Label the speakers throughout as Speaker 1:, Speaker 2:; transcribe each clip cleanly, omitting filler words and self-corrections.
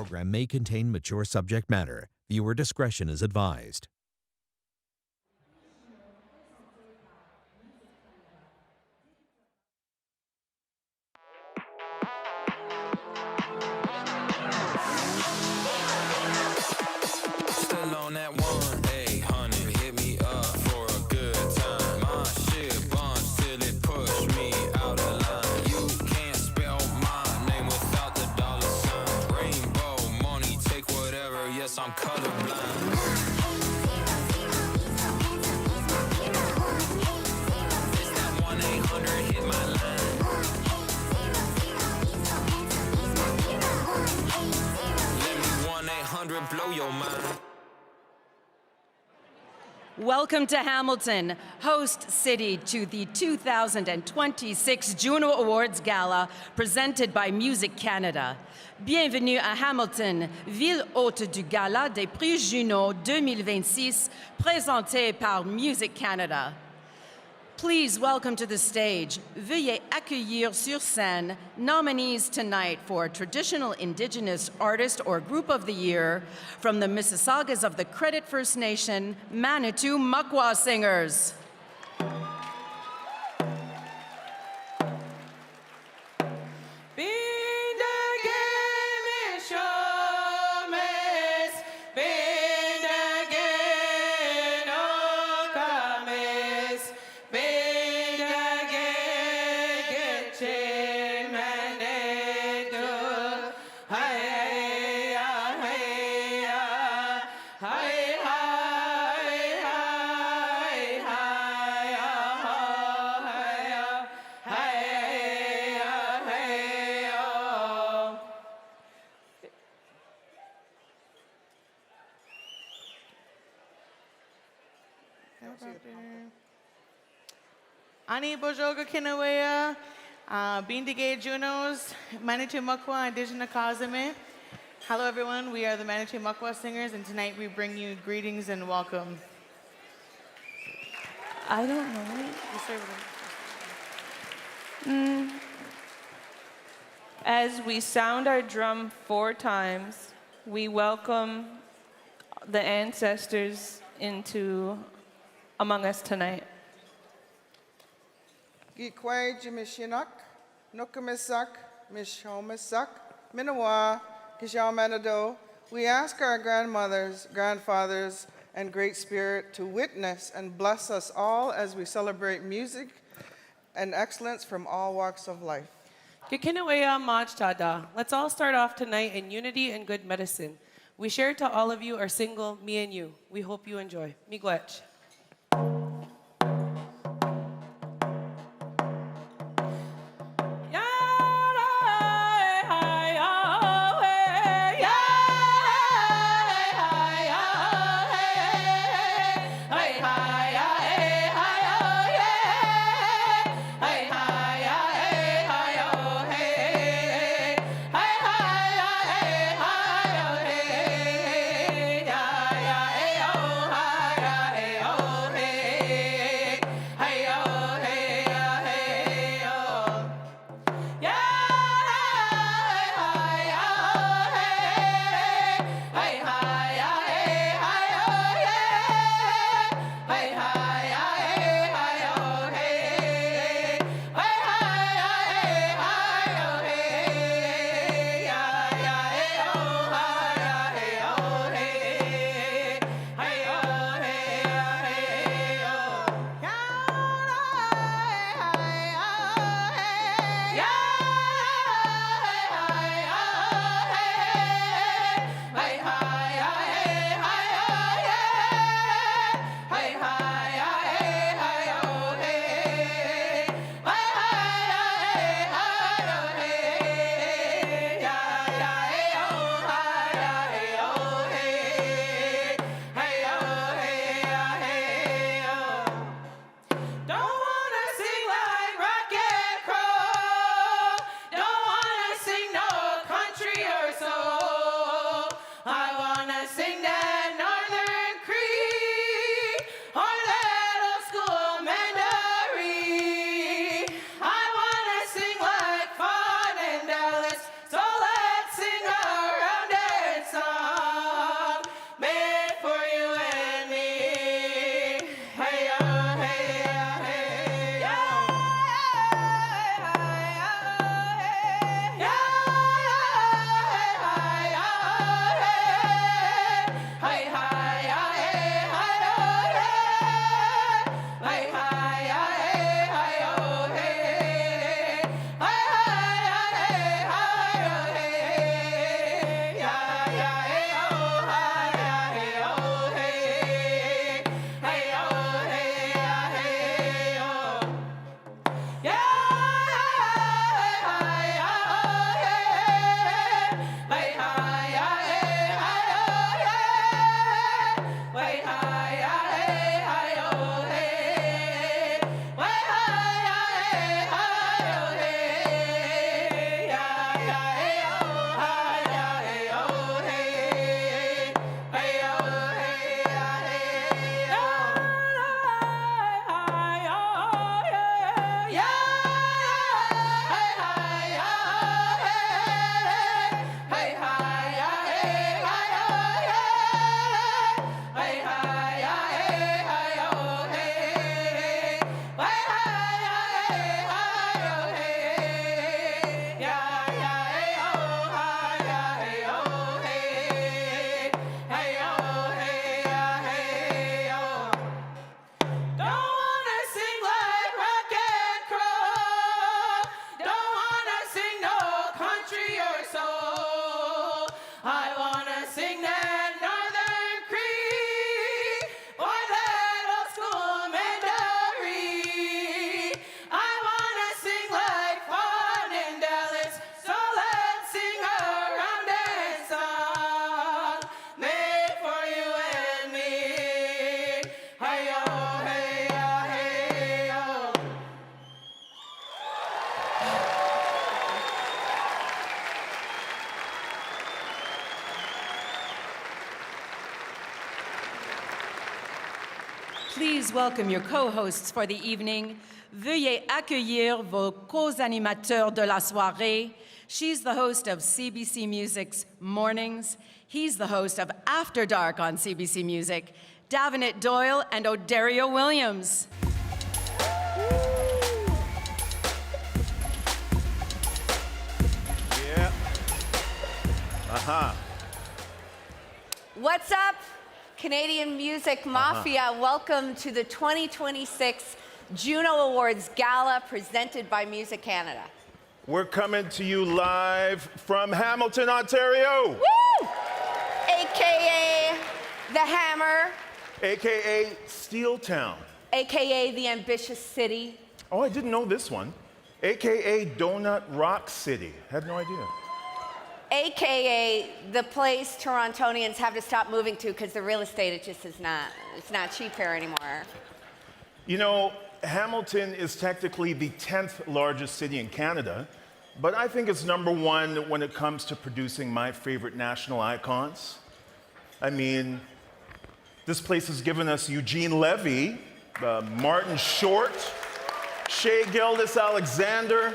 Speaker 1: program may contain mature subject matter. Viewer discretion is advised.
Speaker 2: Still on that 1-800, hit me up for a good time. My shit buns till it push me out of line. You can't spell my name without the dollar sign. Rainbow money, take whatever, yes, I'm colorblind. It's that 1-800, hit my line. Let me 1-800 blow your mind.
Speaker 3: Welcome to Hamilton, host city to the 2026 Juno Awards Gala presented by Music Canada. Bienvenue à Hamilton, ville hôte du Gala des Prix Juno 2026, présenté par Music Canada. Please welcome to the stage, veuillez accueillir sur scène nominees tonight for Traditional Indigenous Artist or Group of the Year from the Mississaugas of the Credit First Nation, Manitou Mkwa Singers.
Speaker 4: Ani Bojoga Kinawea, Bindigay Junos, Manitou Mkwa, Indigenous Kazame. Hello everyone, we are the Manitou Mkwa Singers, and tonight we bring you greetings and welcome.
Speaker 5: I don't know. As we sound our drum 4 times, we welcome the ancestors among us tonight.
Speaker 6: Gikwai Jimishinak, Nukamisak, Mishomisak, Minawa, Kishamanado. We ask our grandmothers, grandfathers, and Great Spirit to witness and bless us all as we celebrate music and excellence from all walks of life.
Speaker 7: Kikinawea Majtada. Let's all start off tonight in unity and good medicine. We share to all of you our single, Me and You. We hope you enjoy. Miigwech.
Speaker 2: Hey,
Speaker 3: Please welcome your co-hosts for the evening. Veuillez accueillir vos co-animateurs de la soirée. She's the host of CBC Music's Mornings. He's the host of After Dark on CBC Music. Damhnait Doyle and Odario Williams.
Speaker 8: Yeah. Uh-huh.
Speaker 9: What's up, Canadian Music Mafia? Welcome to the 2026 Juno Awards Gala presented by Music Canada.
Speaker 8: We're coming to you live from Hamilton, Ontario.
Speaker 9: Woo! AKA The Hammer.
Speaker 8: AKA Steel Town.
Speaker 9: AKA The Ambitious City.
Speaker 8: Oh, I didn't know this one. AKA Donut Rock City. Had no idea.
Speaker 9: AKA the place Torontonians have to stop moving to because the real estate, it's not cheap here anymore.
Speaker 8: You know, Hamilton is technically the 10th largest city in Canada, but I think it's number one when it comes to producing my favorite national icons. I mean, this place has given us Eugene Levy, Martin Short, Shea Gildas-Alexander,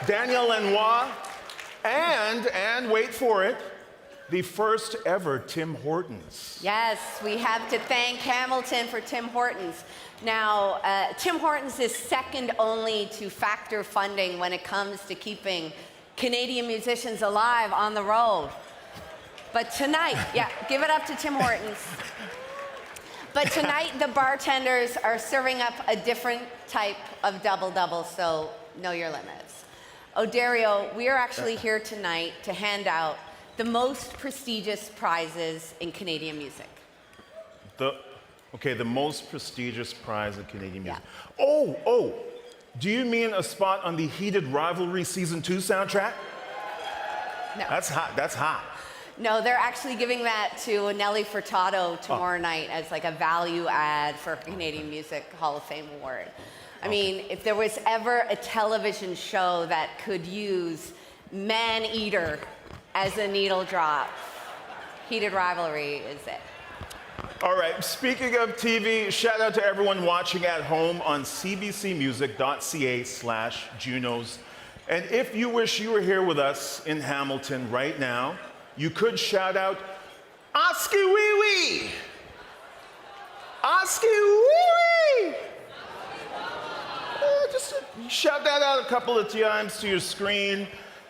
Speaker 8: Daniel Lanois, and wait for it, the first ever Tim Hortons.
Speaker 9: Yes, we have to thank Hamilton for Tim Hortons. Now, Tim Hortons is second only to Factor funding when it comes to keeping Canadian musicians alive on the road. But tonight, yeah, give it up to Tim Hortons. But tonight, the bartenders are serving up a different type of double-double, so know your limits. Odario, we are actually here tonight to hand out the most prestigious prizes in Canadian music.
Speaker 8: The most prestigious prize in Canadian music.
Speaker 9: Yeah.
Speaker 8: Oh, do you mean a spot on the Heated Rivalry Season 2 soundtrack?
Speaker 9: No.
Speaker 8: That's hot.
Speaker 9: No, they're actually giving that to Nelly Furtado tomorrow night as like a value add for Canadian Music Hall of Fame Award. I mean, if there was ever a television show that could use Man-Eater as a needle drop, Heated Rivalry is it.
Speaker 8: All right, speaking of TV, shout out to everyone watching at home on cbcmusic.ca/Junos. And if you wish you were here with us in Hamilton right now, you could shout out, Oski Wee Wee! Oski Wee Wee! Just shout that out a couple of times to your screen,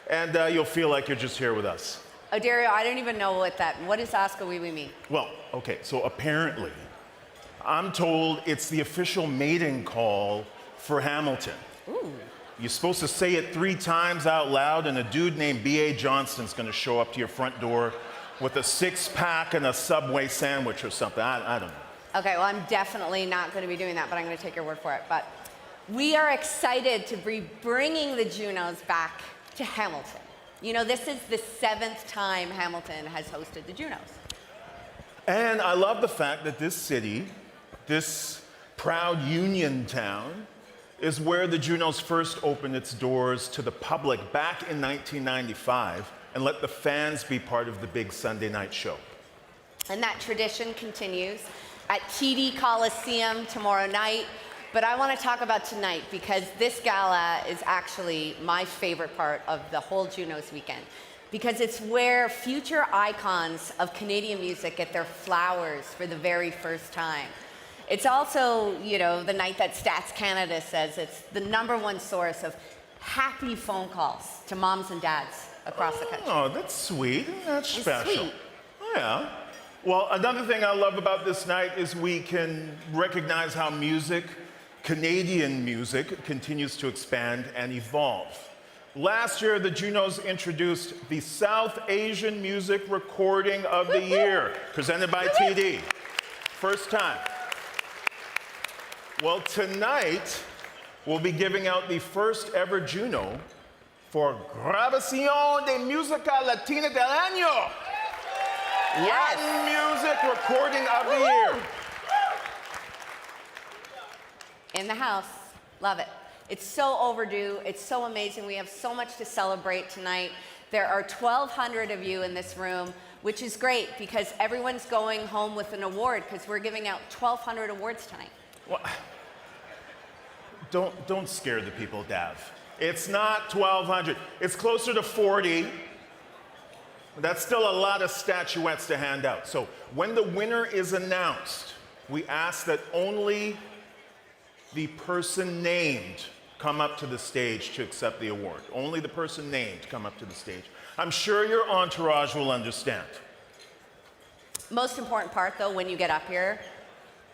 Speaker 8: and you'll feel like you're just here with us.
Speaker 9: Odario, I don't even know what does Oscar Wee Wee mean?
Speaker 8: Well, okay, so apparently, I'm told it's the official mating call for Hamilton.
Speaker 9: Ooh.
Speaker 8: You're supposed to say it 3 times out loud, and a dude named B.A. Johnston's gonna show up to your front door with a 6-pack and a Subway sandwich or something. I don't know.
Speaker 9: Okay, well, I'm definitely not going to be doing that, but I'm going to take your word for it. But we are excited to be bringing the Junos back to Hamilton. You know, this is the 7th time Hamilton has hosted the Junos.
Speaker 8: And I love the fact that this city, this proud union town, is where the Junos first opened its doors to the public back in 1995 and let the fans be part of the big Sunday night show.
Speaker 9: And that tradition continues at TD Coliseum tomorrow night. But I want to talk about tonight because this gala is actually my favorite part of the whole Junos weekend because it's where future icons of Canadian music get their flowers for the very first time. It's also, you know, the night that Stats Canada says it's the #1 source of happy phone calls to moms and dads across the country.
Speaker 8: Oh, that's sweet. That's special.
Speaker 9: It's sweet.
Speaker 8: Oh, yeah. Well, another thing I love about this night is we can recognize how music, Canadian music, continues to expand and evolve. Last year, the Junos introduced the South Asian Music Recording of the Year, presented by TD. First time. Well, tonight, we'll be giving out the first ever Juno for Grabación de Música Latina del Año.
Speaker 9: Yes.
Speaker 8: Latin Music Recording of the Year.
Speaker 9: In the house. Love it. It's so overdue. It's so amazing. We have so much to celebrate tonight. There are 1,200 of you in this room, which is great because everyone's going home with an award because we're giving out 1,200 awards tonight.
Speaker 8: Don't scare the people, Dav. It's not 1,200. It's closer to 40. That's still a lot of statuettes to hand out. So when the winner is announced, we ask that only the person named come up to the stage to accept the award. Only the person named come up to the stage. I'm sure your entourage will understand.
Speaker 9: Most important part, though, when you get up here,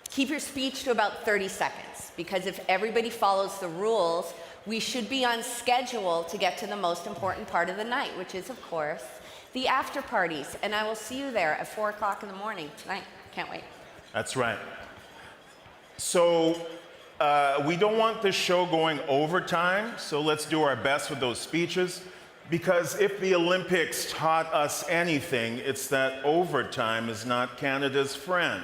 Speaker 9: keep your speech to about 30 seconds, because if everybody follows the rules, we should be on schedule to get to the most important part of the night, which is, of course, the after parties. And I will see you there at 4 o'clock in the morning tonight. Can't wait.
Speaker 8: That's right. So we don't want this show going overtime, so let's do our best with those speeches. Because if the Olympics taught us anything, it's that overtime is not Canada's friend.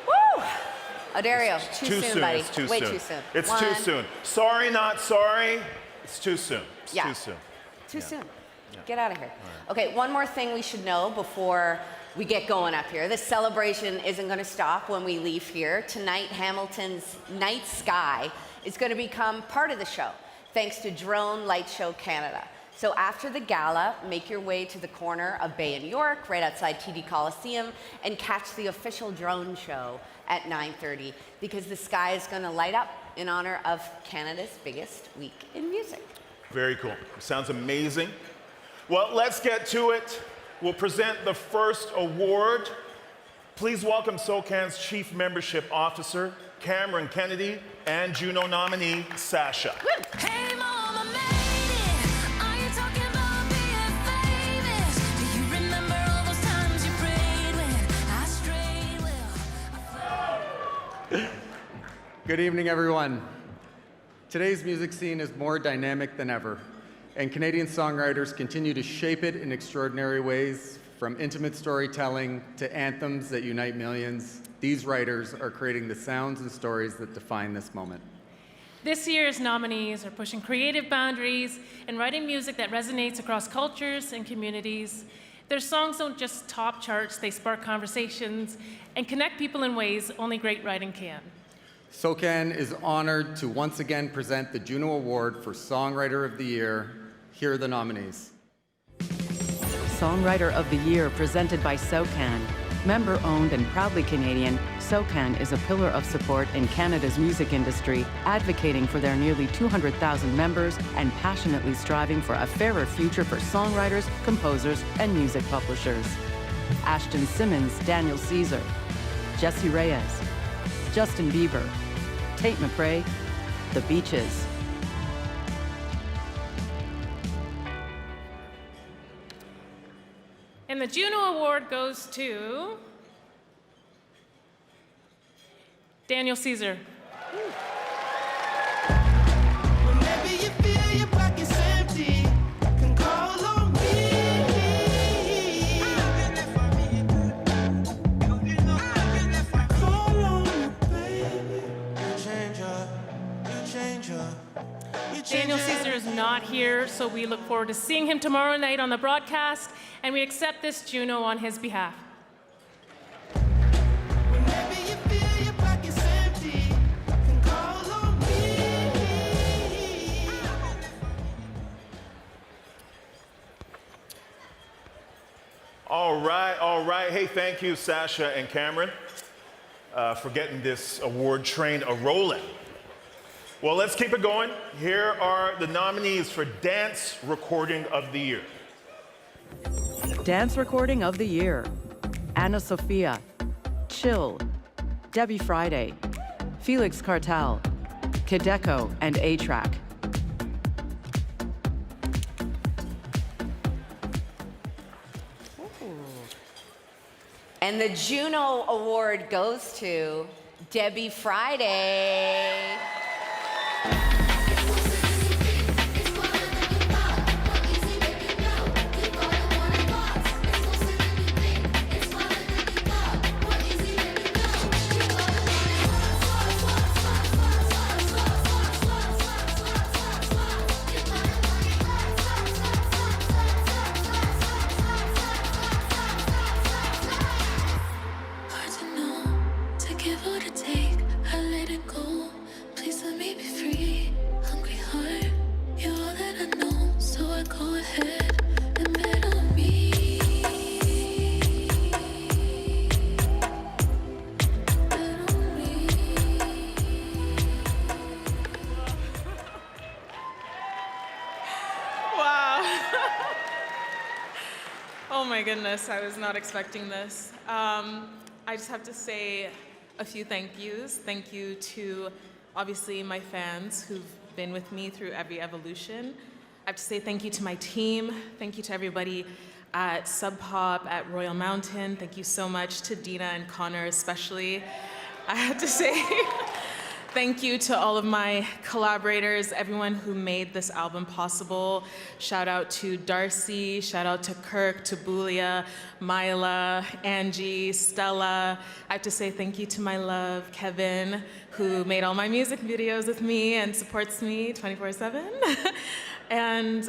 Speaker 9: Woo! Odario,
Speaker 8: It's
Speaker 9: too soon, buddy.
Speaker 8: It's too
Speaker 9: Way
Speaker 8: soon.
Speaker 9: too soon.
Speaker 8: It's
Speaker 9: One.
Speaker 8: too soon. Sorry, not sorry. It's too soon. It's
Speaker 9: Yeah.
Speaker 8: too soon.
Speaker 9: Too soon. Get out of here. Okay, one more thing we should know before we get going up here. This celebration isn't going to stop when we leave here. Tonight, Hamilton's Night Sky is going to become part of the show, thanks to Drone Light Show Canada. So after the gala, make your way to the corner of Bay and York, right outside TD Coliseum, and catch the official drone show at 9:30, because the sky is going to light up in honor of Canada's biggest week in music.
Speaker 8: Very cool. Sounds amazing. Well, let's get to it. We'll present the first award. Please welcome SOCAN's Chief Membership Officer, Cameron Kennedy, and Juno nominee, Sasha.
Speaker 9: Woo!
Speaker 10: Hey mama, made it. Are you talking about being famous? Do you remember all those times you prayed when I strayed? Well,
Speaker 11: Good evening, everyone. Today's music scene is more dynamic than ever, and Canadian songwriters continue to shape it in extraordinary ways, from intimate storytelling to anthems that unite millions. These writers are creating the sounds and stories that define this moment.
Speaker 12: This year's nominees are pushing creative boundaries and writing music that resonates across cultures and communities. Their songs don't just top charts, they spark conversations and connect people in ways only great writing can.
Speaker 11: SOCAN is honored to once again present the Juno Award for Songwriter of the Year. Here are the nominees.
Speaker 3: Songwriter of the Year presented by SOCAN. Member-owned and proudly Canadian, SOCAN is a pillar of support in Canada's music industry, advocating for their nearly 200,000 members and passionately striving for a fairer future for songwriters, composers, and music publishers. Ashton Simmons, Daniel Caesar, Jesse Reyes, Justin Bieber, Tate McRae, The Beaches.
Speaker 12: And the Juno Award goes to Daniel Caesar.
Speaker 10: maybe you feel your pockets empty. Can call on me. Call on me, baby. You change up. You change up.
Speaker 12: Daniel Caesar is not here, so we look forward to seeing him tomorrow night on the broadcast, and we accept this Juno on his behalf.
Speaker 10: Maybe you feel your pockets empty. Can call on me.
Speaker 8: All right. Hey, thank you, Sasha and Cameron, for getting this award train a-rolling. Well, let's keep it going. Here are the nominees for Dance Recording of the Year.
Speaker 3: Dance Recording of the Year. Anna Sophia, Chill, Debbie Friday, Felix Cartal, Kideko, and A-Track.
Speaker 9: And the Juno Award goes to Debbie Friday.
Speaker 13: Oh my goodness, I was not expecting this. I just have to say a few thank yous. Thank you to, obviously, my fans who've been with me through every evolution. I have to say thank you to my team. Thank you to everybody at Sub Pop, at Royal Mountain. Thank you so much to Dina and Connor especially. I have to say thank you to all of my collaborators, everyone who made this album possible. Shout out to Darcy, shout out to Kirk, to Bulia, Myla, Angie, Stella. I have to say thank you to my love, Kevin, who made all my music videos with me and supports me 24/7. And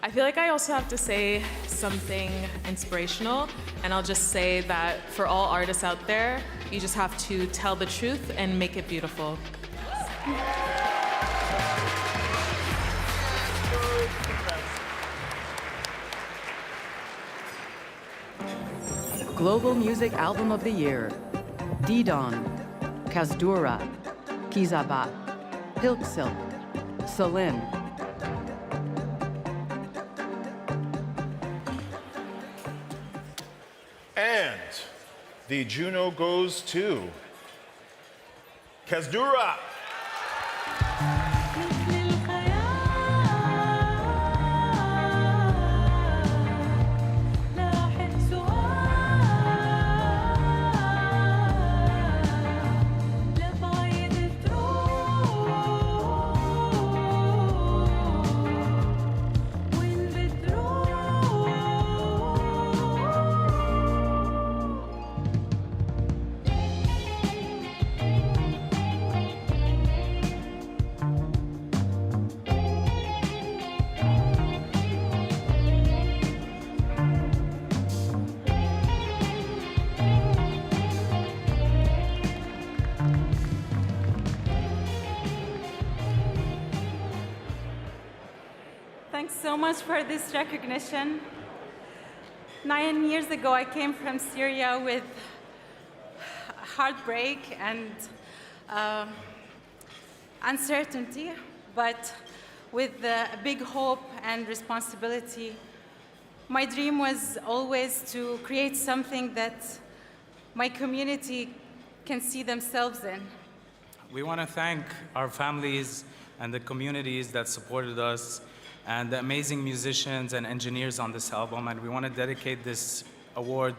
Speaker 13: I feel like I also have to say something inspirational, and I'll just say that for all artists out there, you just have to tell the truth and make it beautiful.
Speaker 3: Global Music Album of the Year: Didon, Kazdura, Kizaba, Hilk Silk, Celine.
Speaker 8: And the Juno goes to Kazdura.
Speaker 14: Thanks so much for this recognition. 9 years ago, I came from Syria with heartbreak and uncertainty, but with a big hope and responsibility. My dream was always to create something that my community can see themselves in.
Speaker 15: We want to thank our families and the communities that supported us and the amazing musicians and engineers on this album. And we want to dedicate this award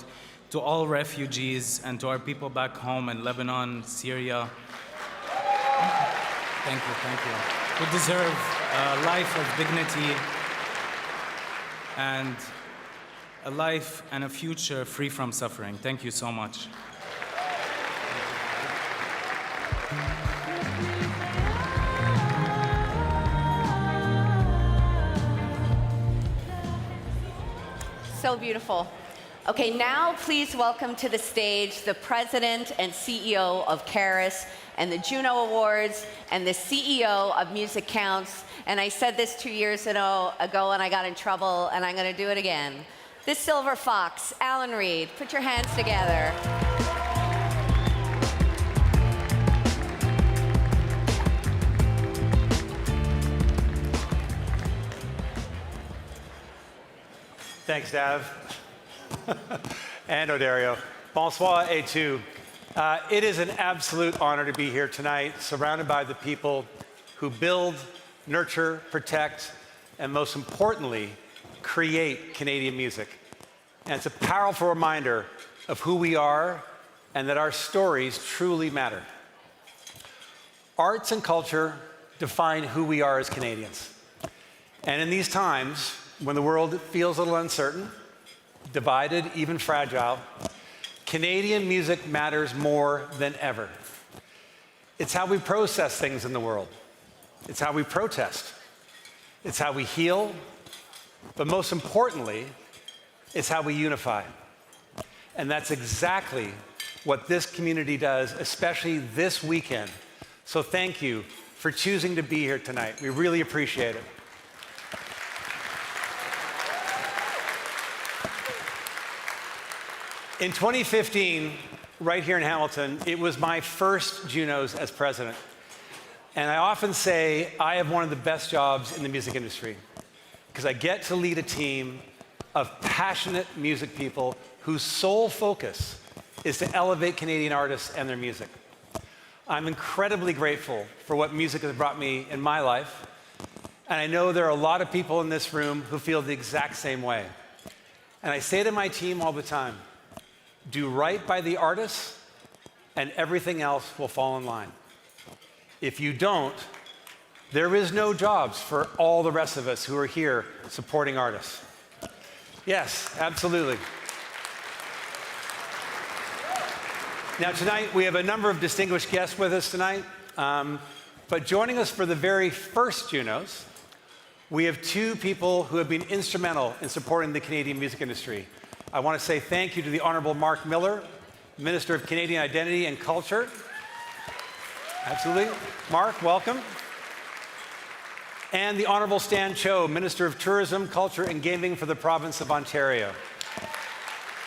Speaker 15: to all refugees and to our people back home in Lebanon, Syria. Thank you, thank you. Who deserve a life of dignity and a life and a future free from suffering. Thank you so much.
Speaker 9: So beautiful. Okay, now please welcome to the stage the president and CEO of CARAS and the Juno Awards and the CEO of Musicounts. And I said this 2 years ago and I got in trouble, and I'm going to do it again. The Silver Fox, Allan Reid. Put your hands together.
Speaker 16: Thanks, Dav. And Odario. Bonsoir et tout. It is an absolute honor to be here tonight, surrounded by the people who build, nurture, protect, and most importantly, create Canadian music. And it's a powerful reminder of who we are and that our stories truly matter. Arts and culture define who we are as Canadians. And in these times, when the world feels a little uncertain, divided, even fragile, Canadian music matters more than ever. It's how we process things in the world. It's how we protest. It's how we heal. But most importantly, it's how we unify. And that's exactly what this community does, especially this weekend. So thank you for choosing to be here tonight. We really appreciate it. In 2015, right here in Hamilton, it was my first Junos as president. And I often say I have one of the best jobs in the music industry, because I get to lead a team of passionate music people whose sole focus is to elevate Canadian artists and their music. I'm incredibly grateful for what music has brought me in my life, and I know there are a lot of people in this room who feel the exact same way. And I say to my team all the time, do right by the artists, and everything else will fall in line. If you don't, there is no jobs for all the rest of us who are here supporting artists. Yes, absolutely. Now tonight, we have a number of distinguished guests with us tonight, but joining us for the very first Junos, we have two people who have been instrumental in supporting the Canadian music industry. I want to say thank you to the Honourable Mark Miller, Minister of Canadian Identity and Culture. Absolutely. Mark, welcome. And the Honourable Stan Cho, Minister of Tourism, Culture and Gaming for the province of Ontario.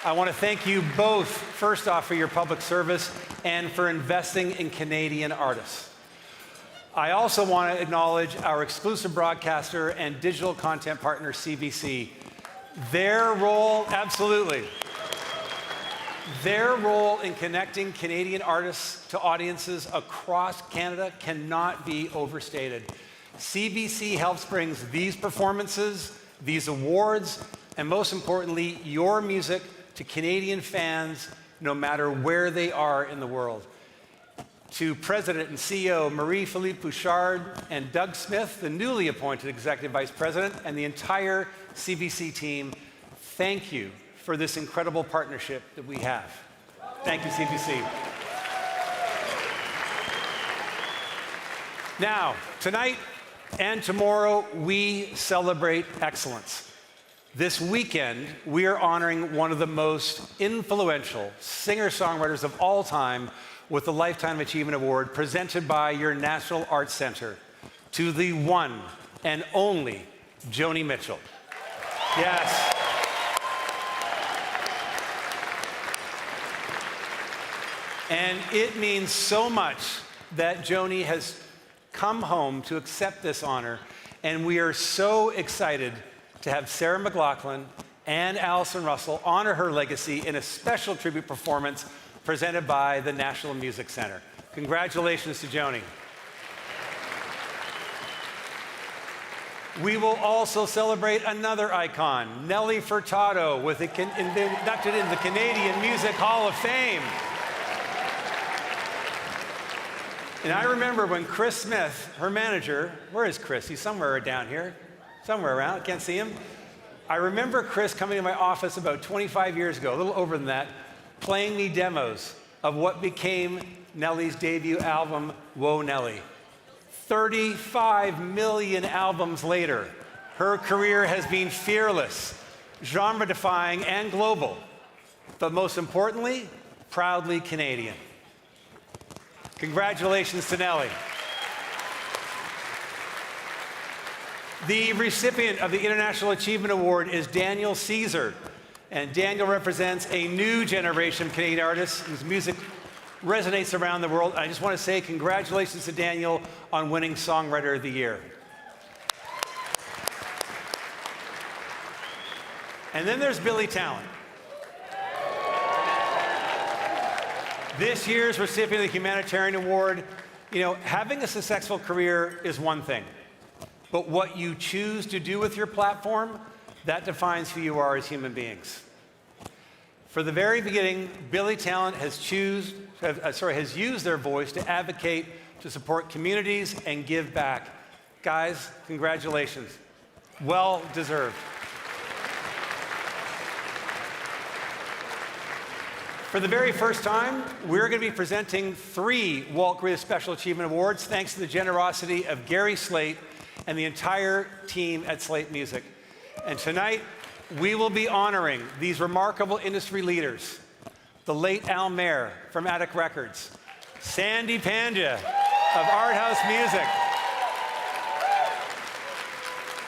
Speaker 16: I want to thank you both, first off, for your public service and for investing in Canadian artists. I also want to acknowledge our exclusive broadcaster and digital content partner, CBC. Their role, absolutely, their role in connecting Canadian artists to audiences across Canada cannot be overstated. CBC helps bring these performances, these awards, and most importantly, your music to Canadian fans no matter where they are in the world. To President and CEO Marie-Philippe Bouchard and Doug Smith, the newly appointed Executive Vice President, and the entire CBC team, thank you for this incredible partnership that we have. Thank you, CBC. Now, tonight and tomorrow, we celebrate excellence. This weekend, we are honoring one of the most influential singer-songwriters of all time with the Lifetime Achievement Award presented by your National Arts Centre to the one and only Joni Mitchell. Yes. And it means so much that Joni has come home to accept this honor, and we are so excited to have Sarah McLachlan and Alison Russell honor her legacy in a special tribute performance presented by the National Music Centre. Congratulations to Joni. We will also celebrate another icon, Nelly Furtado, inducted in the Canadian Music Hall of Fame. And I remember when Chris Smith, her manager, where is Chris? He's somewhere down here, somewhere around, I can't see him. I remember Chris coming to my office about 25 years ago, a little over than that, playing me demos of what became Nelly's debut album, Whoa Nelly. 35 million albums later, her career has been fearless, genre-defying, and global, but most importantly, proudly Canadian. Congratulations to Nelly. The recipient of the International Achievement Award is Daniel Caesar, and Daniel represents a new generation of Canadian artists whose music resonates around the world. I just want to say congratulations to Daniel on winning Songwriter of the Year. And then there's Billy Talent. This year's recipient of the Humanitarian Award, having a successful career is one thing, but what you choose to do with your platform, that defines who you are as human beings. For the very beginning, Billy Talent has used their voice to advocate, to support communities, and give back. Guys, congratulations. Well deserved. For the very first time, we're going to be presenting 3 Walt Grealis Special Achievement Awards, thanks to the generosity of Gary Slate and the entire team at Slate Music. And tonight, we will be honoring these remarkable industry leaders. The late Al Mair from Attic Records, Sandy Pandya of Art House Music,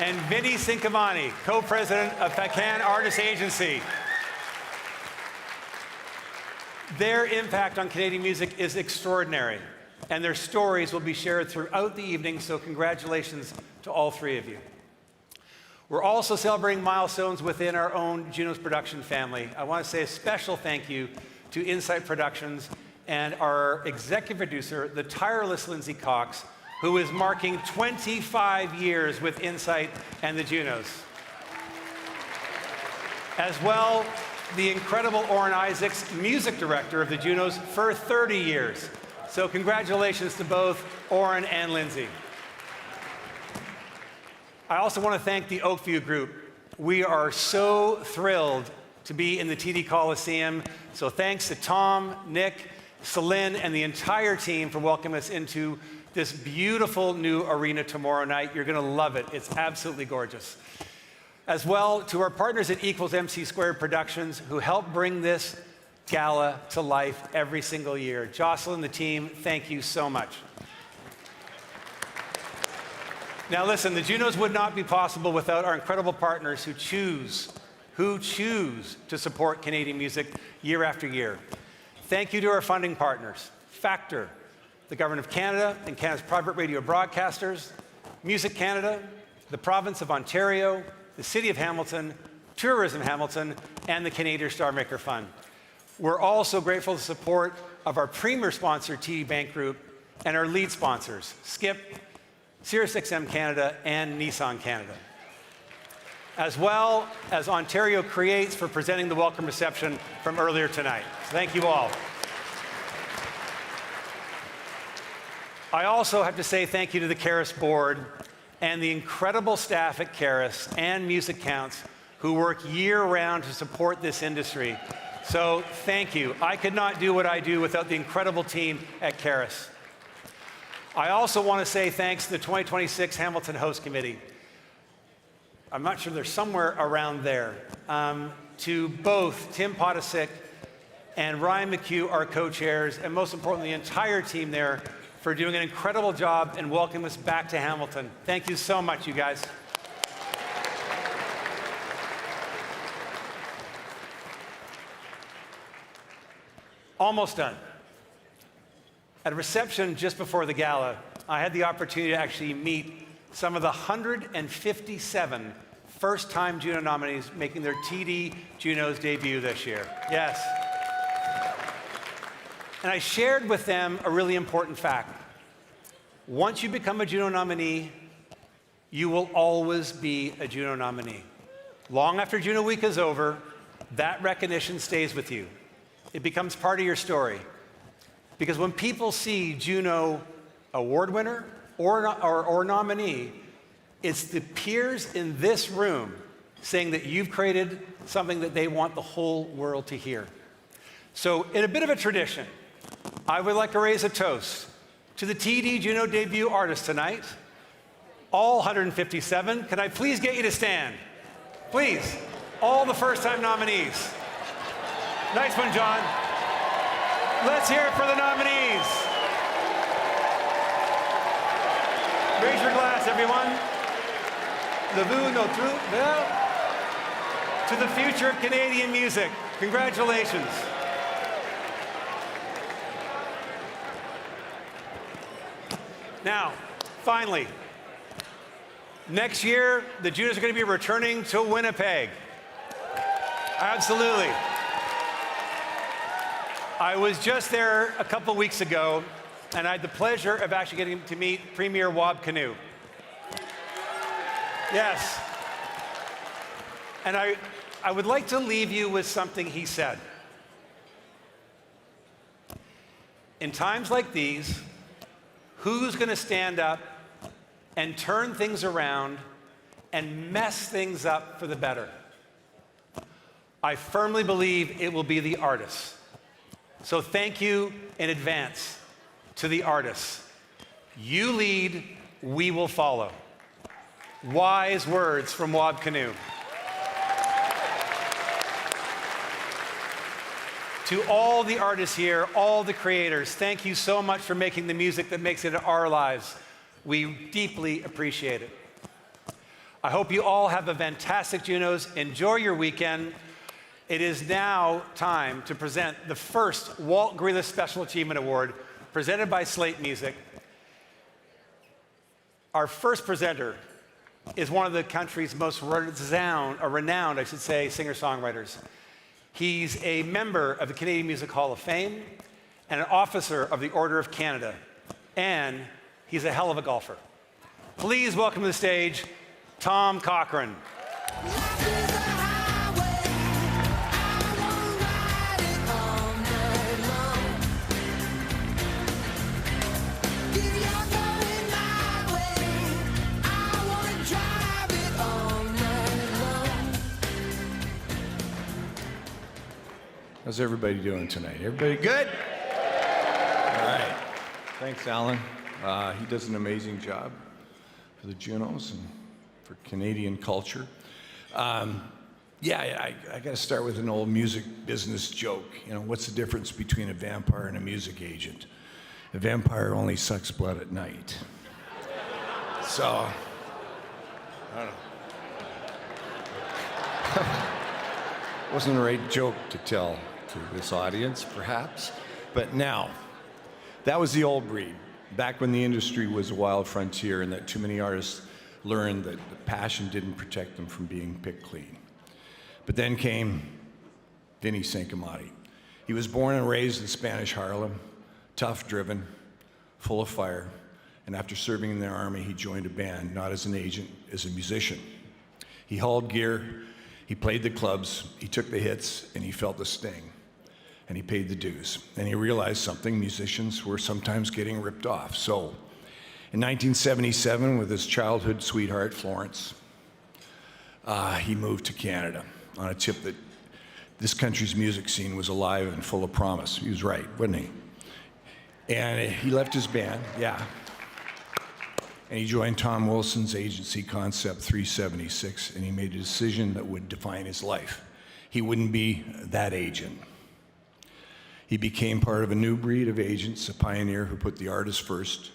Speaker 16: and Vinny Cinquemani, co-president of Pecan Artist Agency. Their impact on Canadian music is extraordinary, and their stories will be shared throughout the evening, so congratulations to all 3 of you. We're also celebrating milestones within our own Junos production family. I want to say a special thank you to Insight Productions and our executive producer, the tireless Lindsay Cox, who is marking 25 years with Insight and the Junos. As well, the incredible Orrin Isaacs, music director of the Junos for 30 years. So congratulations to both Orrin and Lindsay. I also want to thank the Oakview Group. We are so thrilled to be in the TD Coliseum. So thanks to Tom, Nick, Celine, and the entire team for welcoming us into this beautiful new arena tomorrow night. You're going to love it. It's absolutely gorgeous. As well, to our partners at Equals MC Squared Productions, who help bring this gala to life every single year. Jocelyn, the team, thank you so much. Now listen, the Junos would not be possible without our incredible partners who choose to support Canadian music year after year. Thank you to our funding partners, Factor, the Government of Canada and Canada's private radio broadcasters, Music Canada, the Province of Ontario, the City of Hamilton, Tourism Hamilton, and the Canadian Star Maker Fund. We're also grateful to the support of our premier sponsor, TD Bank Group, and our lead sponsors, Skip, SiriusXM Canada, and Nissan Canada. As well as Ontario Creates for presenting the welcome reception from earlier tonight. So thank you all. I also have to say thank you to the CARAS board and the incredible staff at CARAS and Musicounts who work year-round to support this industry. So thank you. I could not do what I do without the incredible team at CARAS. I also want to say thanks to the 2026 Hamilton Host Committee. I'm not sure they're somewhere around there. To both Tim Potasic and Ryan McHugh, our co-chairs, and most importantly, the entire team there for doing an incredible job and welcoming us back to Hamilton. Thank you so much, you guys. Almost done. At a reception just before the gala, I had the opportunity to actually meet some of the 157 first-time Juno nominees making their TD Junos debut this year. Yes. And I shared with them a really important fact. Once you become a Juno nominee, you will always be a Juno nominee. Long after Juno Week is over, that recognition stays with you. It becomes part of your story. Because when people see Juno award winner or nominee, it's the peers in this room saying that you've created something that they want the whole world to hear. So in a bit of a tradition, I would like to raise a toast to the TD Juno debut artists tonight, all 157. Can I please get you to stand? Please, all the first-time nominees. Nice one, John. Let's hear it for the nominees. Raise your glass, everyone. Levou notre verre to the future of Canadian music. Congratulations. Now, finally, next year, the Junos are going to be returning to Winnipeg. Absolutely. I was just there a couple weeks ago, and I had the pleasure of actually getting to meet Premier Wab Kinew. Yes. And I would like to leave you with something he said. In times like these, who's going to stand up and turn things around and mess things up for the better? I firmly believe it will be the artists. So thank you in advance to the artists. You lead, we will follow. Wise words from Wab Kinew. To all the artists here, all the creators, thank you so much for making the music that makes it our lives. We deeply appreciate it. I hope you all have a fantastic Junos. Enjoy your weekend. It is now time to present the first Walt Grealis Special Achievement Award, presented by Slate Music. Our first presenter is one of the country's most renowned, I should say, singer-songwriters. He's a member of the Canadian Music Hall of Fame and an officer of the Order of Canada. And he's a hell of a golfer. Please welcome to the stage, Tom Cochrane.
Speaker 17: How's everybody doing tonight? Everybody good? All right. Thanks, Allan. He does an amazing job for the Junos and for Canadian culture. I got to start with an old music business joke. You know, what's the difference between a vampire and a music agent? A vampire only sucks blood at night. So, I don't know. Wasn't a right joke to tell to this audience, perhaps. But now, that was the old breed, back when the industry was a wild frontier and that too many artists learned that the passion didn't protect them from being picked clean. But then came Vinny Cinquemani. He was born and raised in Spanish Harlem, tough, driven, full of fire, and after serving in the army, he joined a band, not as an agent, as a musician. He hauled gear, he played the clubs, he took the hits, and he felt the sting. And he paid the dues. And he realized something: musicians were sometimes getting ripped off. So, in 1977, with his childhood sweetheart, Florence, he moved to Canada on a tip that this country's music scene was alive and full of promise. He was right, wasn't he? And he left his band, and he joined Tom Wilson's agency, Concept 376, and he made a decision that would define his life. He wouldn't be that agent. He became part of a new breed of agents, a pioneer who put the artist first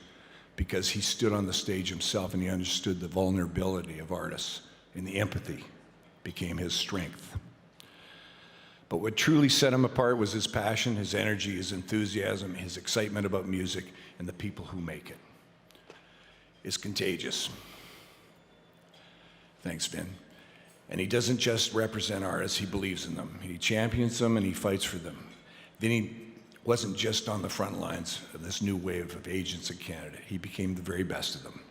Speaker 17: because he stood on the stage himself and he understood the vulnerability of artists, and the empathy became his strength. But what truly set him apart was his passion, his energy, his enthusiasm, his excitement about music, and the people who make it. It's contagious. Thanks, Vin. And he doesn't just represent artists, he believes in them. He champions them and he fights for them. Vinny wasn't just on the front lines of this new wave of agents in Canada. He became the very best of them.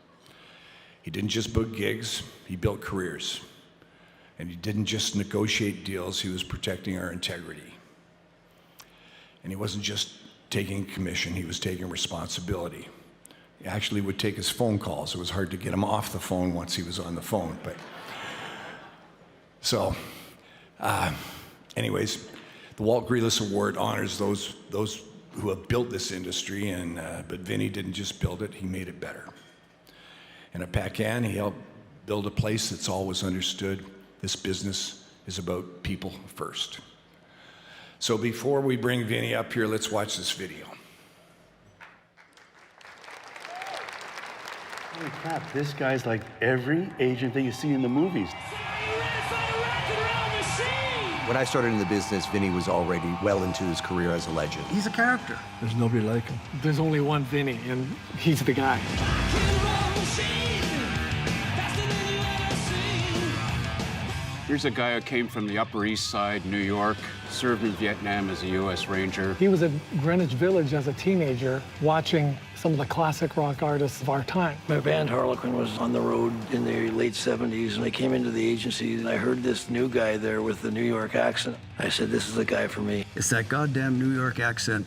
Speaker 17: He didn't just book gigs, he built careers. And he didn't just negotiate deals, he was protecting our integrity. And he wasn't just taking commission, he was taking responsibility. He actually would take his phone calls. It was hard to get him off the phone once he was on the phone. But so, anyways, the Walt Grealis Award honors those who have built this industry, but Vinny didn't just build it, he made it better. And at Pacan, he helped build a place that's always understood this business is about people first. So before we bring Vinny up here, let's watch this video.
Speaker 18: Holy crap, this guy's like every agent that you see in the movies.
Speaker 1: When I started in the business, Vinny was already well into his career as a legend.
Speaker 18: He's a character.
Speaker 19: There's nobody like him. There's only one Vinny, and he's the guy.
Speaker 20: Here's a guy who came from the Upper East Side, New York, served in Vietnam as a U.S. Ranger.
Speaker 19: He was at Greenwich Village as a teenager, watching some of the classic rock artists of our time.
Speaker 21: My band Harlequin was on the road in the late 70s, and I came into the agency, and I heard this new guy there with the New York accent. I said, this is the guy for me.
Speaker 22: It's that goddamn New York accent.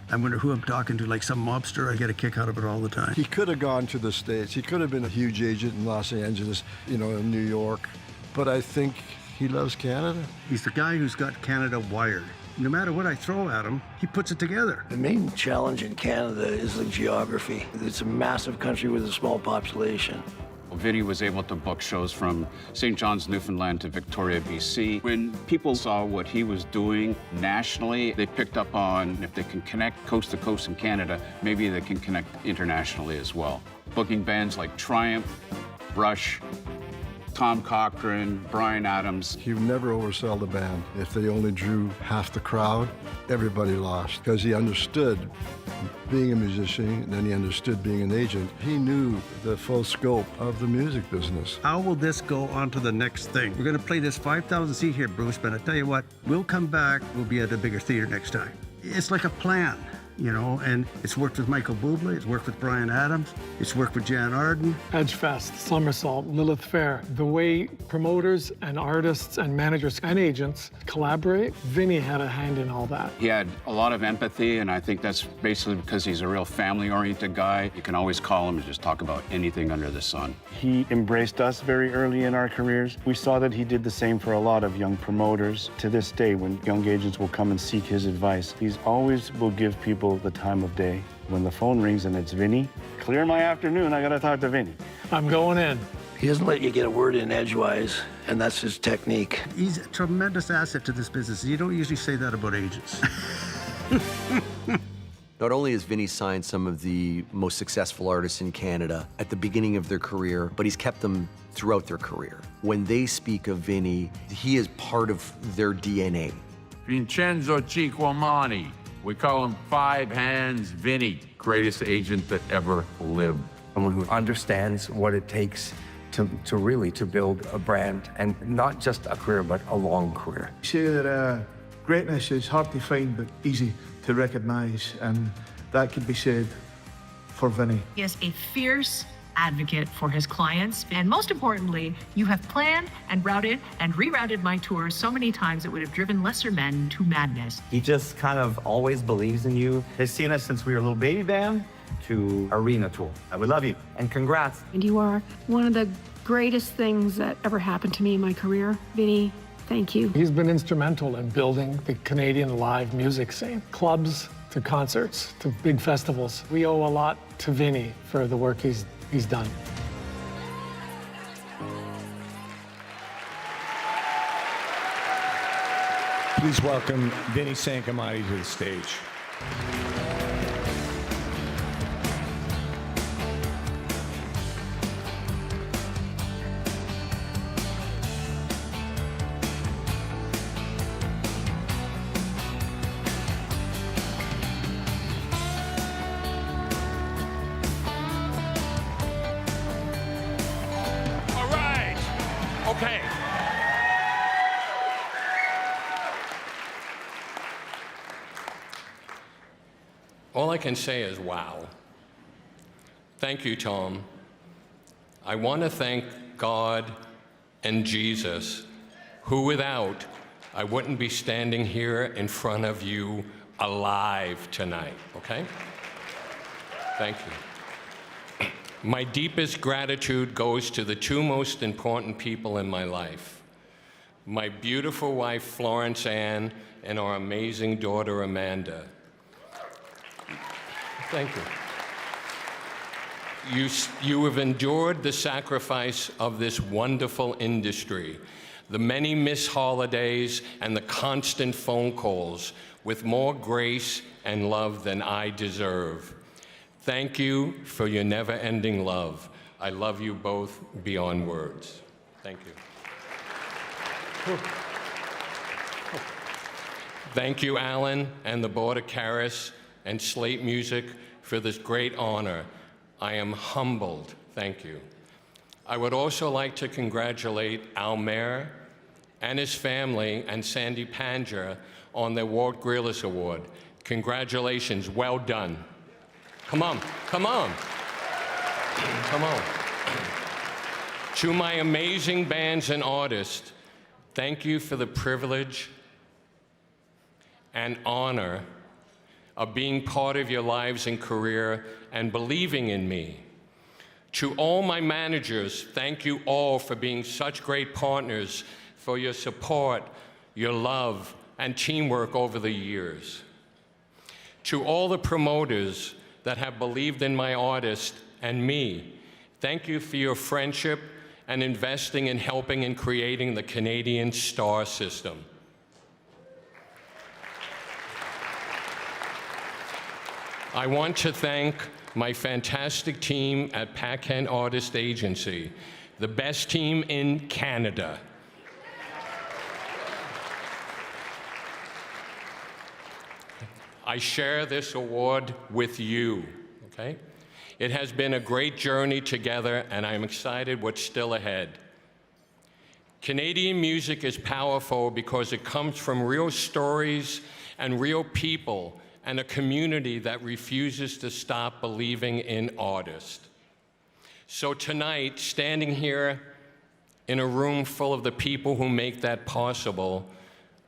Speaker 22: I wonder who I'm talking to, like some mobster. I get a kick out of it all the time.
Speaker 23: He could have gone to the States. He could have been a huge agent in Los Angeles, in New York. But I think he loves Canada.
Speaker 22: He's the guy who's got Canada wired. No matter what I throw at him, he puts it together.
Speaker 21: The main challenge in Canada is the geography. It's a massive country with a small population.
Speaker 20: Vinny was able to book shows from St. John's, Newfoundland to Victoria, BC. When people saw what he was doing nationally, they picked up on if they can connect coast to coast in Canada, maybe they can connect internationally as well. Booking bands like Triumph, Rush, Tom Cochrane, Bryan Adams.
Speaker 23: He would never oversell the band. If they only drew half the crowd, everybody lost because he understood being a musician, and then he understood being an agent. He knew the full scope of the music business.
Speaker 22: How will this go on to the next thing? We're going to play this 5,000 seat here, Bruce, but I tell you what, we'll come back, we'll be at a bigger theater next time. It's like a plan, you know, and it's worked with Michael Bublé, it's worked with Bryan Adams, it's worked with Jan Arden.
Speaker 19: Edgefest, Somersault, Lilith Fair. The way promoters and artists and managers and agents collaborate, Vinny had a hand in all that.
Speaker 20: He had a lot of empathy, and I think that's basically because he's a real family-oriented guy. You can always call him and just talk about anything under the sun.
Speaker 18: He embraced us very early in our careers. We saw that he did the same for a lot of young promoters. To this day, when young agents will come and seek his advice, he always will give people the time of day. When the phone rings and it's Vinny, clear my afternoon, I gotta talk to Vinny.
Speaker 19: I'm going in.
Speaker 21: He doesn't let you get a word in edgewise, and that's his technique.
Speaker 22: He's a tremendous asset to this business. You don't usually say that about agents.
Speaker 1: Not only has Vinny signed some of the most successful artists in Canada at the beginning of their career, but he's kept them throughout their career. When they speak of Vinny, he is part of their DNA.
Speaker 4: Vincenzo Cinquemani. We call him Five Hands Vinny, greatest agent that ever lived.
Speaker 5: Someone who understands what it takes to really build a brand, and not just a career, but a long career.
Speaker 6: You say that greatness is hard to find, but easy to recognize, and that could be said for Vinny.
Speaker 24: He is a fierce advocate for his clients, and most importantly, you have planned and routed and rerouted my tours so many times it would have driven lesser men to madness.
Speaker 5: He just kind of always believes in you. He's seen us since we were a little baby band to arena tour. We love you, and congrats.
Speaker 25: And you are one of the greatest things that ever happened to me in my career. Vinny, thank you.
Speaker 19: He's been instrumental in building the Canadian live music scene. Clubs to concerts to big festivals. We owe a lot to Vinny for the work he's done.
Speaker 17: Please welcome Vinny Cinquemani to the stage.
Speaker 4: Okay. All I can say is wow. Thank you, Tom. I want to thank God and Jesus, who without, I wouldn't be standing here in front of you alive tonight, okay? Thank you. My deepest gratitude goes to the two most important people in my life, my beautiful wife, Florence Ann, and our amazing daughter, Amanda. Thank you. You have endured the sacrifice of this wonderful industry, the many missed holidays and the constant phone calls with more grace and love than I deserve. Thank you for your never-ending love. I love you both beyond words. Thank you. Thank you, Allan and the board of CARAS and Slate Music for this great honor. I am humbled. Thank you. I would also like to congratulate Al Mair and his family and Sandy Pandya on their Walt Grealis Award. Congratulations, well done. Come on, come on. Come on. To my amazing bands and artists, thank you for the privilege and honor of being part of your lives and career and believing in me. To all my managers, thank you all for being such great partners, for your support, your love, and teamwork over the years. To all the promoters that have believed in my artist and me, thank you for your friendship and investing in helping in creating the Canadian star system. I want to thank my fantastic team at Paquin Artist Agency. the best team in Canada. I share this award with you, okay? It has been a great journey together, and I'm excited what's still ahead. Canadian music is powerful because it comes from real stories and real people and a community that refuses to stop believing in artists. So tonight, standing here in a room full of the people who make that possible,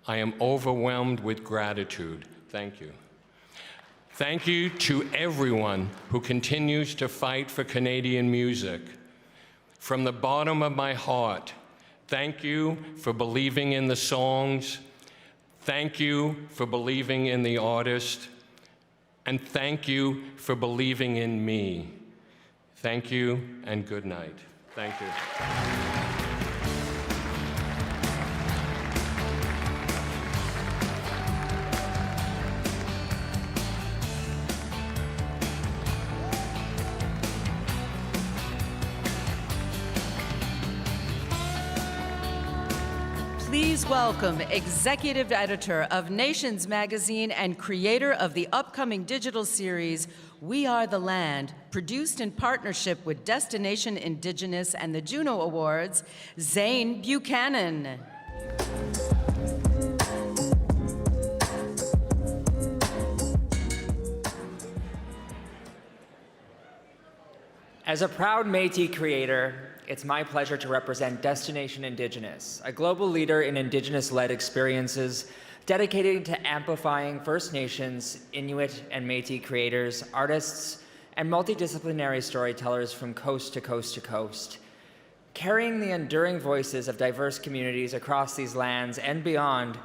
Speaker 4: I am overwhelmed with gratitude. Thank you. Thank you to everyone who continues to fight for Canadian music. From the bottom of my heart, thank you for believing in the songs. Thank you for believing in the artist. And thank you for believing in me. Thank you and good night. Thank you.
Speaker 3: Please welcome Executive Editor of Nations Magazine and creator of the upcoming digital series, We Are the Land, produced in partnership with Destination Indigenous and the Juno Awards, Zane Buchanan.
Speaker 2: As a proud Métis creator, it's my pleasure to represent Destination Indigenous, a global leader in Indigenous-led experiences dedicated to amplifying First Nations, Inuit, and Métis creators, artists, and multidisciplinary storytellers from coast to coast to coast. Carrying the enduring voices of diverse communities across these lands and beyond,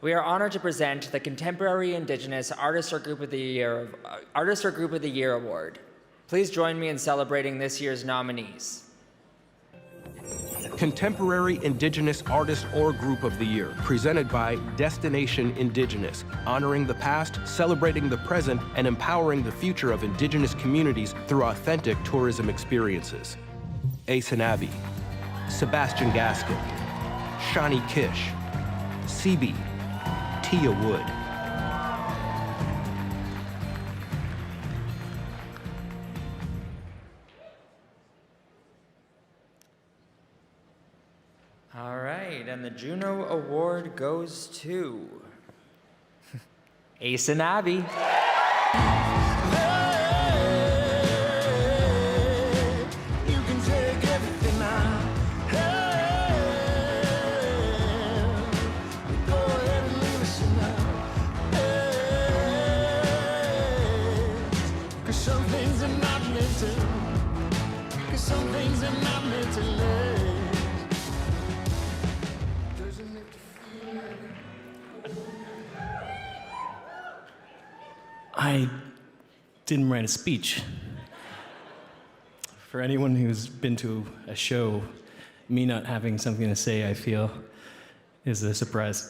Speaker 2: we are honored to present the Contemporary Indigenous Artist or Group of the Year Award. Please join me in celebrating this year's nominees.
Speaker 7: Contemporary Indigenous Artist or Group of the Year, presented by Destination Indigenous, honoring the past, celebrating the present, and empowering the future of Indigenous communities through authentic tourism experiences. Asanabi, Sebastian Gaskin, Shani Kish, Sebi, Tia Wood.
Speaker 2: All right, and the Juno Award goes to Asanabi.
Speaker 10: I didn't write a speech. For anyone who's been to a show, me not having something to say, I feel, is a surprise.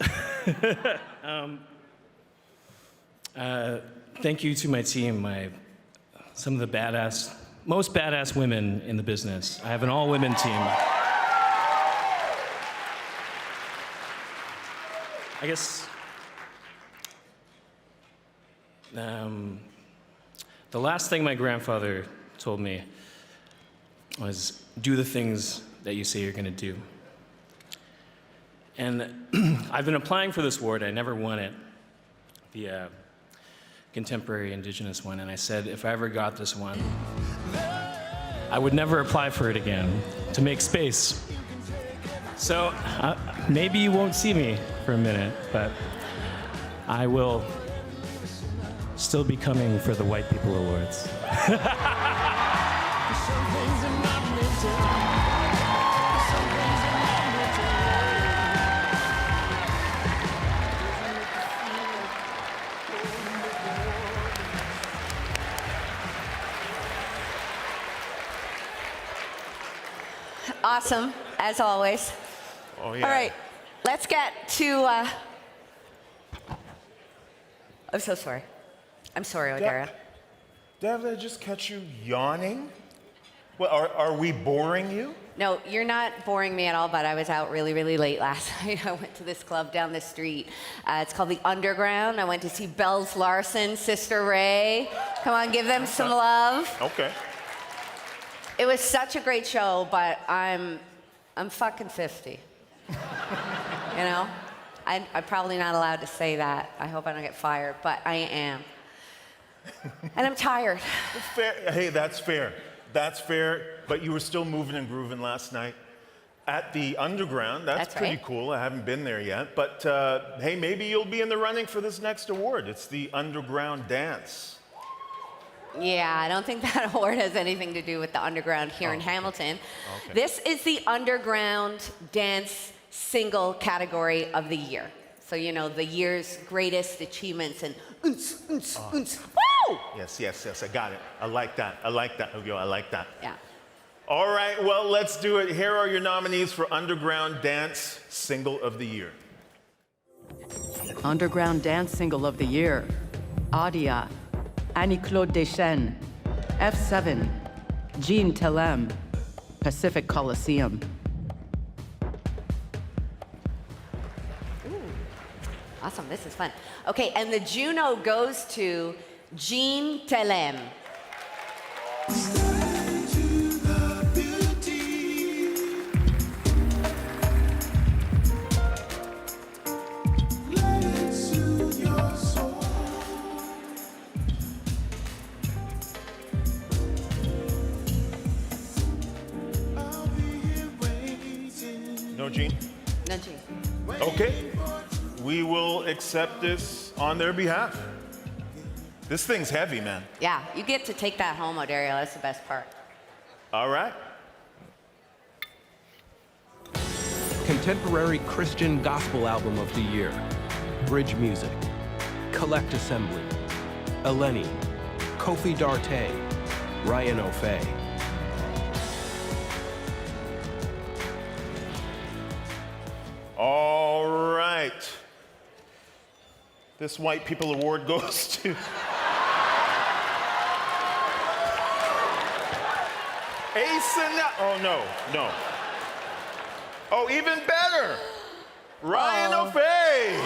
Speaker 10: Thank you to my team, some of the most badass women in the business. I have an all-women team. I guess the last thing my grandfather told me was, do the things that you say you're going to do. And I've been applying for this award. I never won it, the Contemporary Indigenous one. And I said, if I ever got this one, I would never apply for it again to make space. So maybe you won't see me for a minute, but I will still be coming for the White People Awards.
Speaker 9: Awesome, as always.
Speaker 8: Oh, yeah.
Speaker 9: All right, let's get to... I'm so sorry. I'm sorry, Odario.
Speaker 8: Did I just catch you yawning? Well, are we boring you?
Speaker 9: No, you're not boring me at all, but I was out really, really late last night. I went to this club down the street. It's called the Underground. I went to see Bells Larson, Sister Ray. Come on, give them some love.
Speaker 8: Okay.
Speaker 9: It was such a great show, but I'm fucking 50. You know? I'm probably not allowed to say that. I hope I don't get fired, but I am. And I'm tired.
Speaker 8: Fair. Hey, that's fair. That's fair, but you were still moving and grooving last night at the Underground. That's pretty
Speaker 9: right.
Speaker 8: cool. I haven't been there yet, but hey, maybe you'll be in the running for this next award. It's the Underground Dance.
Speaker 9: Yeah, I don't think that award has anything to do with the Underground here in Hamilton.
Speaker 8: Okay.
Speaker 9: This is the Underground Dance Single category of the year. So, you know, the year's greatest achievements and woo!
Speaker 8: Yes, I got it. I like that. I like that, Hugo. I like that.
Speaker 9: Yeah.
Speaker 8: All right, well, let's do it. Here are your nominees for Underground Dance Single of the Year.
Speaker 3: Underground Dance Single of the Year, Adia, Annie-Claude Deschênes, F7, Jean Telem, Pacific Coliseum.
Speaker 9: Awesome, this is fun. Okay, and the Juno goes to Jean Telem.
Speaker 8: No, Jean?
Speaker 9: No, Jean.
Speaker 8: Okay. We will accept this on their behalf. This thing's heavy, man.
Speaker 9: Yeah, you get to take that home, Odario. That's the best part.
Speaker 8: All right.
Speaker 7: Contemporary Christian Gospel Album of the Year, Bridge Music, Collect Assembly, Eleni, Kofi D'Arte, Ryan Ofei.
Speaker 8: All right. This White People Award goes to Oh, no. Oh, even better. Ryan Ofei.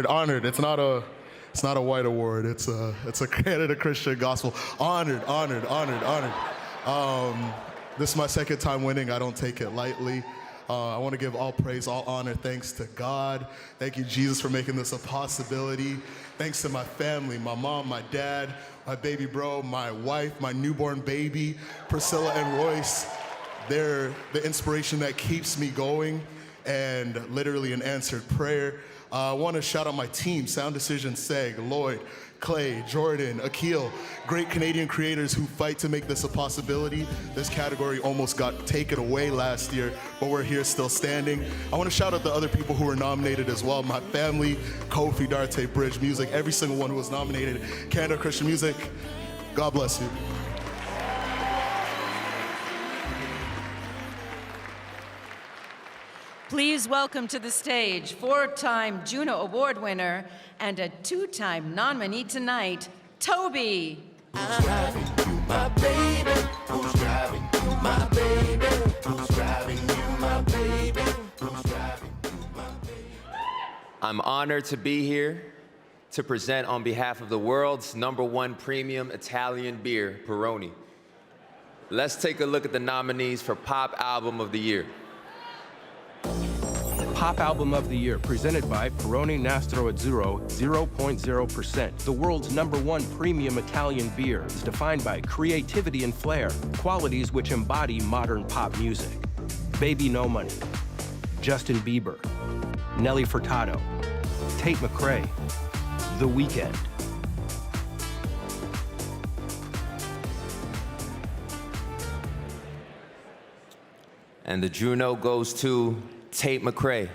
Speaker 11: Honored. It's not a white award. It's a Canada Christian Gospel. Honored. This is my second time winning. I don't take it lightly. I want to give all praise, all honor, thanks to God. Thank you, Jesus, for making this a possibility. Thanks to my family, my mom, my dad, my baby bro, my wife, my newborn baby, Priscilla and Royce. They're the inspiration that keeps me going and literally an answered prayer. I want to shout out my team, Sound Decision, Seg, Lloyd, Clay, Jordan, Akil, great Canadian creators who fight to make this a possibility. This category almost got taken away last year, but we're here still standing. I want to shout out the other people who were nominated as well. My family, Kofi D'Arte, Bridge Music, every single one who was nominated. Canada Christian Music, God bless you.
Speaker 3: Please welcome to the stage 4-time Juno Award winner and a 2-time nominee tonight, Toby.
Speaker 12: Who's driving you, my baby? Who's driving you, my baby? Who's driving you, my baby? Who's driving you, my baby?
Speaker 13: I'm honored to be here to present on behalf of the world's #1 premium Italian beer, Peroni. Let's take a look at the nominees for Pop Album of the Year.
Speaker 7: Pop Album of the Year, presented by Peroni Nastro Azzurro 0.0%. The world's #1 premium Italian beer is defined by creativity and flair, qualities which embody modern pop music. Baby No Money, Justin Bieber, Nelly Furtado, Tate McRae, The Weeknd.
Speaker 13: And the Juno goes to Tate McRae.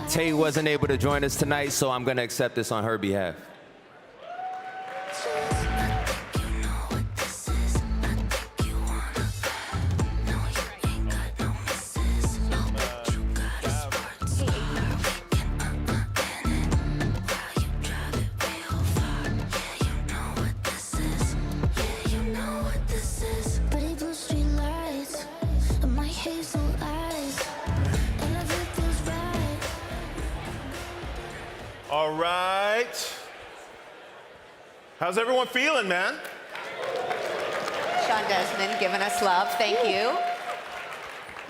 Speaker 13: Tay wasn't able to join us tonight, so I'm gonna accept this on her behalf.
Speaker 8: All right. How's everyone feeling, man?
Speaker 9: Sean Desmond giving us love. Thank you.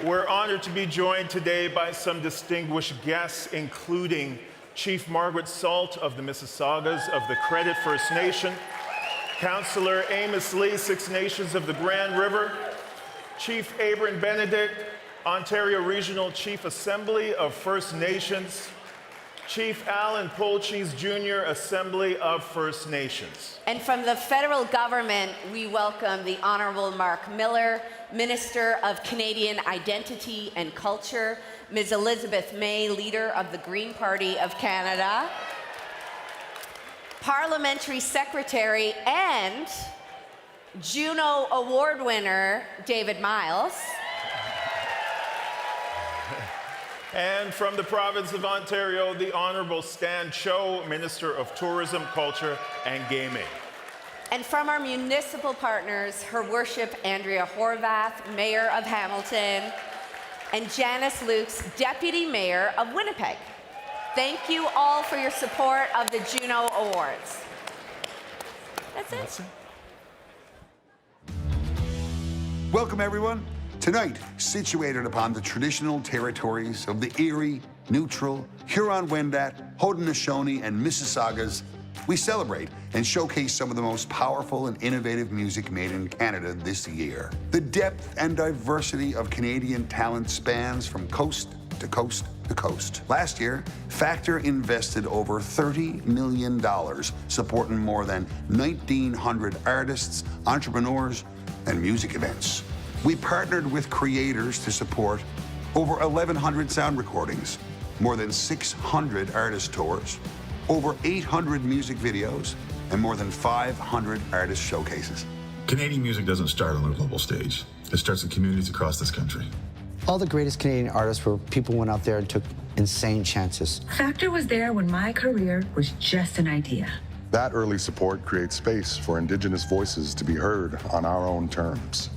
Speaker 8: We're honored to be joined today by some distinguished guests, including Chief Margaret Salt of the Mississaugas of the Credit First Nation, Councillor Amos Lee, Six Nations of the Grand River, Chief Abram Benedict, Ontario Regional Chief Assembly of First Nations, Chief Alan Polchis Jr., Assembly of First Nations.
Speaker 9: And from the federal government, we welcome the Honorable Mark Miller, Minister of Canadian Identity and Culture, Ms. Elizabeth May, Leader of the Green Party of Canada, Parliamentary Secretary and Juno Award winner, David Miles.
Speaker 8: And from the province of Ontario, the Honorable Stan Cho, Minister of Tourism, Culture, and Gaming.
Speaker 9: And from our municipal partners, Her Worship Andrea Horvath, Mayor of Hamilton, and Janice Lukes, Deputy Mayor of Winnipeg. Thank you all for your support of the Juno Awards. That's it.
Speaker 14: Welcome, everyone. Tonight, situated upon the traditional territories of the Erie, Neutral, Huron-Wendat, Haudenosaunee, and Mississaugas, we celebrate and showcase some of the most powerful and innovative music made in Canada this year. The depth and diversity of Canadian talent spans from coast to coast to coast. Last year, Factor invested over $30 million supporting more than 1,900 artists, entrepreneurs, and music events. We partnered with creators to support over 1,100 sound recordings, more than 600 artist tours, over 800 music videos, and more than 500 artist showcases.
Speaker 15: Canadian music doesn't start on a global stage. It starts in communities across this country.
Speaker 16: All the greatest Canadian artists were people who went out there and took insane chances.
Speaker 24: Factor was there when my career was just an idea.
Speaker 20: That early support creates space for Indigenous voices to be heard on our own terms.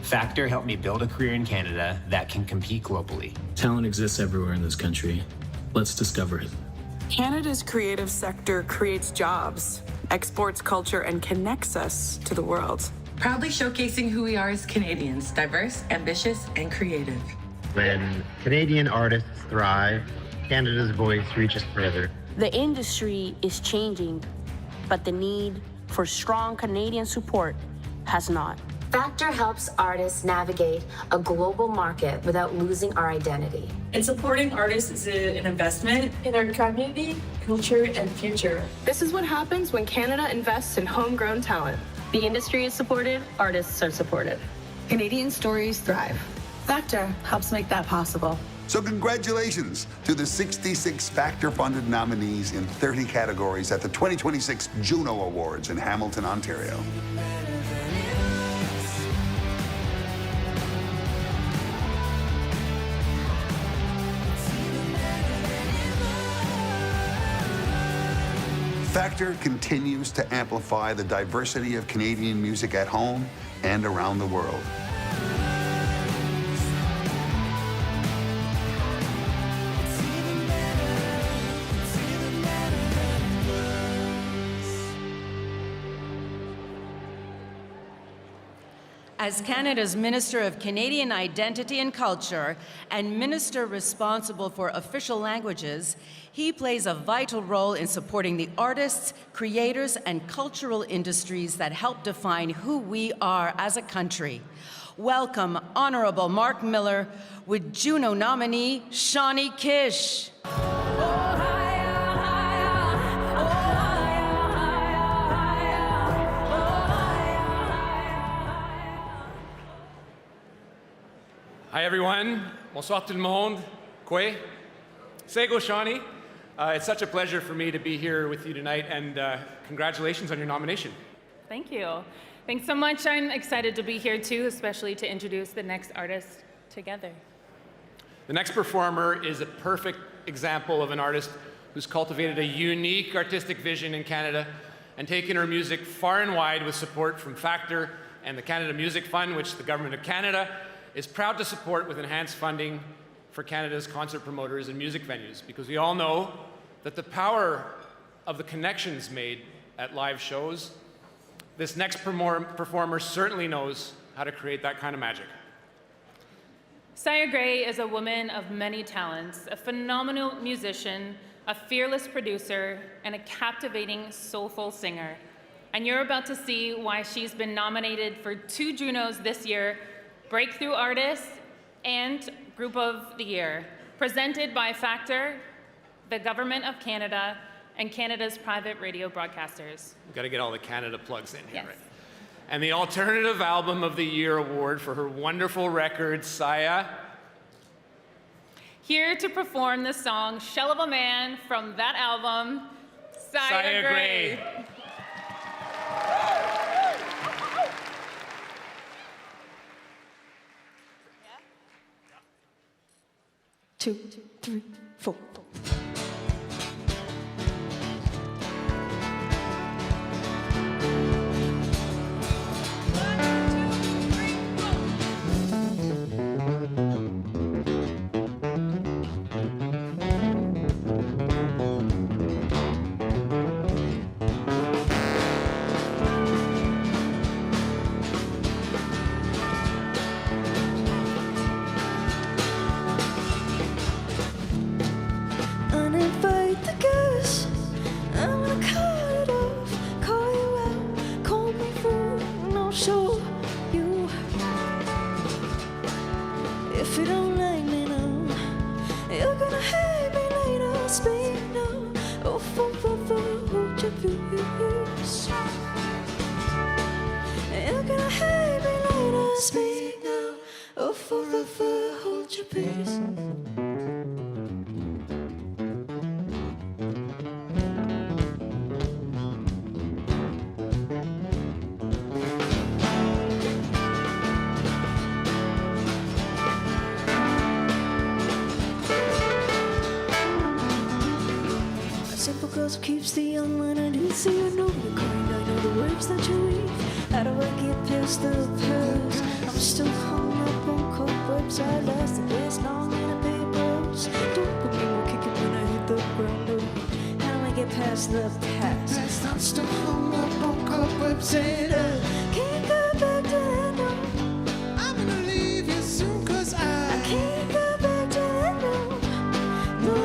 Speaker 23: Factor helped me build a career in Canada that can compete globally.
Speaker 10: Talent exists everywhere in this country. Let's discover it.
Speaker 26: Canada's creative sector creates jobs, exports culture, and connects us to the world.
Speaker 24: Proudly showcasing who we are as Canadians, diverse, ambitious, and creative.
Speaker 27: When Canadian artists thrive, Canada's voice reaches further.
Speaker 28: The industry is changing, but the need for strong Canadian support has not.
Speaker 29: Factor helps artists navigate a global market without losing our identity.
Speaker 26: And supporting artists is an investment in our community, culture, and future.
Speaker 30: This is what happens when Canada invests in homegrown talent.
Speaker 28: The industry is supported, artists are supported.
Speaker 26: Canadian stories thrive. Factor helps make that possible.
Speaker 14: So congratulations to the 66 Factor-funded nominees in 30 categories at the 2026 Juno Awards in Hamilton, Ontario. Factor continues to amplify the diversity of Canadian music at home and around the world.
Speaker 3: As Canada's Minister of Canadian Identity and Culture and Minister responsible for official languages, he plays a vital role in supporting the artists, creators, and cultural industries that help define who we are as a country. Welcome, Honorable Mark Miller with Juno nominee Shawnee Kish.
Speaker 1: Hi everyone, bonsoir tout le monde, Kwe, Sego Shawnee. It's such a pleasure for me to be here with you tonight, and congratulations on your nomination.
Speaker 4: Thank you. Thanks so much. I'm excited to be here too, especially to introduce the next artist together.
Speaker 1: The next performer is a perfect example of an artist who's cultivated a unique artistic vision in Canada and taken her music far and wide with support from Factor and the Canada Music Fund, which the Government of Canada is proud to support with enhanced funding for Canada's concert promoters and music venues, because we all know that the power of the connections made at live shows, this next performer certainly knows how to create that kind of magic.
Speaker 4: Saya Gray is a woman of many talents, a phenomenal musician, a fearless producer, and a captivating, soulful singer. And you're about to see why she's been nominated for 2 Junos this year, Breakthrough Artist and Group of the Year, presented by Factor, the Government of Canada, and Canada's private radio broadcasters.
Speaker 1: We've got to get all the Canada plugs in here,
Speaker 4: Yes.
Speaker 1: right? And the Alternative Album of the Year award for her wonderful record, Saya.
Speaker 4: Here to perform the song Shell of a Man from that album, Saya Gray.
Speaker 5: 2, 3, 4. Keeps the young one, I didn't see you know you're kind. I know the words that you read. How do I get past the past? I'm still hung up on cobwebs. I lost the best long in a papers. Don't put me more kicking when I hit the ground. How do I get past the past? I'm still hung up on cobwebs and I can't go back to that no. I'm gonna leave you soon, cause I can't go back to that no. No.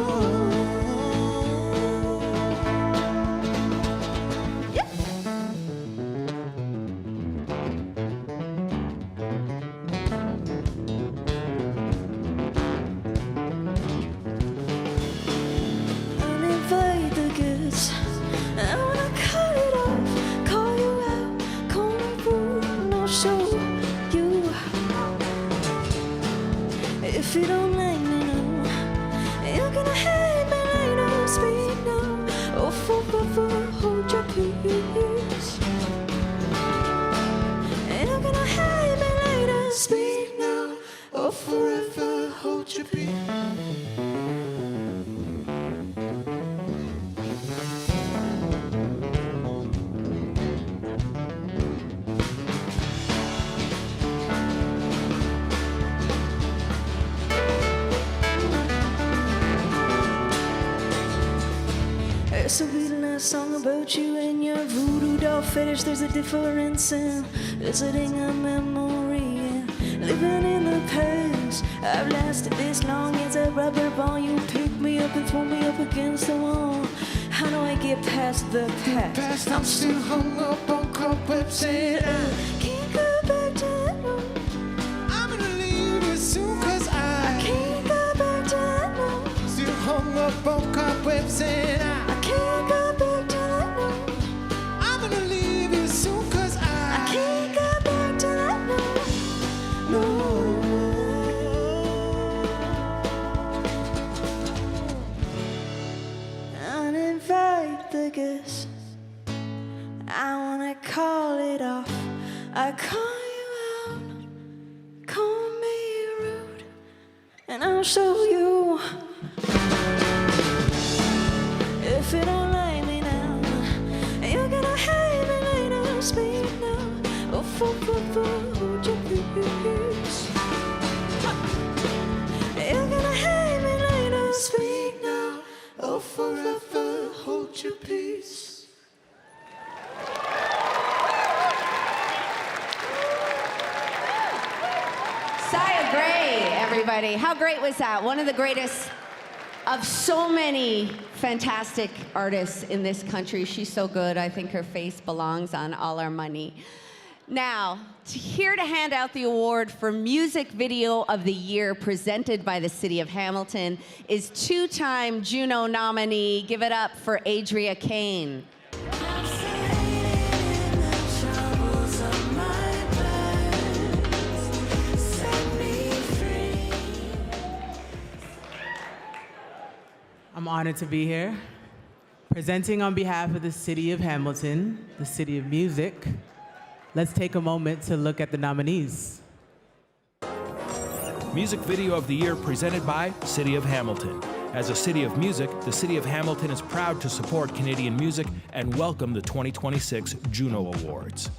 Speaker 5: If you don't like me now, you're gonna hate me later. Speak now, oh forever hold your peace. You're gonna hate me later. Speak now, oh forever hold your peace. It's a really nice song about you and your voodoo doll fetish. There's a difference in visiting a memory living in the past. I've lasted this long as a rubber ball. You pick me up and throw me up against the wall. How do I get past the past? I'm still hung up on cobwebs and I can't go back to that room. I'm gonna leave you soon, cause I can't go back to that room. Still hung up on cobwebs and I can't go back to that room. I'm gonna leave you soon, cause I can't go back to that room. No. Uninvite the guests. I wanna call it off. I call you out, call me rude, and I'll show you. If you don't like me now, you're gonna hate me later. Speak now, oh, hold your peace. You're gonna hate me later. Speak now, oh, forever hold your peace.
Speaker 9: Everybody, how great was that? One of the greatest of so many fantastic artists in this country. She's so good. I think her face belongs on all our money. Now, here to hand out the award for Music Video of the Year presented by the City of Hamilton is two-time Juno nominee. Give it up for Adria Kane.
Speaker 2: I'm honored to be here, presenting on behalf of the City of Hamilton, the City of Music. Let's take a moment to look at the nominees.
Speaker 7: Music Video of the Year presented by City of Hamilton. As a city of music, the City of Hamilton is proud to support Canadian music and welcome the 2026 Juno Awards.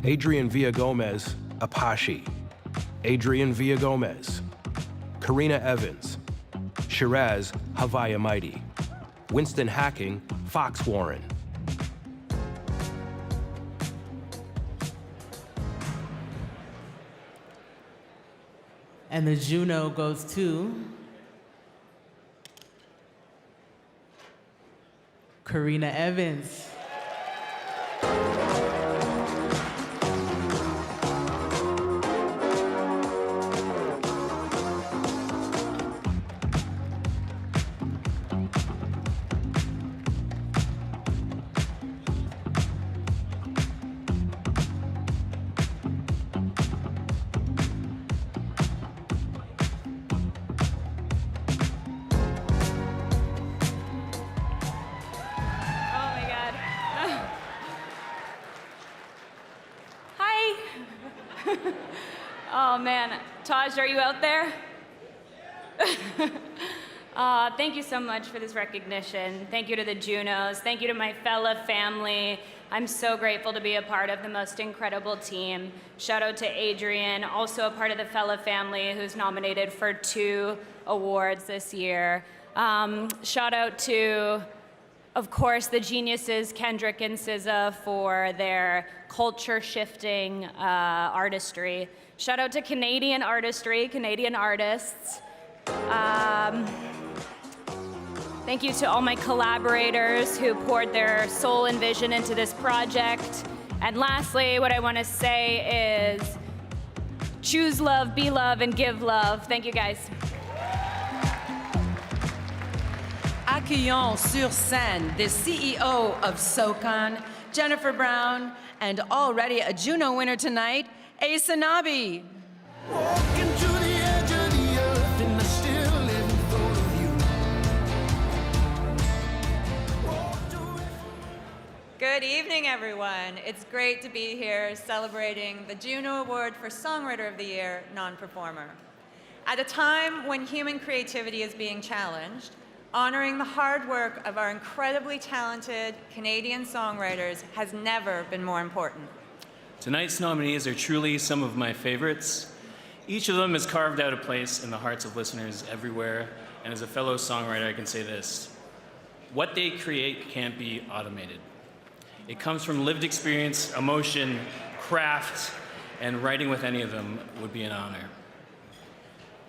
Speaker 7: Adrian Villagomez, Apache. Adrian Villagomez. Karina Evans. Shiraz, Havaya Mighty. Winston Hacking, Fox Warren.
Speaker 2: And the Juno goes to Karina Evans.
Speaker 6: Oh man, Taj, are you out there? Thank you so much for this recognition. Thank you to the Junos. Thank you to my fellow family. I'm so grateful to be a part of the most incredible team. Shout out to Adrian, also a part of the fellow family who's nominated for 2 awards this year. Shout out to, of course, the geniuses, Kendrick and SZA, for their culture-shifting artistry. Shout out to Canadian artistry, Canadian artists. Thank you to all my collaborators who poured their soul and vision into this project. And lastly, what I want to say is choose love, be love, and give love. Thank you, guys.
Speaker 3: Accueillons sur scène the CEO of SOCON, Jennifer Brown, and already a Juno winner tonight, Asa Nabi.
Speaker 11: Good evening, everyone. It's great to be here celebrating the Juno Award for Songwriter of the Year non-performer. At a time when human creativity is being challenged, honoring the hard work of our incredibly talented Canadian songwriters has never been more important.
Speaker 10: Tonight's nominees are truly some of my favorites. Each of them has carved out a place in the hearts of listeners everywhere, and as a fellow songwriter, I can say this: what they create can't be automated. It comes from lived experience, emotion, craft, and writing with any of them would be an honor.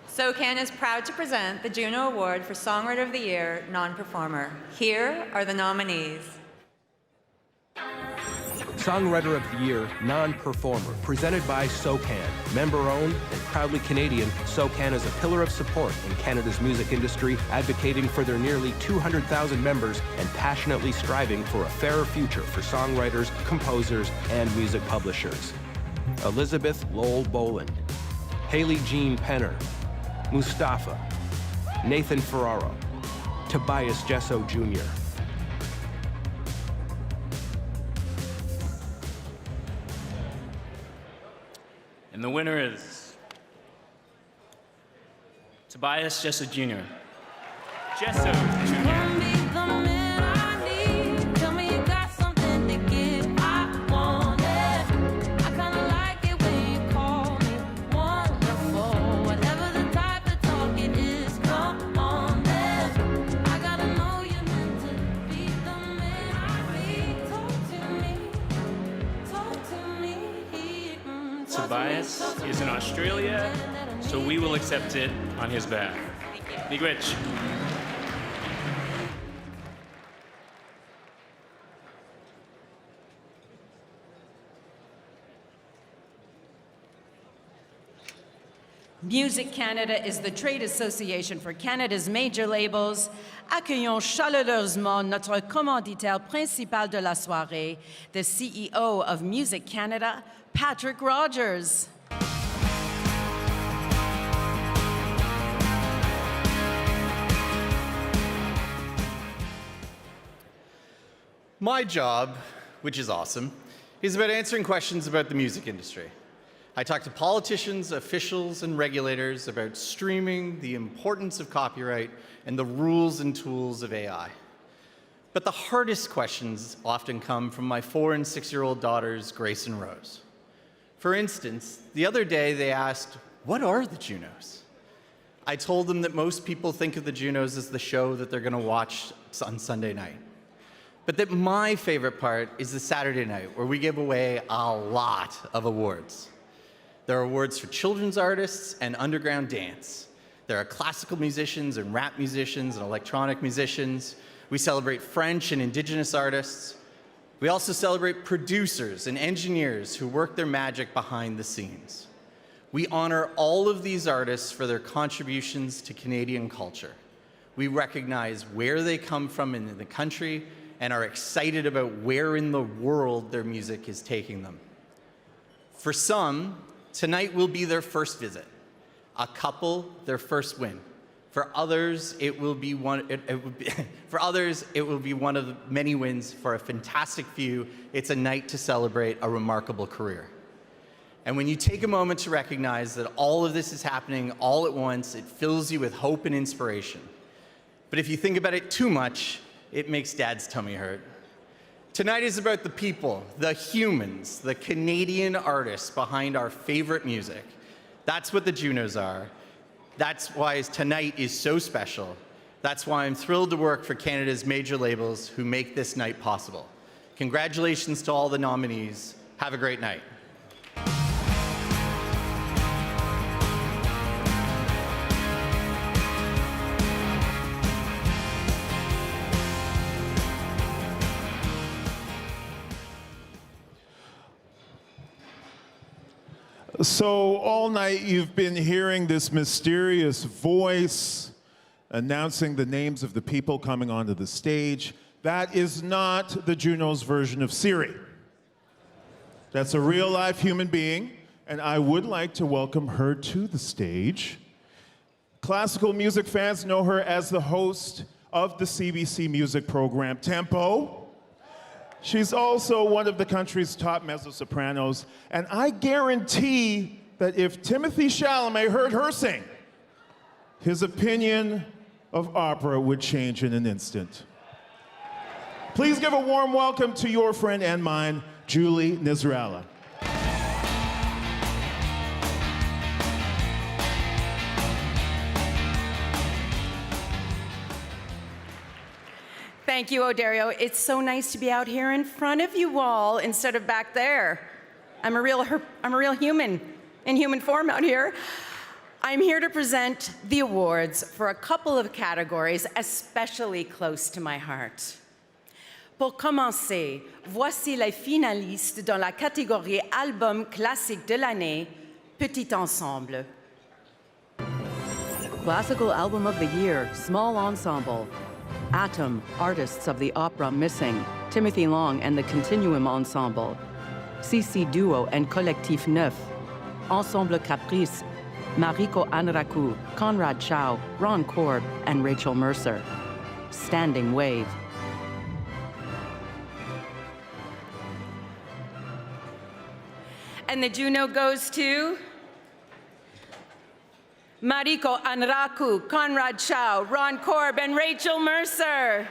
Speaker 11: SOCAN is proud to present the Juno Award for Songwriter of the Year, Non-Performer. Here are the nominees.
Speaker 7: Songwriter of the Year, Non-Performer, presented by SOCAN. Member-owned and proudly Canadian, SOCAN is a pillar of support in Canada's music industry, advocating for their nearly 200,000 members and passionately striving for a fairer future for songwriters, composers, and music publishers. Elizabeth Lowell Boland, Haley Jean Penner, Mustafa, Nathan Ferraro, Tobias Jesso Jr.
Speaker 10: And the winner is Tobias Jesso Jr. Jesso Jr. Tobias is in Australia, so we will accept it on his behalf. Miigwech.
Speaker 3: Music Canada is the trade association for Canada's major labels. Accueillons chaleureusement notre commanditaire principal de la soirée, the CEO of Music Canada, Patrick Rogers.
Speaker 8: My job, which is awesome, is about answering questions about the music industry. I talk to politicians, officials, and regulators about streaming, the importance of copyright, and the rules and tools of AI. But the hardest questions often come from my 4- and 6-year-old daughters, Grace and Rose. For instance, the other day they asked, "What are the Junos?" I told them that most people think of the Junos as the show that they're going to watch on Sunday night. But that my favorite part is the Saturday night, where we give away a lot of awards. There are awards for children's artists and underground dance. There are classical musicians and rap musicians and electronic musicians. We celebrate French and Indigenous artists. We also celebrate producers and engineers who work their magic behind the scenes. We honor all of these artists for their contributions to Canadian culture. We recognize where they come from in the country and are excited about where in the world their music is taking them. For some, tonight will be their first visit. A couple, their first win. For others, it will be one of the many wins. For a fantastic few, it's a night to celebrate a remarkable career. And when you take a moment to recognize that all of this is happening all at once, it fills you with hope and inspiration. But if you think about it too much, it makes Dad's tummy hurt. Tonight is about the people, the humans, the Canadian artists behind our favorite music. That's what the Junos are. That's why tonight is so special. That's why I'm thrilled to work for Canada's major labels who make this night possible. Congratulations to all the nominees. Have a great night.
Speaker 12: So all night you've been hearing this mysterious voice announcing the names of the people coming onto the stage. That is not the Junos version of Siri. That's a real life human being, and I would like to welcome her to the stage. Classical music fans know her as the host of the CBC music program Tempo. She's also one of the country's top mezzo-sopranos, and I guarantee that if Timothy Chalamet heard her sing, his opinion of opera would change in an instant. Please give a warm welcome to your friend and mine, Julie Nizralla.
Speaker 3: Thank you, Odario. It's so nice to be out here in front of you all instead of back there. I'm a real human in human form out here. I'm here to present the awards for a couple of categories especially close to my heart. Pour commencer, voici les finalistes dans la catégorie Album classique de l'année, Petit Ensemble.
Speaker 13: Classical Album of the Year, Small Ensemble. Atom, Artists of the Opera Missing, Timothy Long and the Continuum Ensemble. CC Duo and Collectif Neuf. Ensemble Caprice, Mariko Anraku, Conrad Chow, Ron Korb, and Rachel Mercer. Standing Wave.
Speaker 3: And the Juno goes to Mariko Anraku, Conrad Chow, Ron Korb, and Rachel Mercer.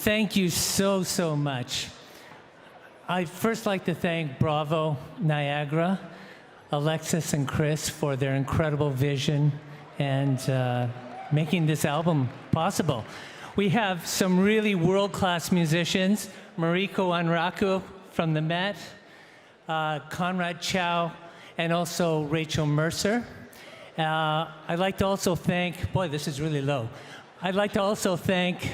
Speaker 15: Thank you so much. I'd first like to thank Bravo Niagara, Alexis and Chris for their incredible vision and making this album possible. We have some really world-class musicians, Mariko Anraku from the Met, Conrad Chow, and also Rachel Mercer. I'd like to also thank, boy, this is really low. I'd like to also thank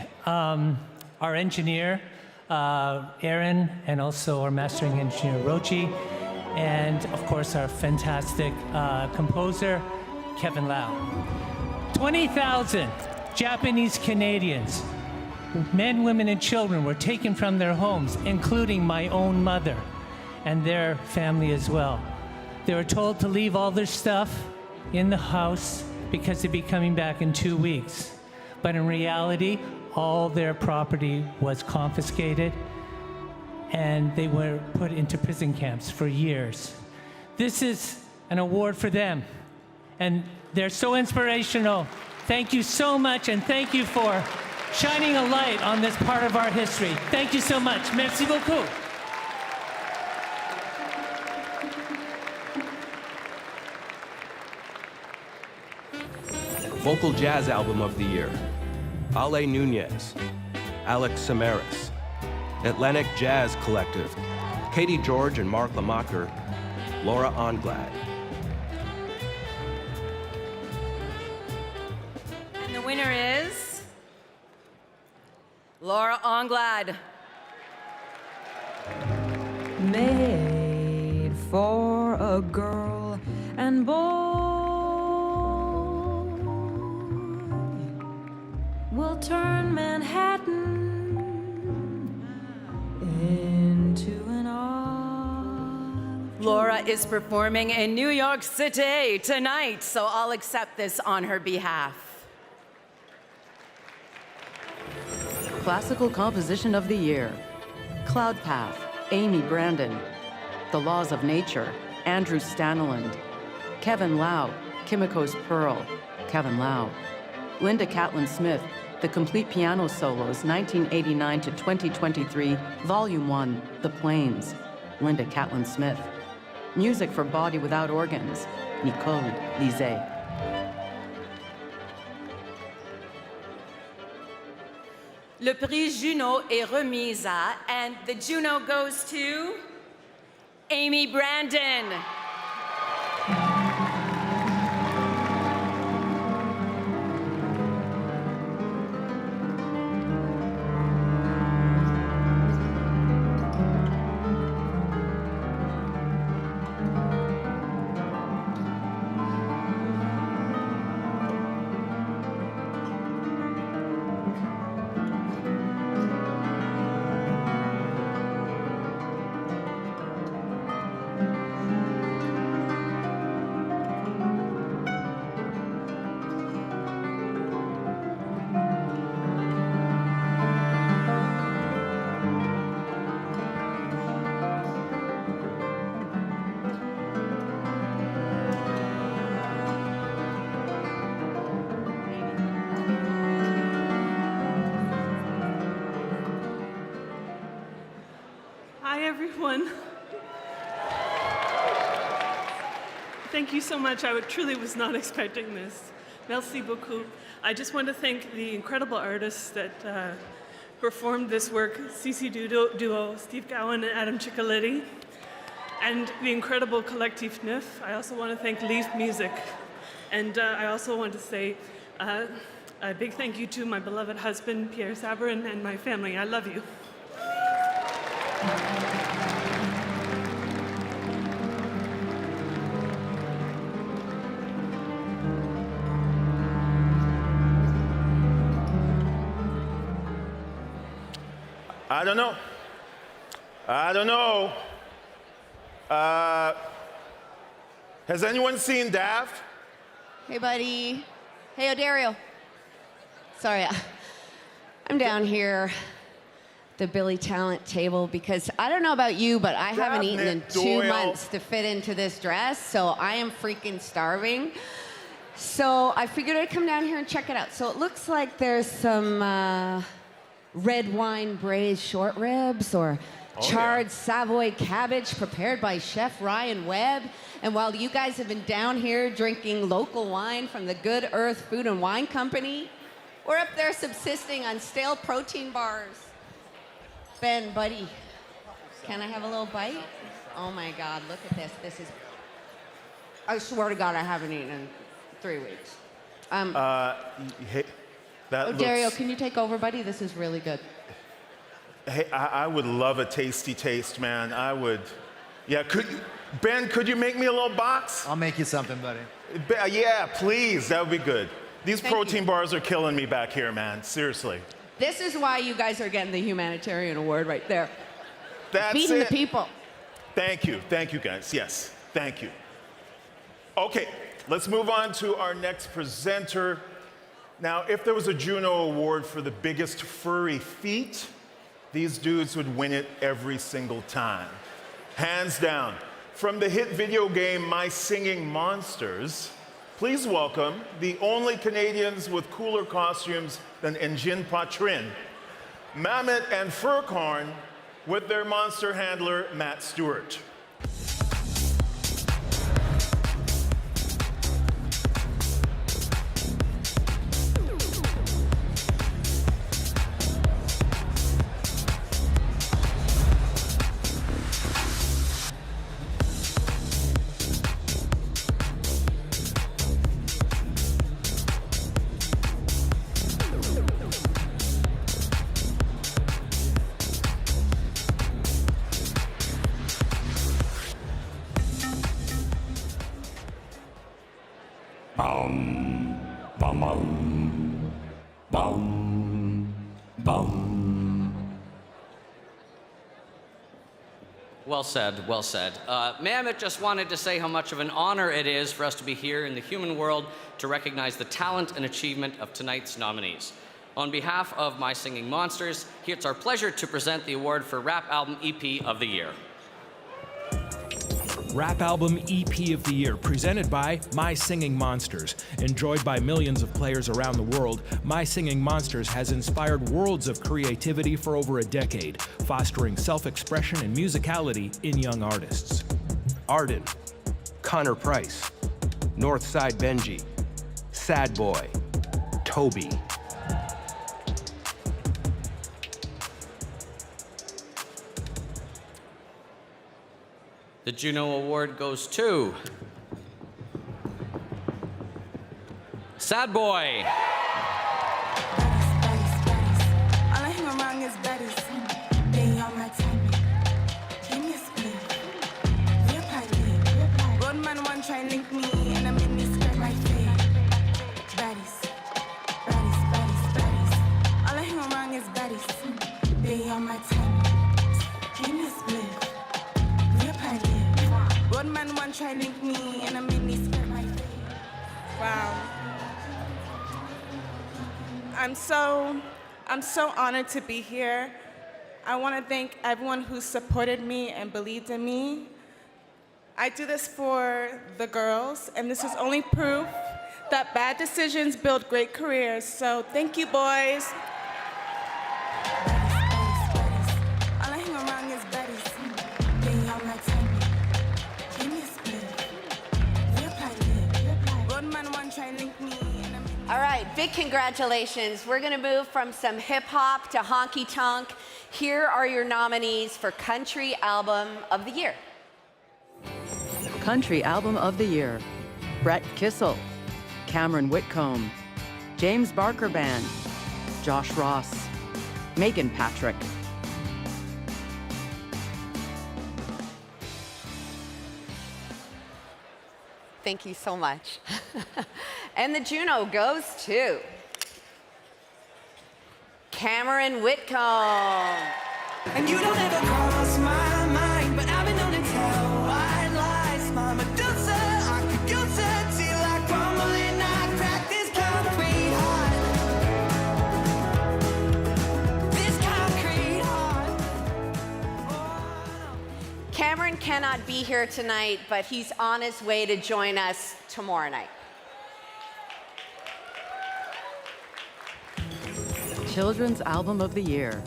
Speaker 15: our engineer, Aaron, and also our mastering engineer, Rochi, and of course our fantastic composer, Kevin Lau. 20,000 Japanese Canadians, men, women, and children were taken from their homes, including my own mother and their family as well. They were told to leave all their stuff in the house because they'd be coming back in 2 weeks. But in reality, all their property was confiscated and they were put into prison camps for years. This is an award for them, and they're so inspirational. Thank you so much, and thank you for shining a light on this part of our history. Thank you so much. Merci beaucoup.
Speaker 7: Vocal Jazz Album of the Year, Ale Nunez, Alex Samaras, Atlantic Jazz Collective, Katie George and Mark Lamacher, Laura Anglad.
Speaker 3: And the winner is Laura Anglad.
Speaker 16: Made for a girl and boy will turn Manhattan into an art.
Speaker 3: Laura is performing in New York City tonight, so I'll accept this on her behalf.
Speaker 13: Classical Composition of the Year. Cloud Path, Amy Brandon. The Laws of Nature, Andrew Staniland. Kevin Lau, Kimiko's Pearl, Kevin Lau. Linda Catlin Smith, The Complete Piano Solos, 1989 to 2023, Volume 1, The Plains, Linda Catlin Smith. Music for Body Without Organs, Nicole Lizet.
Speaker 3: Le prix Juno est remis à, and the Juno goes to Amy Brandon.
Speaker 17: everyone. Thank you so much. I truly was not expecting this. Merci beaucoup. I just want to thank the incredible artists that performed this work, CC Duo, Steve Gowan and Adam Ciccoletti, and the incredible Collectif Neuf. I also want to thank Leaf Music. And I also want to say a big thank you to my beloved husband, Pierre Sabrin, and my family. I love you.
Speaker 12: I don't know. Has anyone seen Daft?
Speaker 9: Hey, buddy. Hey, Odario. Sorry, I'm down here at the Billy Talent table because I don't know about you, but I haven't eaten in 2 months to fit into this dress, so I am freaking starving. So I figured I'd come down here and check it out. So it looks like there's some red wine braised short ribs or charred Savoy cabbage prepared by Chef Ryan Webb. And while you guys have been down here drinking local wine from the Good Earth Food and Wine Company, we're up there subsisting on stale protein bars. Ben, buddy, can I have a little bite? Oh my God, look at this. This is, I swear to God, I haven't eaten in 3 weeks.
Speaker 12: Hey, that
Speaker 9: Odario,
Speaker 12: looks...
Speaker 9: can you take over, buddy? This is really good.
Speaker 12: Hey, I would love a tasty taste, man. I would. Yeah, Ben, could you make me a little box?
Speaker 18: I'll make you something, buddy.
Speaker 12: Yeah, please, that would be good. These
Speaker 9: Thank
Speaker 12: protein
Speaker 9: you.
Speaker 12: bars are killing me back here, man. Seriously.
Speaker 9: This is why you guys are getting the Humanitarian Award right there.
Speaker 12: That's
Speaker 9: Feeding
Speaker 12: it.
Speaker 9: the people.
Speaker 12: Thank you guys. Yes, thank you. Okay, let's move on to our next presenter. Now, if there was a Juno Award for the biggest furry feet, these dudes would win it every single time. Hands down. From the hit video game My Singing Monsters, please welcome the only Canadians with cooler costumes than Engine Patrin, Mammoth and Furcorn with their monster handler, Matt Stewart.
Speaker 19: Well said, well said. Mammoth just wanted to say how much of an honor it is for us to be here in the human world to recognize the talent and achievement of tonight's nominees. On behalf of My Singing Monsters, it's our pleasure to present the award for Rap Album EP of the Year.
Speaker 20: Rap Album EP of the Year, presented by My Singing Monsters. Enjoyed by millions of players around the world, My Singing Monsters has inspired worlds of creativity for over a decade, fostering self-expression and musicality in young artists.
Speaker 7: Arden, Connor Price, Northside Benji, Sad Boy, Toby.
Speaker 19: The Juno Award goes to Sad Boy.
Speaker 21: All I hang around is baddies. They on my time. Give me a split. Real party. Roadman one try and link me, and I'm in this skirt my face. Baddies. Baddies, baddies, baddies. All I hang around is baddies. They on my time. Give me a split. Real party. Roadman one try and link me, and I'm in this skirt my face. Wow. I'm so honored to be here. I want to thank everyone who supported me and believed in me. I do this for the girls, and this is only proof that bad decisions build great careers. So thank you, boys. All I hang around is baddies.
Speaker 9: right, big congratulations. We're going to move from some hip hop to honky tonk. Here are your nominees for Country Album of the Year.
Speaker 13: Country Album of the Year: Brett Kissel, Cameron Whitcomb, James Barker Band, Josh Ross, Megan Patrick.
Speaker 9: Thank you so much. And the Juno goes to Cameron Whitcomb.
Speaker 21: And you don't ever cross my mind, but I've been known to tell white lies. My Medusa, I could use it till I crumble and I crack this concrete heart. This concrete heart.
Speaker 9: Cameron cannot be here tonight, but he's on his way to join us tomorrow night.
Speaker 13: Children's Album of the Year: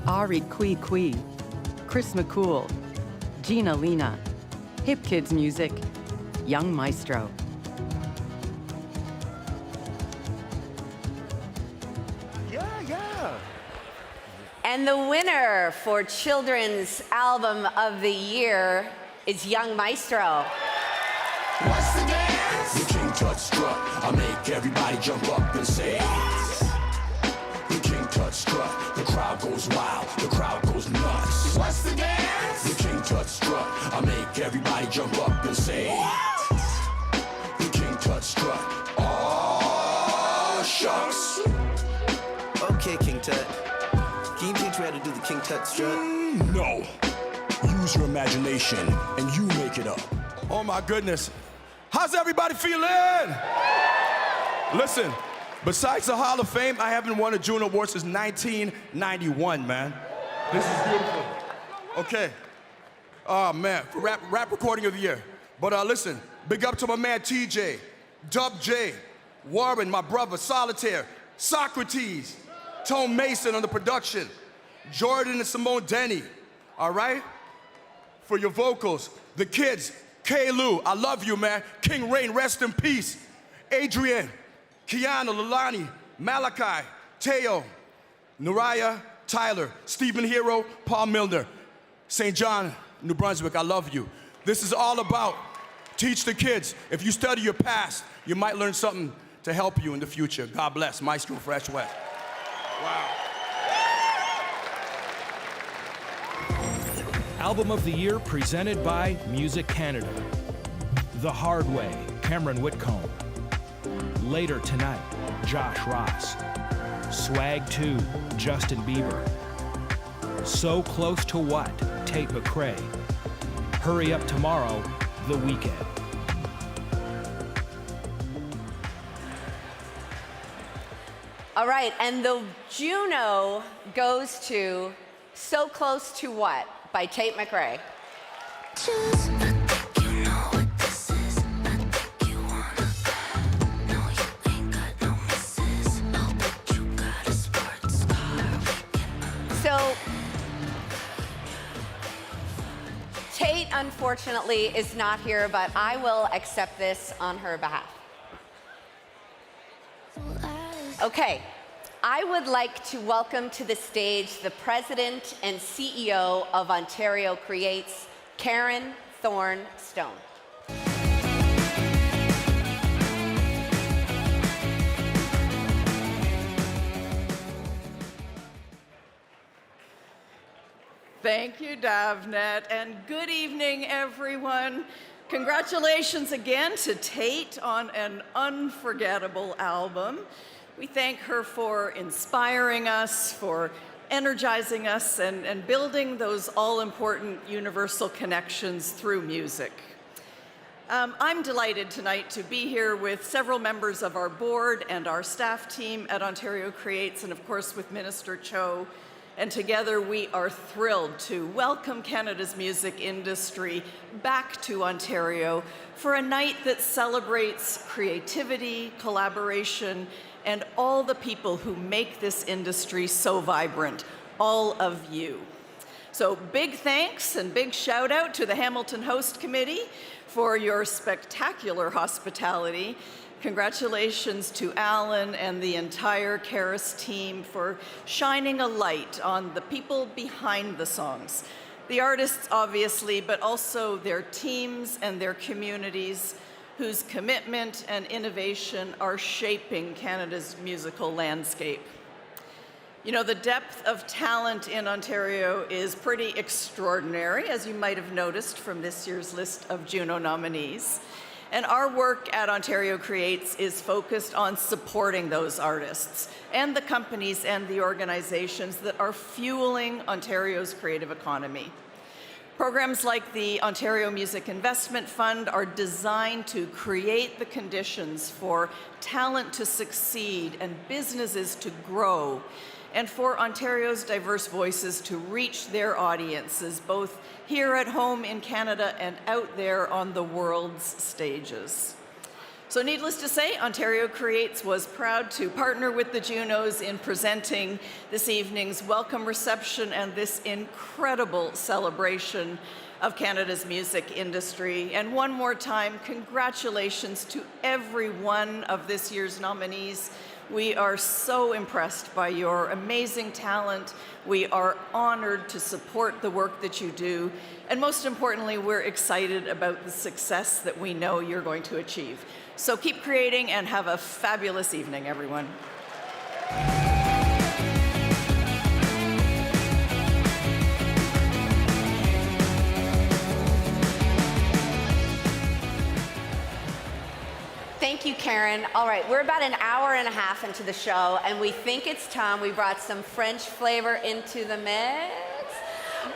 Speaker 13: Ari Kui Kui, Chris McCool, Gina Lena, Hip Kids Music, Young Maestro.
Speaker 21: Yeah.
Speaker 9: And the winner for Children's Album of the Year is Young Maestro.
Speaker 18: What's the dance? The King Tut strut. I make everybody jump up and say. The King Tut strut. The crowd goes wild. The crowd goes nuts. What's the dance? The King Tut strut. I make everybody jump up and say. The King Tut strut. Oh, shucks.
Speaker 22: Okay, King Tut. Can you teach me how to do the King Tut strut?
Speaker 18: No. Use your imagination and you make it up.
Speaker 23: Oh my goodness. How's everybody feeling? Listen, besides the Hall of Fame, I haven't won a Juno Award since 1991, man. This is beautiful. Okay. Oh man, for rap recording of the year. But listen, big up to my man TJ, Dub J, Warren, my brother, Solitaire, Socrates, Tone Mason on the production, Jordan and Simone Denny, all right? For your vocals, the kids, K-Lou, I love you, man. King Rain, rest in peace. Adrian, Kiana, Lilani, Malachi, Teo, Nariah, Tyler, Stephen Hero, Paul Milner, St. John, New Brunswick, I love you. This is all about teach the kids. If you study your past, you might learn something to help you in the future. God bless. Maestro Fresh West. Wow.
Speaker 20: Album of the Year presented by Music Canada. The Hard Way, Cameron Whitcomb. Later Tonight, Josh Ross. Swag 2, Justin Bieber. So Close to What, Tate McRae. Hurry Up Tomorrow, The Weeknd.
Speaker 9: All right, and the Juno goes to So Close to What by Tate McRae. So, Tate, unfortunately, is not here, but I will accept this on her behalf. Okay, I would like to welcome to the stage the President and CEO of Ontario Creates, Karen Thorne-Stone.
Speaker 24: Thank you, Damhnait, and good evening, everyone. Congratulations again to Tate on an unforgettable album. We thank her for inspiring us, for energizing us, and building those all-important universal connections through music. I'm delighted tonight to be here with several members of our board and our staff team at Ontario Creates, and of course with Minister Cho. And together we are thrilled to welcome Canada's music industry back to Ontario for a night that celebrates creativity, collaboration, and all the people who make this industry so vibrant, all of you. So big thanks and big shout out to the Hamilton Host Committee for your spectacular hospitality. congratulations to Allan and the entire CARAS team for shining a light on the people behind the songs. The artists, obviously, but also their teams and their communities whose commitment and innovation are shaping Canada's musical landscape. You know, the depth of talent in Ontario is pretty extraordinary, as you might have noticed from this year's list of Juno nominees. And our work at Ontario Creates is focused on supporting those artists and the companies and the organizations that are fueling Ontario's creative economy. Programs like the Ontario Music Investment Fund are designed to create the conditions for talent to succeed and businesses to grow, and for Ontario's diverse voices to reach their audiences, both here at home in Canada and out there on the world's stages. So needless to say, Ontario Creates was proud to partner with the Junos in presenting this evening's welcome reception and this incredible celebration of Canada's music industry. And one more time, congratulations to every one of this year's nominees. We are so impressed by your amazing talent. We are honored to support the work that you do. And most importantly, we're excited about the success that we know you're going to achieve. So keep creating and have a fabulous evening, everyone.
Speaker 9: Thank you, Karen. All right, we're about an hour and a half into the show, and we think it's time we brought some French flavor into the mix.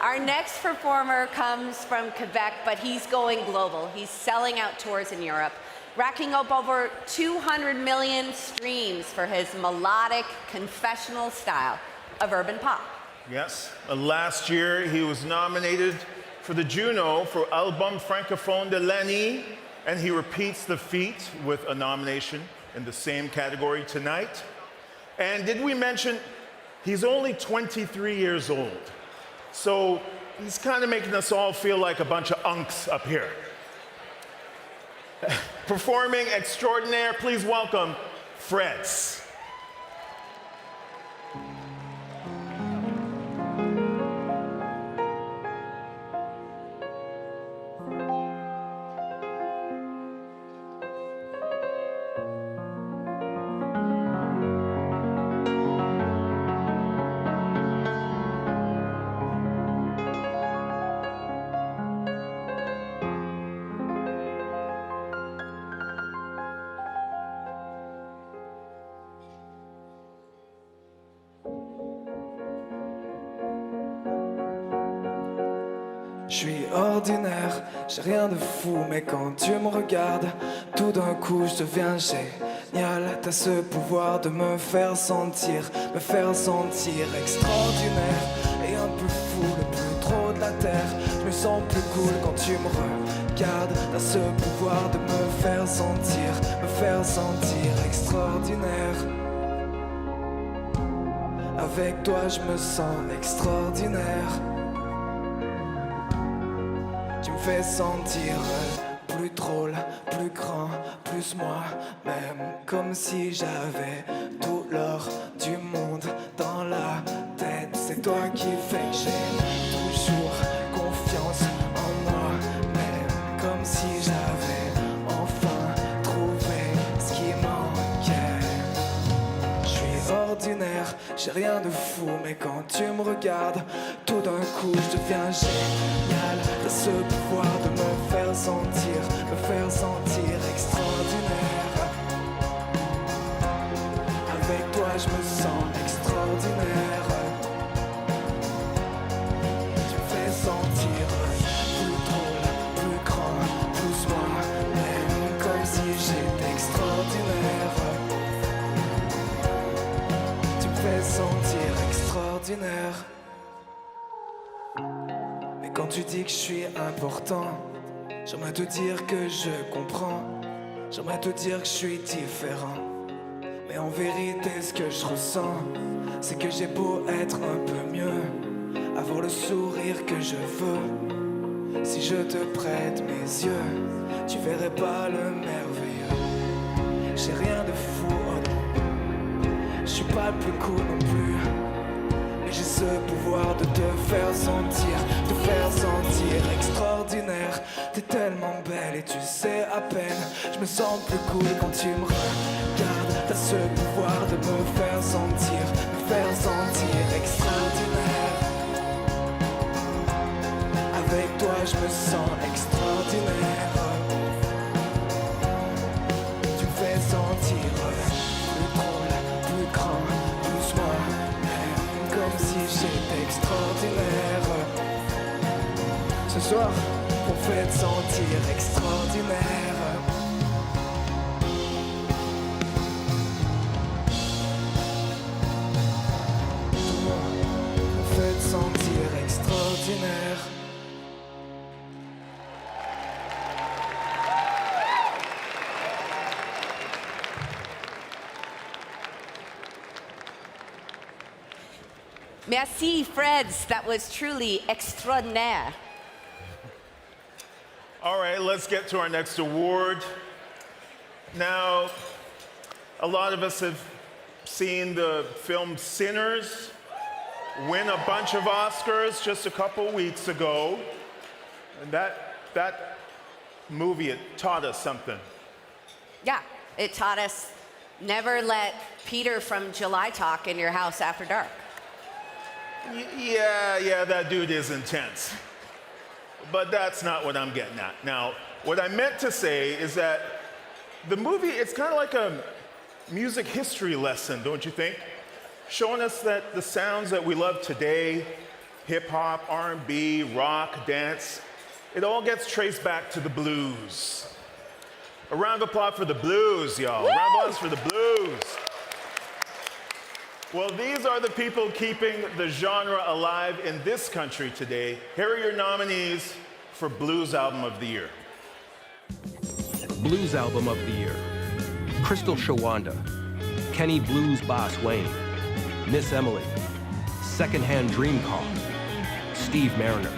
Speaker 9: Our next performer comes from Quebec, but he's going global. He's selling out tours in Europe, racking up over 200 million streams for his melodic, confessional style of urban pop.
Speaker 12: Yes, last year he was nominated for the Juno for Album Francophone de l'année, and he repeats the feat with a nomination in the same category tonight. And did we mention he's only 23 years old? So he's kind of making us all feel like a bunch of unks up here. Performing Extraordinaire, please welcome Fredz.
Speaker 1: Je suis ordinaire, j'ai rien de fou, mais quand tu me regardes, tout d'un coup je deviens génial. T'as ce pouvoir de me faire sentir extraordinaire et un peu fou, le plus trop de la terre. Je me sens plus cool quand tu me regardes. T'as ce pouvoir de me faire sentir extraordinaire. Avec toi je me sens extraordinaire. Tu me fais sentir plus drôle, plus grand, plus moi-même. Comme si j'avais tout l'or du monde dans la tête. C'est toi qui fais que j'ai toujours confiance en moi-même. Comme si j'avais enfin trouvé ce qui manquait. Je suis ordinaire, j'ai rien de fou, mais quand tu me regardes, tout d'un coup je deviens génial. T'as ce pouvoir de me faire sentir extraordinaire. Avec toi je me sens extraordinaire. Tu me fais sentir plus drôle, plus grand, plus moi-même. Comme si j'étais extraordinaire. Tu me fais sentir extraordinaire. Mais quand tu dis que je suis important, j'aimerais te dire que je comprends. J'aimerais te dire que je suis différent. Mais en vérité ce que je ressens, c'est que j'ai beau être un peu mieux, avoir le sourire que je veux. Si je te prête mes yeux, tu verrais pas le merveilleux. j'ai rien de fou, oh non. Je suis pas le plus cool non plus, mais j'ai ce pouvoir de te faire sentir extraordinaire. T'es tellement belle et tu sais à peine. Je me sens plus cool quand tu me regardes. T'as ce pouvoir de me faire sentir extraordinaire. Avec toi je me sens extraordinaire. Tu me fais sentir plus drôle, plus grand, plus moi, même comme si j'étais extraordinaire. Ce soir, on fait te sentir extraordinaire. On fait te sentir extraordinaire.
Speaker 9: Merci, Fredz. That was truly extraordinaire.
Speaker 12: All right, let's get to our next award. Now, a lot of us have seen the film Sinners win a bunch of Oscars just a couple weeks ago. And that movie, it taught us something.
Speaker 9: Yeah, it taught us never let Peter from July talk in your house after dark.
Speaker 12: Yeah, that dude is intense. But that's not what I'm getting at. Now, what I meant to say is that the movie, it's kind of like a music history lesson, don't you think? Showing us that the sounds that we love today, hip-hop, R&B, rock, dance, it all gets traced back to the blues. A round of applause for the blues, y'all. A round of applause for the blues. Well, these are the people keeping the genre alive in this country today. Here are your nominees for Blues Album of the Year.
Speaker 7: Blues Album of the Year. Crystal Shawanda, Kenny Blues Boss Wayne, Miss Emily, Secondhand Dream Call, Steve Mariner.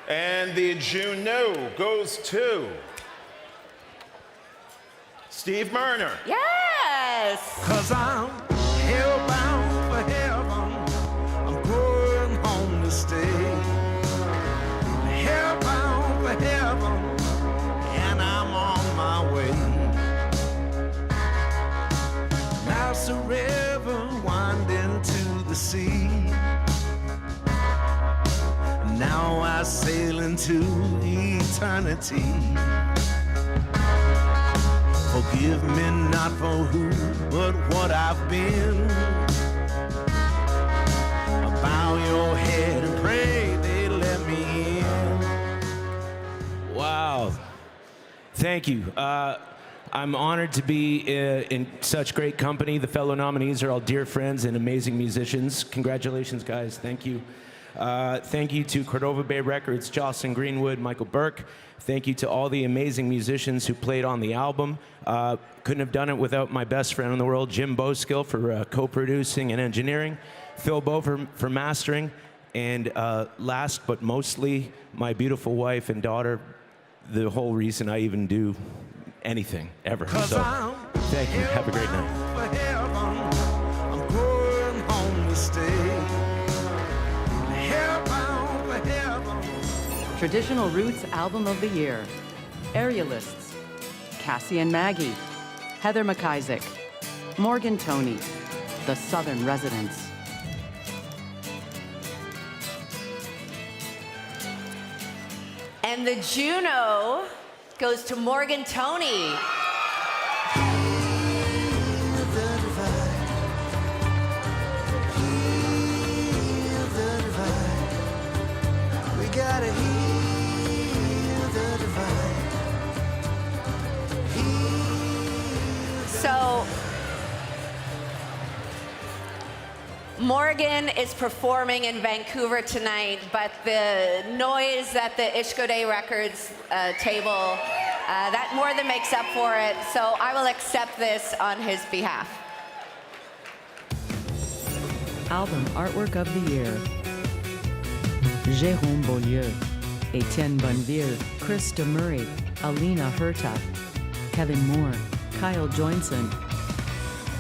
Speaker 12: And the Juno goes to Steve Mariner.
Speaker 9: Yes!
Speaker 18: 'Cause I'm hellbound for heaven. I'm going home to stay. Hellbound for heaven, and I'm on my way. Now's the river winding to the sea. Now I sail into eternity. Forgive me not for who, but what I've been. Bow your head and pray they let me in.
Speaker 10: Wow. Thank you. I'm honored to be in such great company. The fellow nominees are all dear friends and amazing musicians. Congratulations, guys. Thank you. Thank you to Cordova Bay Records, Jocelyn Greenwood, Michael Burke. Thank you to all the amazing musicians who played on the album. Couldn't have done it without my best friend in the world, Jim Boskill, for co-producing and engineering, Phil Bow for mastering, and last but mostly, my beautiful wife and daughter, the whole reason I even do anything, ever. So, thank you. Have a great night.
Speaker 18: I'm going home to stay.
Speaker 13: Traditional Roots Album of the Year. Aerialists. Cassie and Maggie. Heather McIsaac. Morgan Toney. The Southern Residents.
Speaker 9: And the Juno goes to Morgan Toney.
Speaker 18: Gotta heal the divine.
Speaker 9: So, Morgan is performing in Vancouver tonight, but the noise at the Ishkode Records table, that more than makes up for it. So I will accept this on his behalf.
Speaker 13: Album Artwork of the Year. Jérôme Beaulieu. Etienne Bonneville, Chris DeMurray, Alina Herta, Kevin Moore, Kyle Joinson,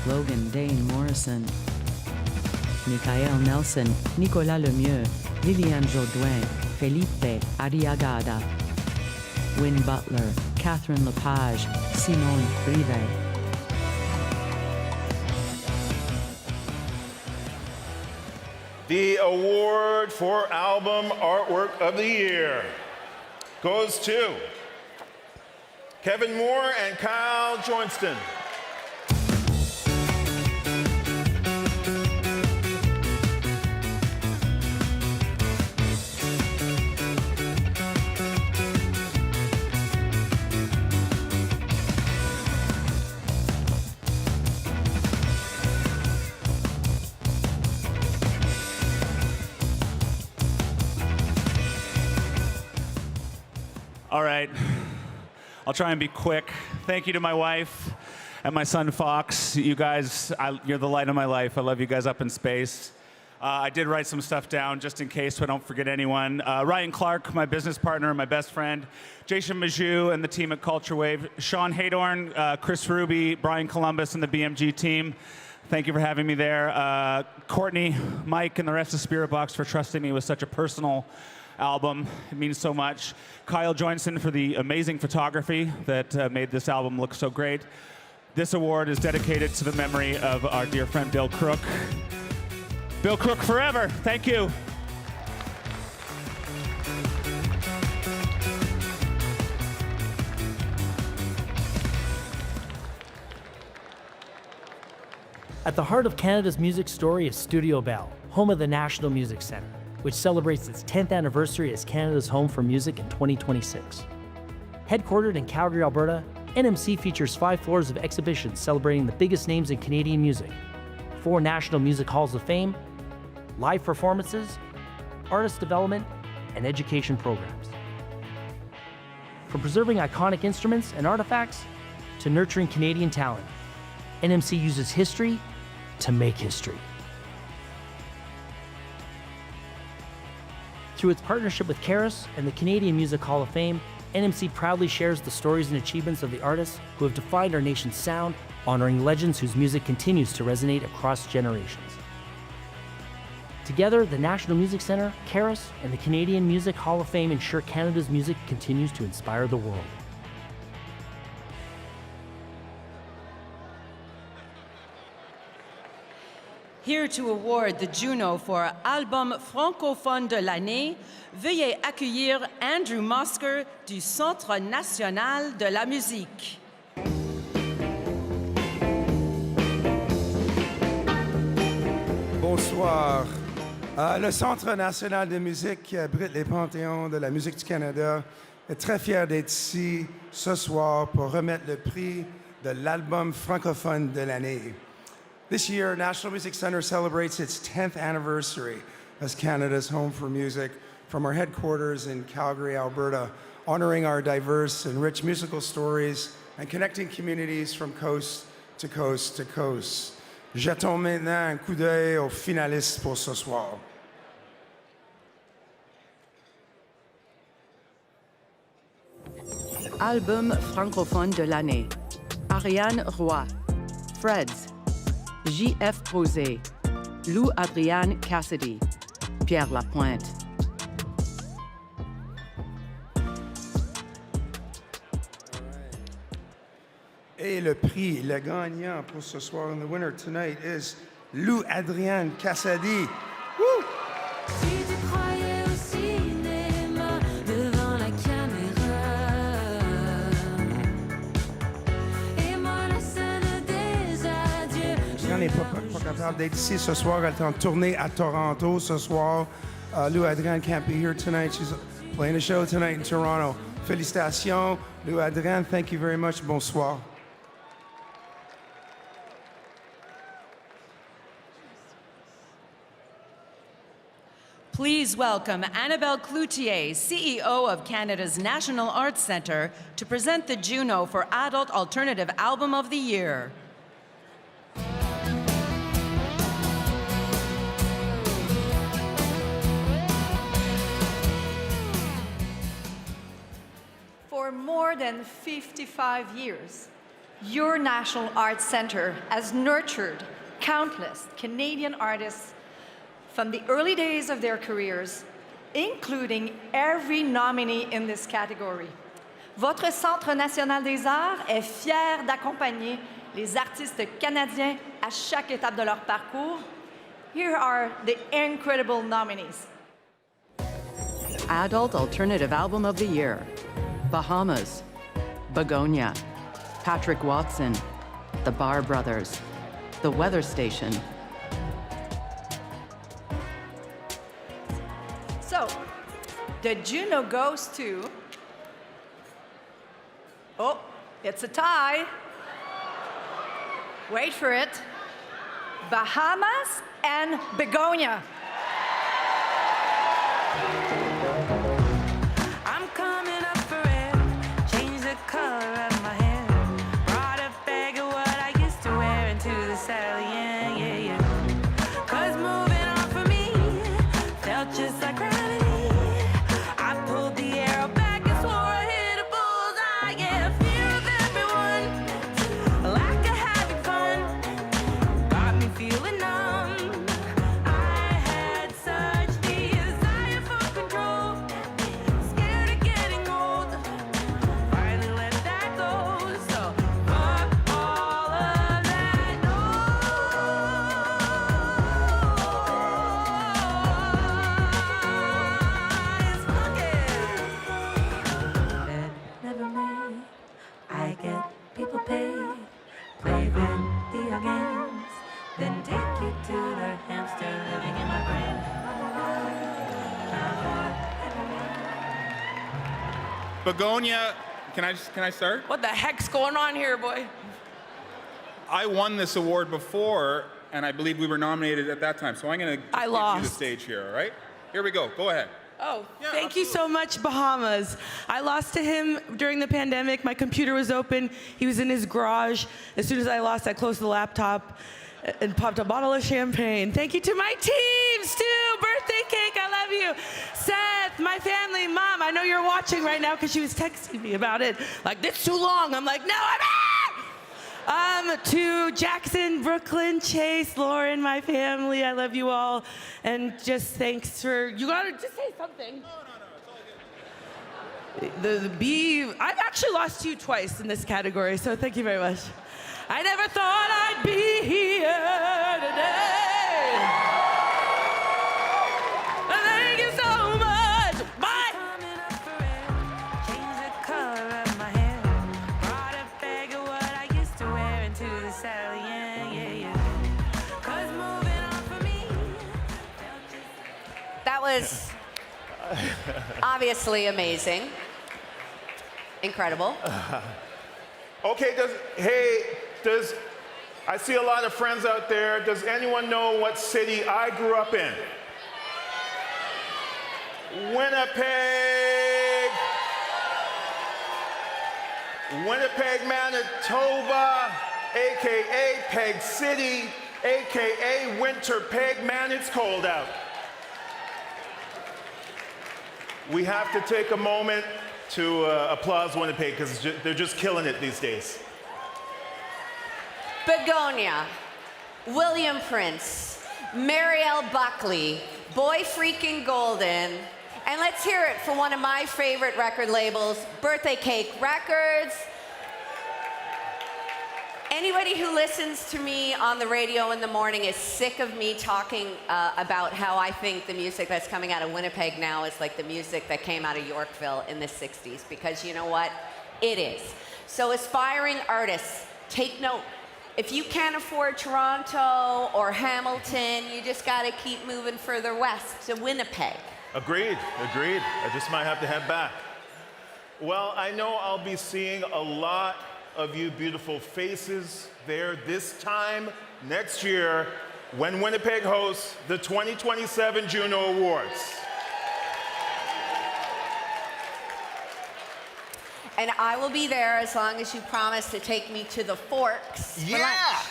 Speaker 13: Logan Dane Morrison, Michael Nelson, Nicolas Lemieux, Liliane Jaudoin, Felipe Arriagada, Wynne Butler, Catherine Lepage, Simone Rivet.
Speaker 12: The award for Album Artwork of the Year goes to Kevin Moore and Kyle Joinston.
Speaker 2: All right, I'll try and be quick. Thank you to my wife and my son Fox. You guys, you're the light of my life. I love you guys up in space. I did write some stuff down just in case so I don't forget anyone. Ryan Clark, my business partner and my best friend. Jason Majou and the team at Culture Wave. Sean Haydorn, Chris Ruby, Brian Columbus and the BMG team. Thank you for having me there. Courtney, Mike, and the rest of Spirit Box for trusting me with such a personal album. It means so much. Kyle Joinson for the amazing photography that made this album look so great. This award is dedicated to the memory of our dear friend Bill Crook. Bill Crook forever. Thank you.
Speaker 4: At the heart of Canada's music story is Studio Bell, home of the National Music Centre, which celebrates its 10th anniversary as Canada's home for music in 2026. Headquartered in Calgary, Alberta, NMC features 5 floors of exhibitions celebrating the biggest names in Canadian music, 4 National Music Halls of Fame, live performances, artist development, and education programs. From preserving iconic instruments and artifacts to nurturing Canadian talent, NMC uses history to make history. Through its partnership with CARAS and the Canadian Music Hall of Fame, NMC proudly shares the stories and achievements of the artists who have defined our nation's sound, honoring legends whose music continues to resonate across generations. Together, the National Music Centre, CARAS, and the Canadian Music Hall of Fame ensure Canada's music continues to inspire the world.
Speaker 3: Here to award the Juno for Album Francophone de l'année, veuillez accueillir Andrew Mosker du Centre national de la musique.
Speaker 5: Bonsoir. Le Centre national de musique qui abrite les panthéons de la musique du Canada est très fier d'être ici ce soir pour remettre le prix de l'album francophone de l'année. This year, National Music Centre celebrates its 10th anniversary as Canada's home for music from our headquarters in Calgary, Alberta, honoring our diverse and rich musical stories and connecting communities from coast to coast to coast. Jetons maintenant un coup d'œil aux finalistes pour ce soir.
Speaker 13: Album francophone de l'année. Ariane Roy, Fredz, J.F. Posé, Lou Adrian Cassidy, Pierre Lapointe.
Speaker 5: Et le prix, le gagnant pour ce soir, and the winner tonight is Lou Adrian Cassidy. Woo! On n'est pas capable d'être ici ce soir. Elle est en tournée à Toronto ce soir. Lou Adrian can't be here tonight. She's playing a show tonight in Toronto. Félicitations, Lou Adrian. Thank you very much. Bonsoir.
Speaker 3: Please welcome Annabelle Cloutier, CEO of Canada's National Arts Centre, to present the Juno for Adult Alternative Album of the Year.
Speaker 24: than 55 years, your National Arts Centre has nurtured countless Canadian artists from the early days of their careers, including every nominee in this category. Votre Centre national des arts est fier d'accompagner les artistes canadiens à chaque étape de leur parcours. Here are the incredible nominees.
Speaker 13: Adult Alternative Album of the Year, Bahamas, Begonia, Patrick Watson, The Barr Brothers, The Weather Station.
Speaker 24: So, the Juno goes to... Oh, it's a tie. Wait for it. Bahamas and Begonia.
Speaker 6: I'm coming up for it. Change the color of my hair. Brought a bag of what I used to wear into the saddle. Yeah, yeah, yeah. 'Cause moving on for me felt just like gravity. I pulled the arrow back and swore I hit a bullseye. Yeah, fear of everyone, lack of having fun, got me feeling numb. I had such desire for control, scared of getting old. Finally let that go. So fuck all of that noise. Fuck it. Bet never made. I get people paid. Play video games, then take you to the hamster living in my brain.
Speaker 8: Begonia, can I start?
Speaker 11: What the heck's going on here, boy?
Speaker 8: I won this award before, and I believe we were nominated at that time. So I'm going to give you the
Speaker 11: lost.
Speaker 8: stage here, all right? Here we go. Go ahead.
Speaker 11: Oh, thank you so much, Bahamas. I lost to him during the pandemic. My computer was open. He was in his garage. As soon as I lost, I closed the laptop and popped a bottle of champagne. Thank you to my team, Stu, birthday cake, I love you. Seth, my family, Mom, I know you're watching right now because she was texting me about it. Like, this too long. I'm like, no, I'm in! To Jackson, Brooklyn, Chase, Lauren, my family, I love you all. And just thanks for, you gotta just say something. No, it's all good. I've actually lost to you twice in this category, so thank you very much. I never thought I'd be here today. Thank you so much. Bye.
Speaker 6: Change the color of my hair. Brought a bag of what I used to wear into the saddle. Yeah, yeah, yeah. 'Cause moving on for me.
Speaker 9: That was obviously amazing. Incredible.
Speaker 12: Okay, I see a lot of friends out there. Does anyone know what city I grew up in? Winnipeg. Winnipeg, Manitoba, AKA Peg City, AKA Winter Peg. Man, it's cold out. We have to take a moment to applaud Winnipeg because they're just killing it these days.
Speaker 9: Begonia, William Prince, Marielle Buckley, Boy Freaking Golden, and let's hear it for one of my favorite record labels, Birthday Cake Records. Anybody who listens to me on the radio in the morning is sick of me talking about how I think the music that's coming out of Winnipeg now is like the music that came out of Yorkville in the 60s, because you know what? It is. So aspiring artists, take note. If you can't afford Toronto or Hamilton, you just gotta keep moving further west to Winnipeg.
Speaker 12: Agreed. I just might have to head back. Well, I know I'll be seeing a lot of you beautiful faces there this time next year when Winnipeg hosts the 2027 Juno Awards.
Speaker 9: And I will be there as long as you promise to take me to the Forks for lunch.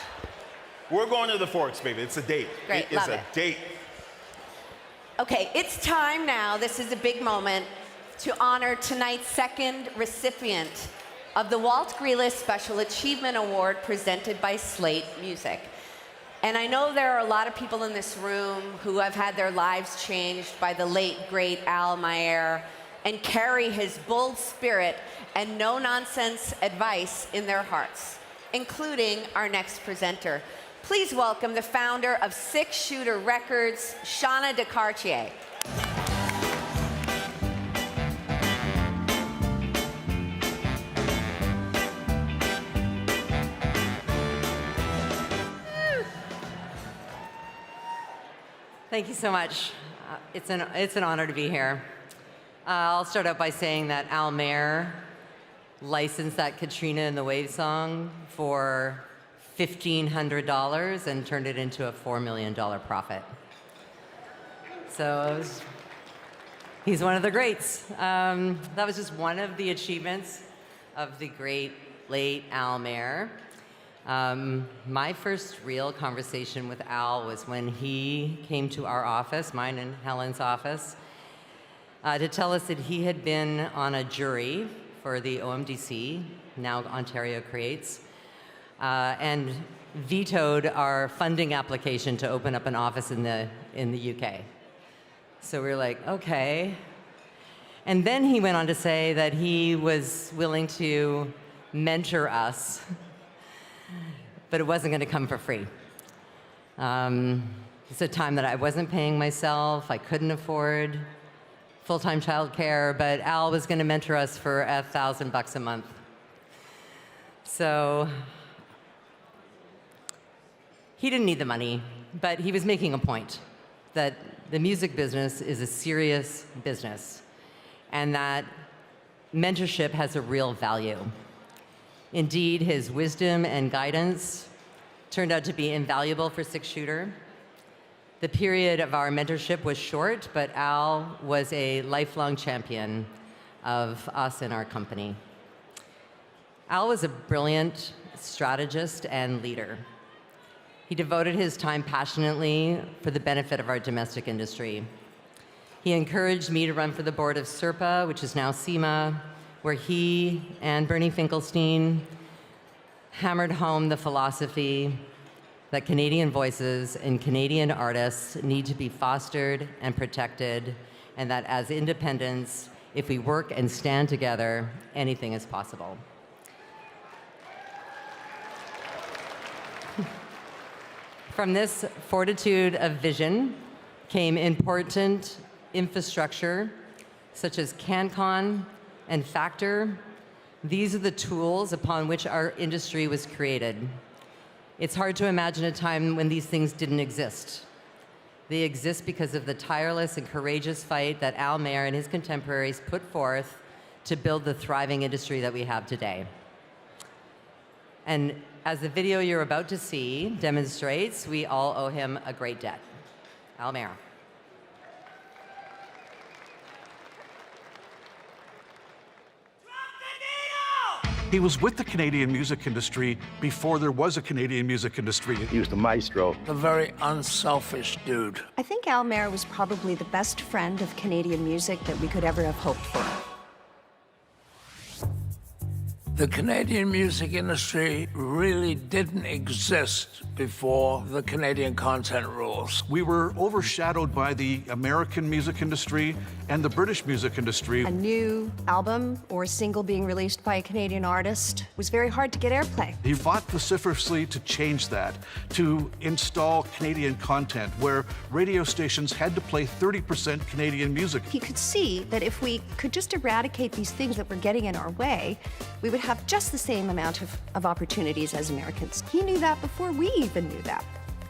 Speaker 12: We're going to the Forks, baby. It's a date.
Speaker 9: Great,
Speaker 12: It is
Speaker 9: love
Speaker 12: a
Speaker 9: it.
Speaker 12: date.
Speaker 9: Okay, it's time now, this is a big moment, to honor tonight's second recipient of the Walt Grealis Special Achievement Award presented by Slate Music. And I know there are a lot of people in this room who have had their lives changed by the late, great Al Mair and carry his bold spirit and no-nonsense advice in their hearts, including our next presenter. Please welcome the founder of Six Shooter Records, Shauna DeCartier.
Speaker 14: Thank you so much. It's an honor to be here. I'll start out by saying that Al Mair licensed that Katrina and the Waves song for $1,500 and turned it into a $4 million profit. So he's one of the greats. That was just one of the achievements of the great late Al Mair. My first real conversation with Al was when he came to our office, mine and Helen's office, to tell us that he had been on a jury for the OMDC, now Ontario Creates, and vetoed our funding application to open up an office in the UK. So we were like, okay. And then he went on to say that he was willing to mentor us, but it wasn't going to come for free. It's a time that I wasn't paying myself, I couldn't afford full-time childcare, but Al was going to mentor us for $1,000 a month. So he didn't need the money, but he was making a point that the music business is a serious business and that mentorship has a real value. Indeed, his wisdom and guidance turned out to be invaluable for Six Shooter. The period of our mentorship was short, but Al was a lifelong champion of us and our company. Al was a brilliant strategist and leader. He devoted his time passionately for the benefit of our domestic industry. He encouraged me to run for the board of SERPA, which is now SEMA, where he and Bernie Finkelstein hammered home the philosophy that Canadian voices and Canadian artists need to be fostered and protected, and that as independents, if we work and stand together, anything is possible. From this fortitude of vision came important infrastructure, such as CanCon and Factor. These are the tools upon which our industry was created. It's hard to imagine a time when these things didn't exist. They exist because of the tireless and courageous fight that Al Mair and his contemporaries put forth to build the thriving industry that we have today. And as the video you're about to see demonstrates, we all owe him a great debt. Al Mair.
Speaker 15: He was with the Canadian music industry before there was a Canadian music industry.
Speaker 16: He was the maestro.
Speaker 17: A very unselfish dude.
Speaker 25: I think Al Mair was probably the best friend of Canadian music that we could ever have hoped for.
Speaker 17: The Canadian music industry really didn't exist before the Canadian content rules.
Speaker 15: We were overshadowed by the American music industry and the British music industry.
Speaker 25: A new album or single being released by a Canadian artist was very hard to get airplay.
Speaker 15: He fought vociferously to change that, to install Canadian content where radio stations had to play 30% Canadian music.
Speaker 25: He could see that if we could just eradicate these things that were getting in our way, we would have just the same amount of opportunities as Americans. He knew that before we even knew that.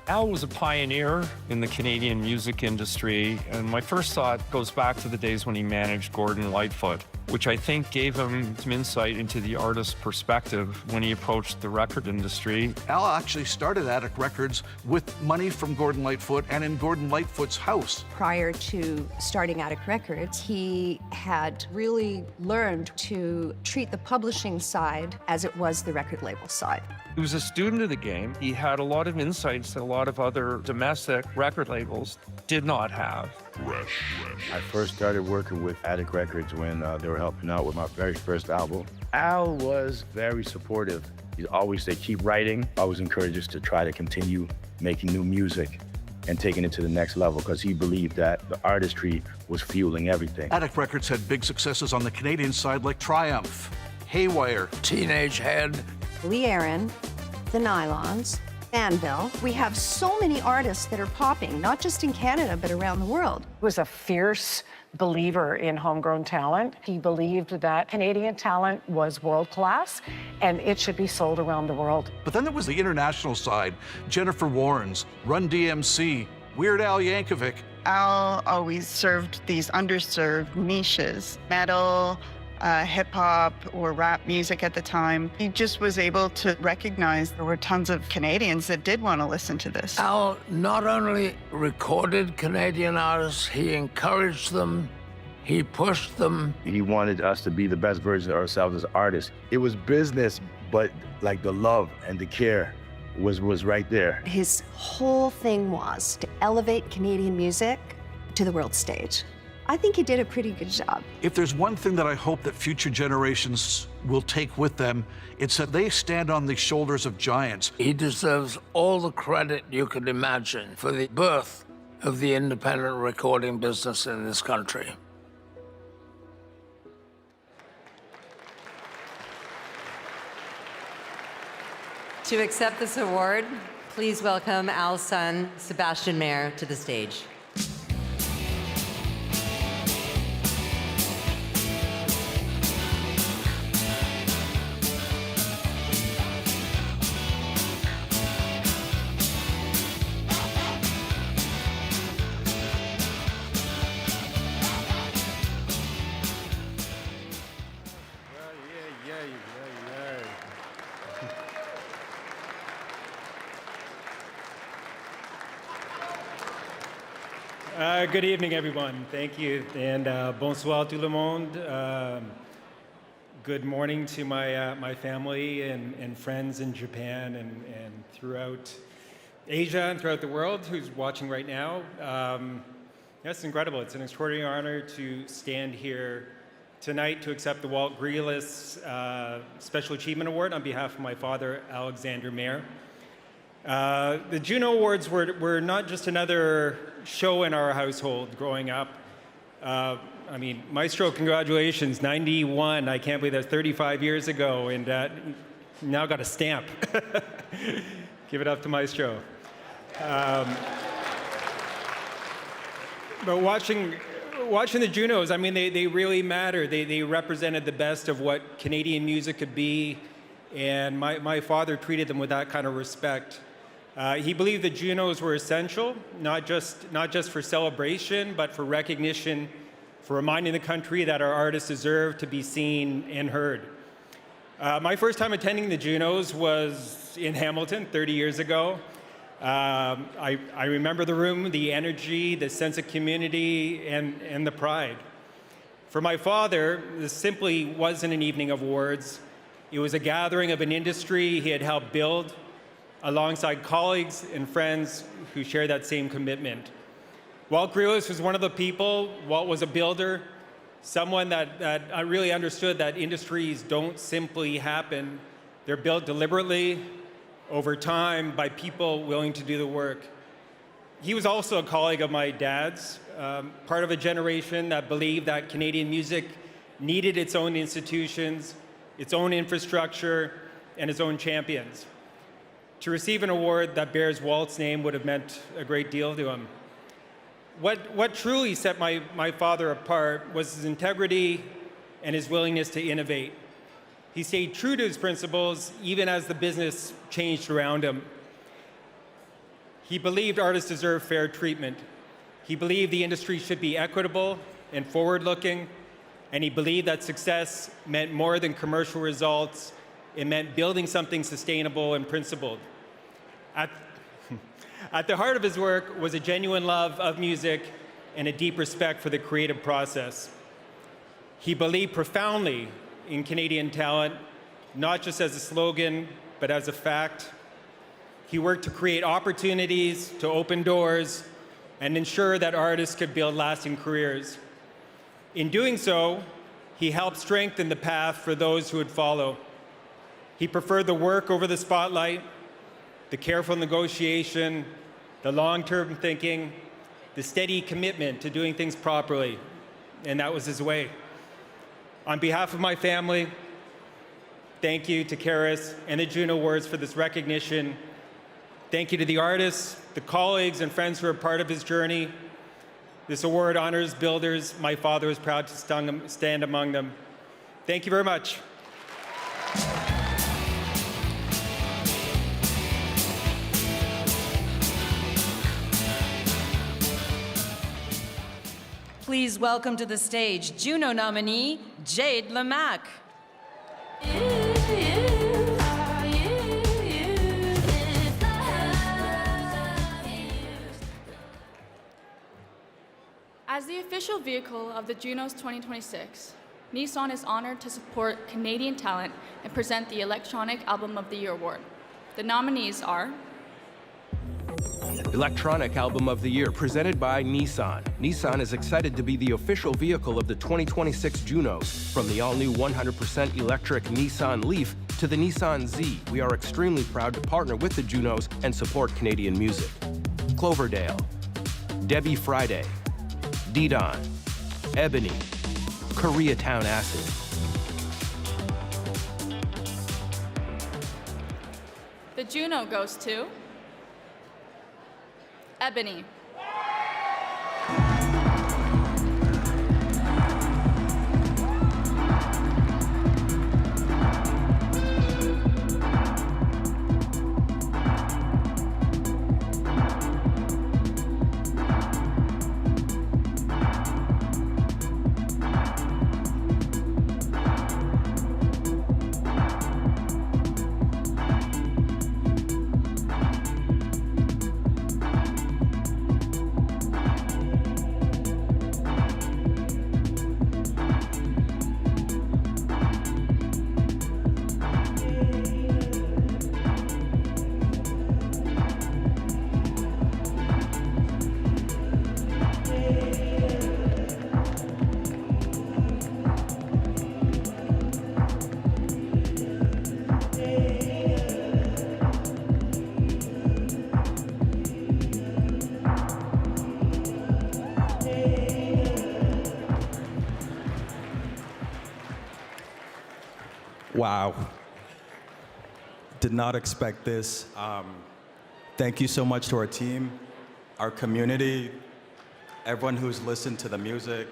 Speaker 26: Al was a pioneer in the Canadian music industry, and my first thought goes back to the days when he managed Gordon Lightfoot, which I think gave him some insight into the artist's perspective when he approached the record industry.
Speaker 15: Al actually started Attic Records with money from Gordon Lightfoot and in Gordon Lightfoot's house.
Speaker 25: Prior to starting Attic Records, he had really learned to treat the publishing side as it was the record label side.
Speaker 26: He was a student of the game. He had a lot of insights that a lot of other domestic record labels did not have.
Speaker 16: I first started working with Attic Records when they were helping out with my very first album. Al was very supportive. He always said, keep writing. Always encouraged us to try to continue making new music and taking it to the next level because he believed that the artistry was fueling everything.
Speaker 15: Attic Records had big successes on the Canadian side like Triumph, Haywire,
Speaker 17: Teenage Head,
Speaker 25: Lee Aaron, The Nylons, Anvil. We have so many artists that are popping, not just in Canada, but around the world.
Speaker 19: Was a fierce believer in homegrown talent. He believed that Canadian talent was world class and it should be sold around the world.
Speaker 15: But then there was the international side, Jennifer Warnes, Run DMC, Weird Al Yankovic.
Speaker 20: Al always served these underserved niches, metal, hip-hop or rap music at the time. He just was able to recognize there were tons of Canadians that did want to listen to this.
Speaker 17: Al not only recorded Canadian artists, he encouraged them, he pushed them.
Speaker 16: He wanted us to be the best version of ourselves as artists. It was business, but like the love and the care was right there.
Speaker 25: His whole thing was to elevate Canadian music to the world stage. I think he did a pretty good job.
Speaker 15: If there's one thing that I hope that future generations will take with them, it's that they stand on the shoulders of giants.
Speaker 17: He deserves all the credit you could imagine for the birth of the independent recording business in this country.
Speaker 14: To accept this award, please welcome Al's son, Sebastian Mair, to the stage.
Speaker 21: Good evening, everyone. Thank you, and bonsoir tout le monde. Good morning to my family and friends in Japan and throughout Asia and throughout the world who's watching right now. That's incredible. It's an extraordinary honor to stand here tonight to accept the Walt Grealis Special Achievement Award on behalf of my father, Alexander Mair. The Juno Awards were not just another show in our household growing up. I mean, Maestro, congratulations, 91. I can't believe that's 35 years ago, and now got a stamp. Give it up to Maestro. But watching the Junos, I mean, they really matter. They represented the best of what Canadian music could be, and my father treated them with that kind of respect. He believed the Junos were essential, not just for celebration, but for recognition, for reminding the country that our artists deserve to be seen and heard. My first time attending the Junos was in Hamilton 30 years ago. I remember the room, the energy, the sense of community, and the pride. For my father, this simply wasn't an evening of awards. It was a gathering of an industry he had helped build, alongside colleagues and friends who share that same commitment. Walt Grealis was one of the people. Walt was a builder, someone that really understood that industries don't simply happen. They're built deliberately, over time, by people willing to do the work. He was also a colleague of my dad's, part of a generation that believed that Canadian music needed its own institutions, its own infrastructure, and its own champions. To receive an award that bears Walt's name would have meant a great deal to him. What truly set my father apart was his integrity and his willingness to innovate. He stayed true to his principles even as the business changed around him. He believed artists deserve fair treatment. He believed the industry should be equitable and forward-looking, and he believed that success meant more than commercial results. It meant building something sustainable and principled. At the heart of his work was a genuine love of music and a deep respect for the creative process. He believed profoundly in Canadian talent, not just as a slogan, but as a fact. He worked to create opportunities, to open doors, and ensure that artists could build lasting careers. In doing so, he helped strengthen the path for those who would follow. He preferred the work over the spotlight, the careful negotiation, the long-term thinking, the steady commitment to doing things properly, and that was his way. On behalf of my family, thank you to CARAS and the Juno Awards for this recognition. Thank you to the artists, the colleagues, and friends who are part of his journey. This award honors builders. My father is proud to stand among them. Thank you very much.
Speaker 3: Please welcome to the stage Juno nominee, Jade Lamac.
Speaker 1: As the official vehicle of the Junos 2026, Nissan is honored to support Canadian talent and present the Electronic Album of the Year award. The nominees are
Speaker 7: Electronic Album of the Year, presented by Nissan. Nissan is excited to be the official vehicle of the 2026 Junos. From the all-new 100% electric Nissan Leaf to the Nissan Z, we are extremely proud to partner with the Junos and support Canadian music. Cloverdale, Debbie Friday, Didon, Ebony, Koreatown Acid.
Speaker 1: The Juno goes to Ebony.
Speaker 10: Wow. Did not expect this. Thank you so much to our team, our community, everyone who's listened to the music,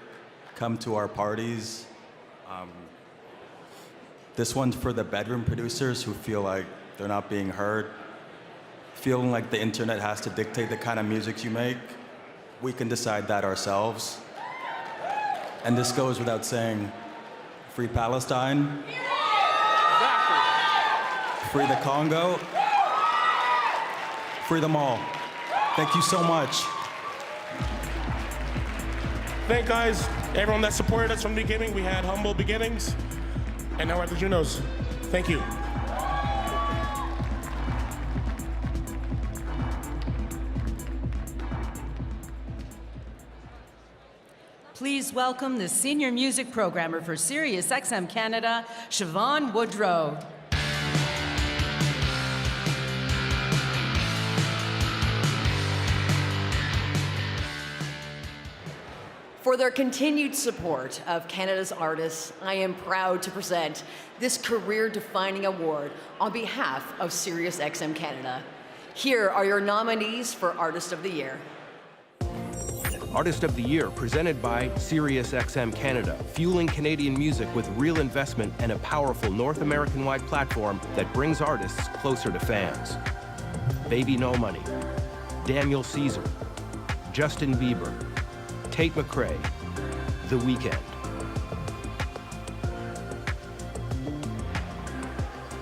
Speaker 10: come to our parties. This one's for the bedroom producers who feel like they're not being heard, feeling like the internet has to dictate the kind of music you make. We can decide that ourselves. And this goes without saying, free Palestine. Free the Congo. Free them all. Thank you so much.
Speaker 18: Thank guys, everyone that supported us from the beginning. We had humble beginnings, and now we're at the Junos. Thank you.
Speaker 3: Please welcome the senior music programmer for Sirius XM Canada, Siobhan Woodrow.
Speaker 22: For their continued support of Canada's artists, I am proud to present this career-defining award on behalf of Sirius XM Canada. Here are your nominees for Artist of the Year.
Speaker 7: Artist of the Year, presented by Sirius XM Canada, fueling Canadian music with real investment and a powerful North American-wide platform that brings artists closer to fans. Baby No Money, Daniel Caesar, Justin Bieber, Tate McRae, The Weeknd.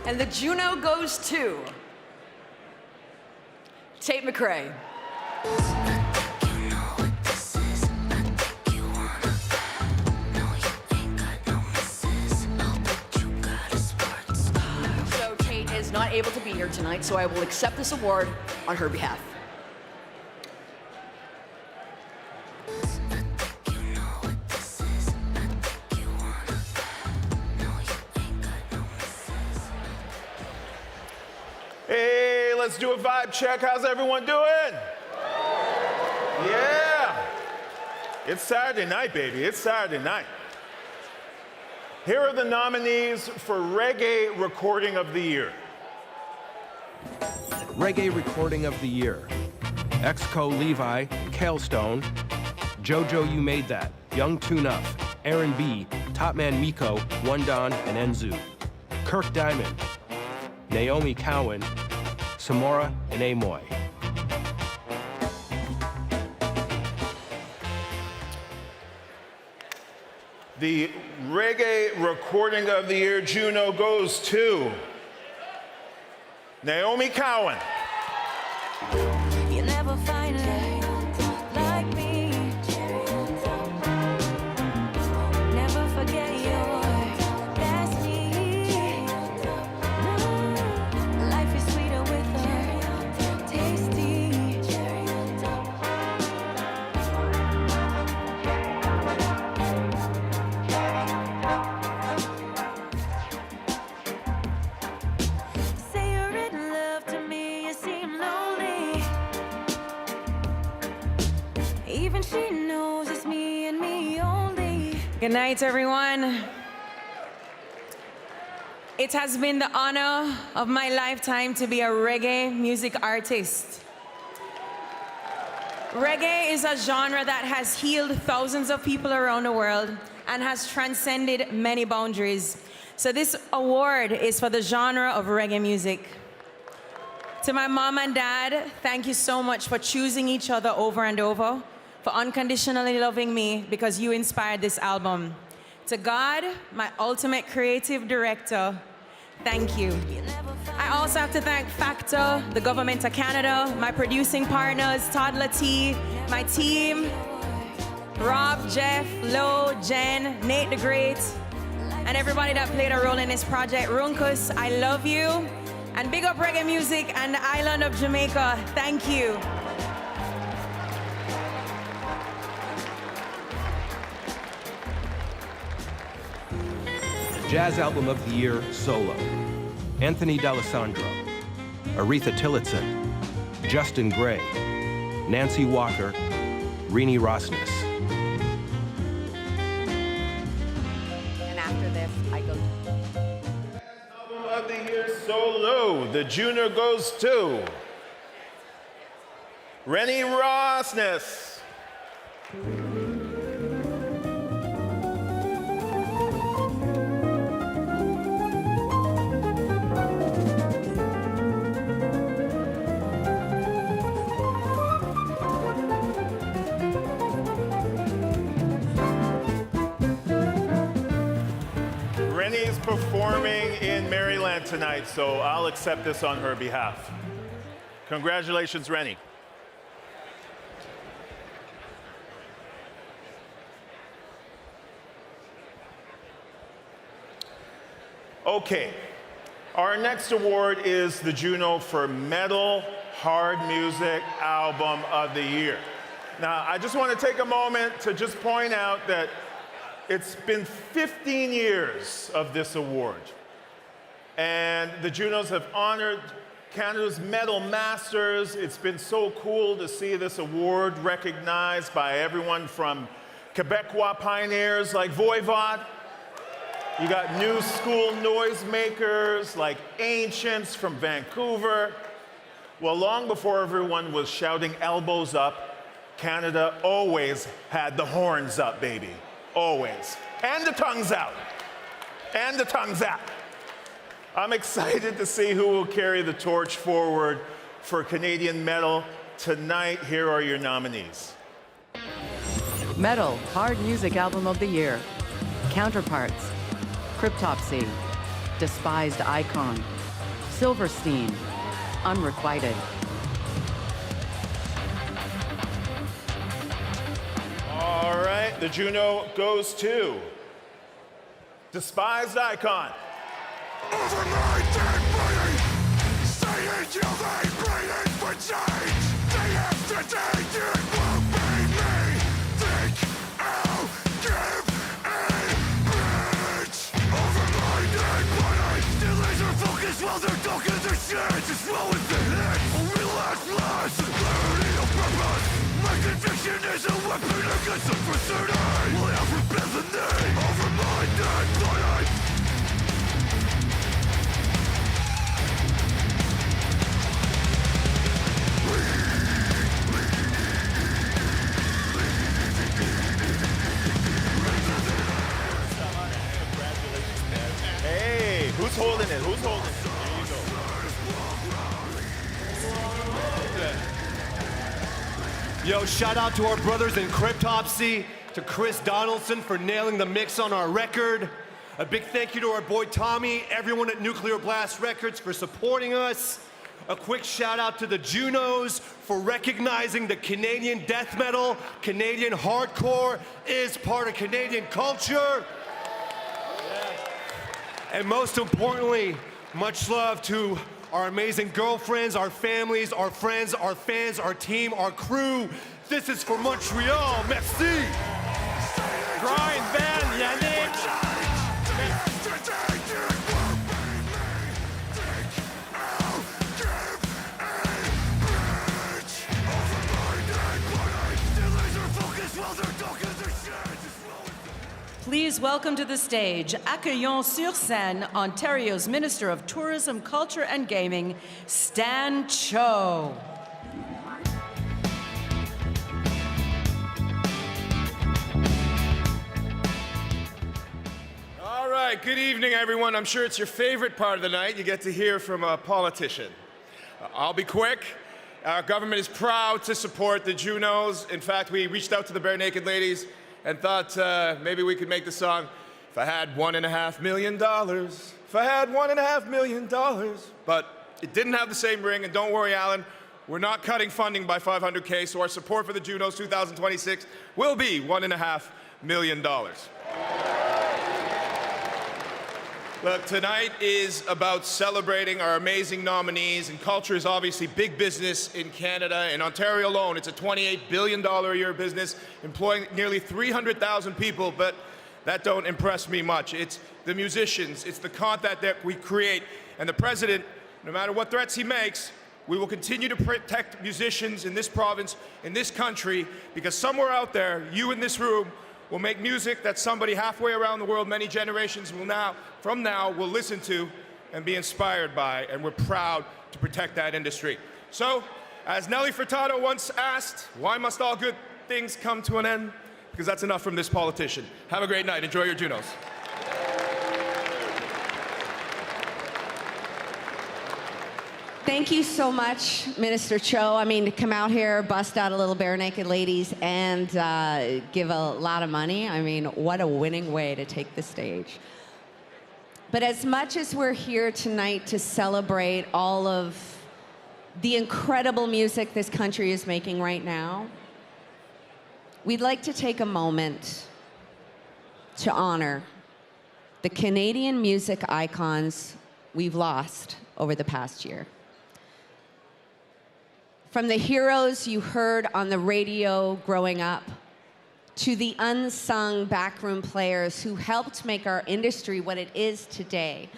Speaker 22: And the Juno goes to Tate McRae. So Tate is not not able to be here tonight, so I will accept this award on her behalf.
Speaker 12: Hey, let's do a vibe check. How's everyone doing? Yeah. It's Saturday night, baby. It's Saturday night. Here are the nominees for Reggae Recording of the Year.
Speaker 7: Reggae Recording of the Year. Exco Levi, Kailstone, Jojo You Made That, Young Toon-Up, Aaron B, Topman Miko, One Don, and Enzu. Kirk Diamond, Naomi Cowan, Samora, and Amoy.
Speaker 12: The Reggae Recording of the Year Juno goes to Naomi Cowan.
Speaker 6: You never find her like me. Never forget your destiny. Life is sweeter with her. Tasty. Say you're in love to me, you seem lonely. Even she knows it's me and me only.
Speaker 3: Good night, everyone. It has been the honor of my lifetime to be a reggae music artist. Reggae is a genre that has healed thousands of people around the world and has transcended many boundaries. So this award is for the genre of reggae music. To my mom and dad, thank you so much for choosing each other over and over, for unconditionally loving me because you inspired this album. To God, my ultimate creative director, thank you. I also have to thank Factor, the Government of Canada, my producing partners, Toddler T, my team, Rob, Jeff, Lo, Jen, Nate the Great, and everybody that played a role in this project. Runkus, I love you. And big up reggae music and the island of Jamaica. Thank you.
Speaker 7: Jazz Album of the Year, Solo. Anthony D'Alessandro, Aretha Tillotson, Justin Gray, Nancy Walker, Renee Rosnes.
Speaker 9: And after this, I go.
Speaker 12: Album of the Year Solo. The Juno goes to Renee Rosnes. Rennie's performing in Maryland tonight, so I'll accept this on her behalf. Congratulations, Rennie. Okay, our next award is the Juno for Metal Hard Music Album of the Year. Now, I just want to take a moment to just point out that it's been 15 years of this award. And the Junos have honored Canada's metal masters. It's been so cool to see this award recognized by everyone from Quebecois pioneers like Voivod. You got new school noisemakers like Ancients from Vancouver. Well, long before everyone was shouting elbows up, Canada always had the horns up, baby. Always. And the tongues out. And the tongues out. I'm excited to see who will carry the torch forward for Canadian metal. Tonight, here are your nominees.
Speaker 2: Metal Hard Music Album of the Year. Counterparts. Cryptopsy. Despised Icon. Silverstein. Unrequited.
Speaker 12: All right, the Juno goes to Despised Icon.
Speaker 4: Overnight dead body, While they're talking their shit, just roll with the hit. Only last less, clarity of purpose. My conviction is a weapon against adversity. Will ever bear the name over my dead body.
Speaker 5: Hey, who's holding it? Who's holding it?
Speaker 8: Yo, shout out to our brothers in Cryptopsy, to Chris Donaldson for nailing the mix on our record. A big thank you to our boy Tommy, everyone at Nuclear Blast Records for supporting us. A quick shout out to the Junos for recognizing the Canadian death metal, Canadian hardcore is part of Canadian culture. And most importantly, much love to our amazing girlfriends, our families, our friends, our fans, our team, our crew. This is for Montreal. Merci.
Speaker 5: Brian Van Yannick.
Speaker 3: Please welcome to the stage, accueillons sur scène, Ontario's Minister of Tourism, Culture and Gaming, Stan Cho.
Speaker 5: All right, good evening, everyone. I'm sure it's your favorite part of the night. You get to hear from a politician. I'll be quick. Our government is proud to support the Junos. In fact, we reached out to the Bare Naked Ladies and thought maybe we could make the song, if I had $1.5 million, if I had $1.5 million. But it didn't have the same ring, and don't worry, Allan, we're not cutting funding by $500K, so our support for the Junos 2026 will be $1.5 million. Look, tonight is about celebrating our amazing nominees, and culture is obviously big business in Canada. In Ontario alone, it's a $28 billion a year business, employing nearly 300,000 people, but that don't impress me much. It's the musicians, it's the content that we create, and the president, no matter what threats he makes, we will continue to protect musicians in this province, in this country, because somewhere out there, you in this room, will make music that somebody halfway around the world, many generations from now, will listen to and be inspired by, and we're proud to protect that industry. So, as Nelly Furtado once asked, why must all good things come to an end? Because that's enough from this politician. Have a great night. Enjoy your Junos.
Speaker 9: Thank you so much, Minister Cho. I mean, to come out here, bust out a little Bare Naked Ladies, and give a lot of money. I mean, what a winning way to take the stage. But as much as we're here tonight to celebrate all of the incredible music this country is making right now, we'd like to take a moment to honor the Canadian music icons we've lost over the past year. From the heroes you heard on the radio growing up, to the unsung backroom players who helped make our industry what it is today.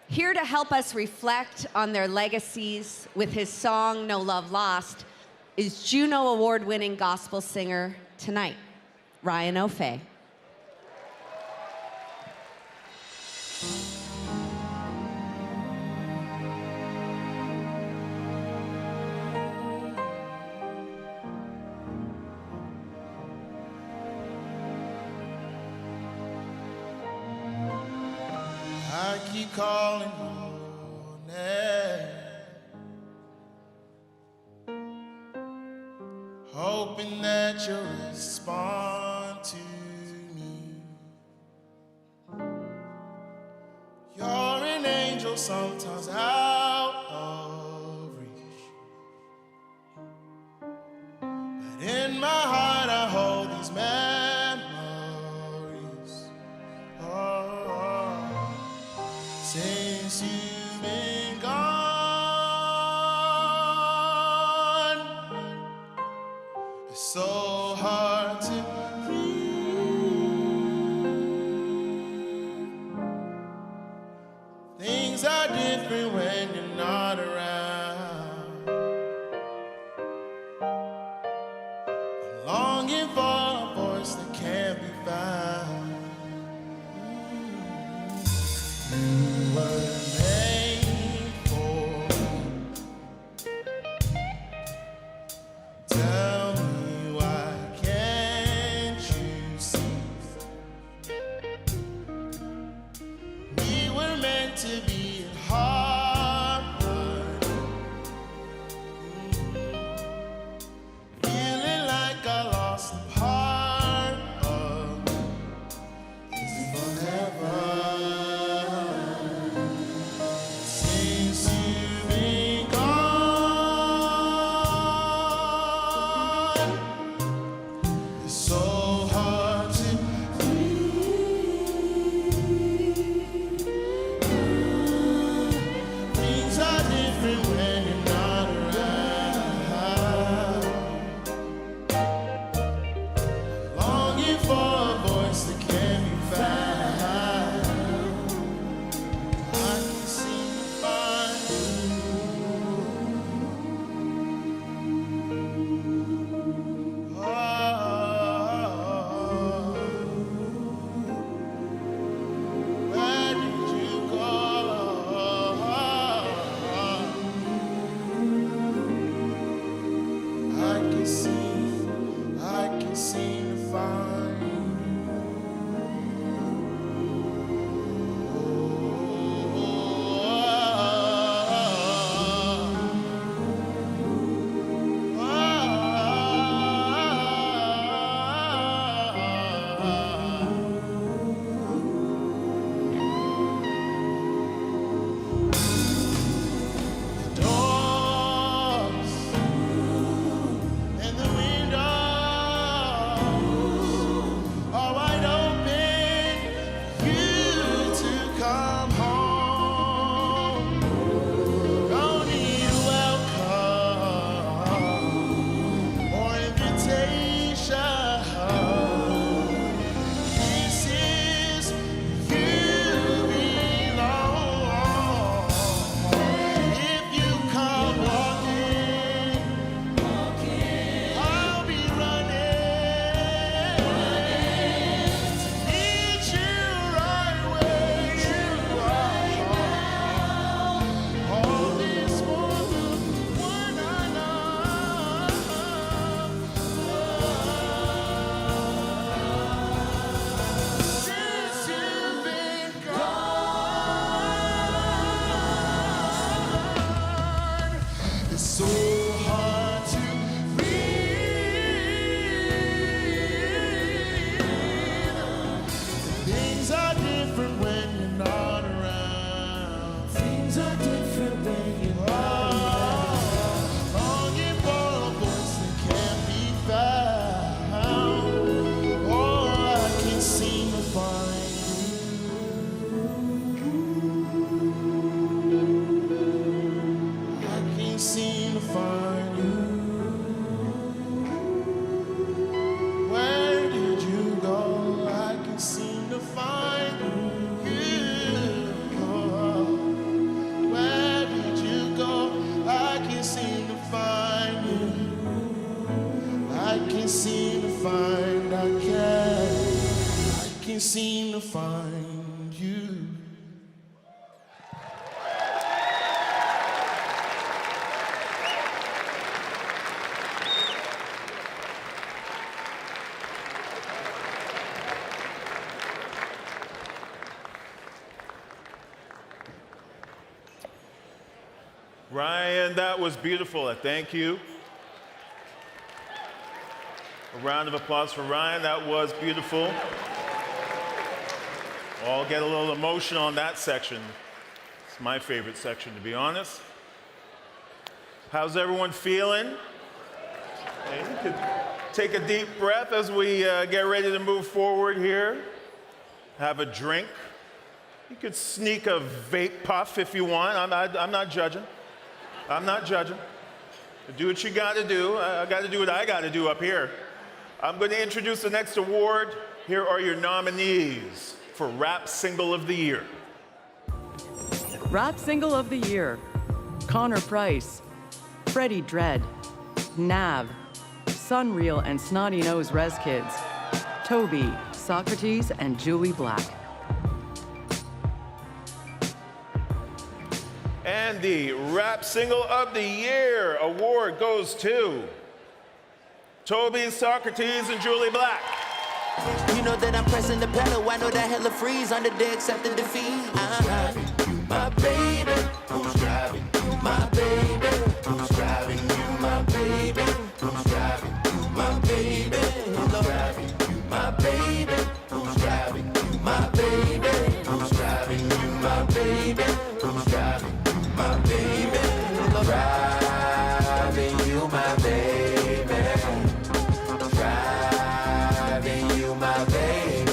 Speaker 9: Here to help us reflect on their legacies with his song, No Love Lost, is Juno Award-winning gospel singer tonight, Ryan Ofei.
Speaker 4: I keep calling your name, hoping that you'll respond to me. You're an angel, sometimes out of reach, but in my heart I hold these memories. Since you've been gone,
Speaker 11: different when you're not around. I'm longing for a voice that can't be found. You were made for me. Tell me why can't you see? We were meant to be in harmony. Feeling like I lost a part of me. Is it forever? Since you've been gone, it's so hard to things are different when you're not around. Longing for a voice that can be found. I can seem to find you. Where did you go? I can seem to find the doors and the windows are wide open for you to come home. Don't need a welcome or invitation. This is you belong. If you come walking, I'll be running to meet you right where you are. All this for the one I love. Since you've been gone, it's so hard to breathe. Things are different when you're not around. Things are different when you're not around. Longing for a voice that can't be found. Oh, I can seem to find I can't seem to find you. Where did you go? I can seem to find you. Where did you go? I can seem to find you. I can seem to find, I can seem to find you.
Speaker 12: Ryan, that was beautiful. Thank you. A round of applause for Ryan. That was beautiful. All get a little emotional on that section. It's my favorite section, to be honest. How's everyone feeling? Hey, you could take a deep breath as we get ready to move forward here. Have a drink. You could sneak a vape puff if you want. I'm not judging. I'm not judging. Do what you got to do. I got to do what I got to do up here. I'm going to introduce the next award. Here are your nominees for Rap Single of the Year.
Speaker 2: Rap Single of the Year, Connor Price, Freddie Dredd, Nav, Sunreal and Snotty Nose Res Kids, Toby, Socrates, and Julie Black.
Speaker 12: And the Rap Single of the Year award goes to Toby, Socrates, and Julie Black.
Speaker 13: You know that I'm pressing the pedal. I know that hella freeze under the accepting defeat. You my baby, who's driving? You my baby, who's driving? You my baby, who's driving? You my baby, who's driving? You my baby, who's driving? You my baby, who's driving? You my baby, who's driving? You my baby, who's driving? You my baby, driving. You my baby,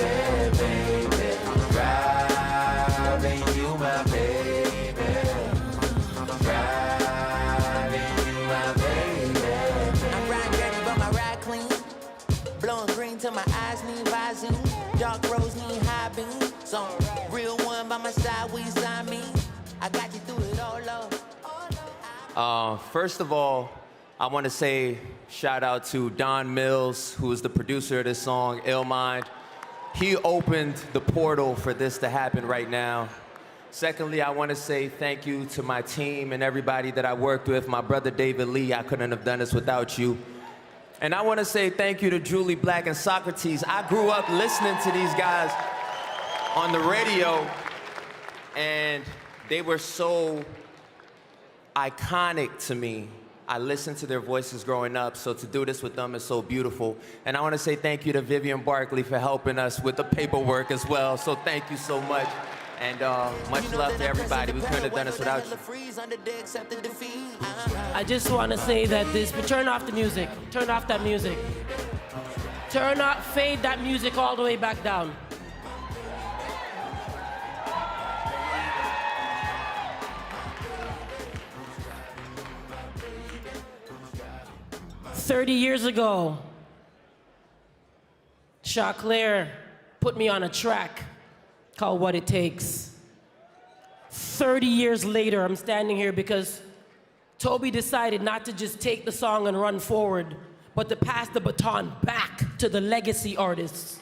Speaker 13: baby, driving. You my baby, driving. You my baby. I'm riding dirty, but my ride clean. Blowing green till my eyes need rising. Dark rose need high beam. So real one by my side, will you sign me? I got you through it all, love.
Speaker 19: First of all, I want to say shout out to Don Mills, who is the producer of this song, Ill Mind. He opened the portal for this to happen right now. Secondly, I want to say thank you to my team and everybody that I worked with. My brother David Lee, I couldn't have done this without you. And I want to say thank you to Julie Black and Socrates. I grew up listening to these guys on the radio, and they were so iconic to me. I listened to their voices growing up, so to do this with them is so beautiful. And I want to say thank you to Vivian Barkley for helping us with the paperwork as well. So thank you so much. And much love to everybody. We couldn't have done this without you.
Speaker 20: I just want to say that turn off the music. Turn off that music. Fade that music all the way back down. "30 years ago, Chaclair put me on a track called What It Takes. 30 years later, I'm standing here because Toby decided not to just take the song and run forward, but to pass the baton back to the legacy artists.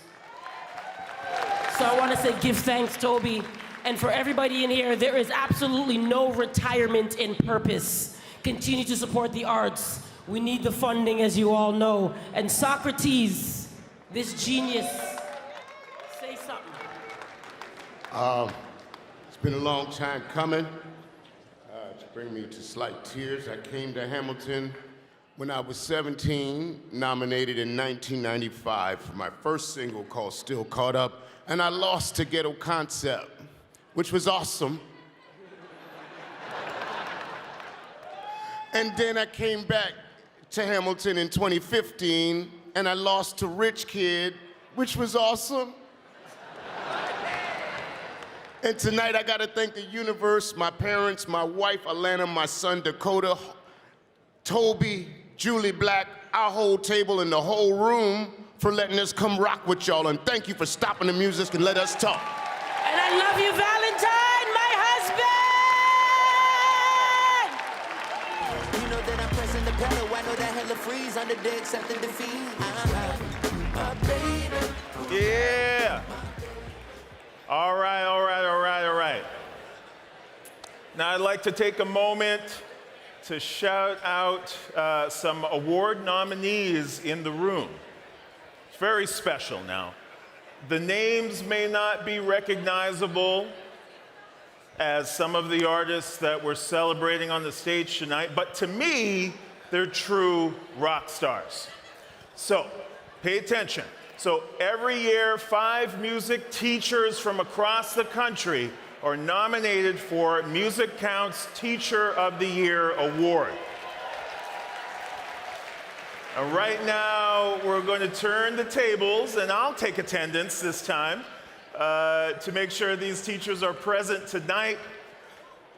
Speaker 20: So I want to say give thanks, Toby. And for everybody in here, there is absolutely no retirement in purpose. Continue to support the arts. We need the funding, as you all know. And Socrates, this genius, say something.
Speaker 23: It's been a long time coming. To bring me to slight tears, I came to Hamilton when I was 17, nominated in 1995 for my first single called Still Caught Up, and I lost to Ghetto Concept, which was awesome. And then I came back to Hamilton in 2015, and I lost to Rich Kid, which was awesome. And tonight I gotta thank the universe, my parents, my wife, Alana, my son, Dakota, Toby, Julie Black, our whole table and the whole room for letting us come rock with y'all. And thank you for stopping the music and let us talk.
Speaker 20: And I love you, Valentine, my husband!
Speaker 13: You know that I'm pressing the pedal. I know that hella freeze under the accepting defeat. My baby.
Speaker 12: Yeah. All right. Now I'd like to take a moment to shout out some award nominees in the room. It's very special now. The names may not be recognizable as some of the artists that we're celebrating on the stage tonight, but to me, they're true rock stars. So, pay attention. So every year, 5 music teachers from across the country are nominated for MusiCount's Teacher of the Year Award. And right now, we're going to turn the tables, and I'll take attendance this time to make sure these teachers are present tonight.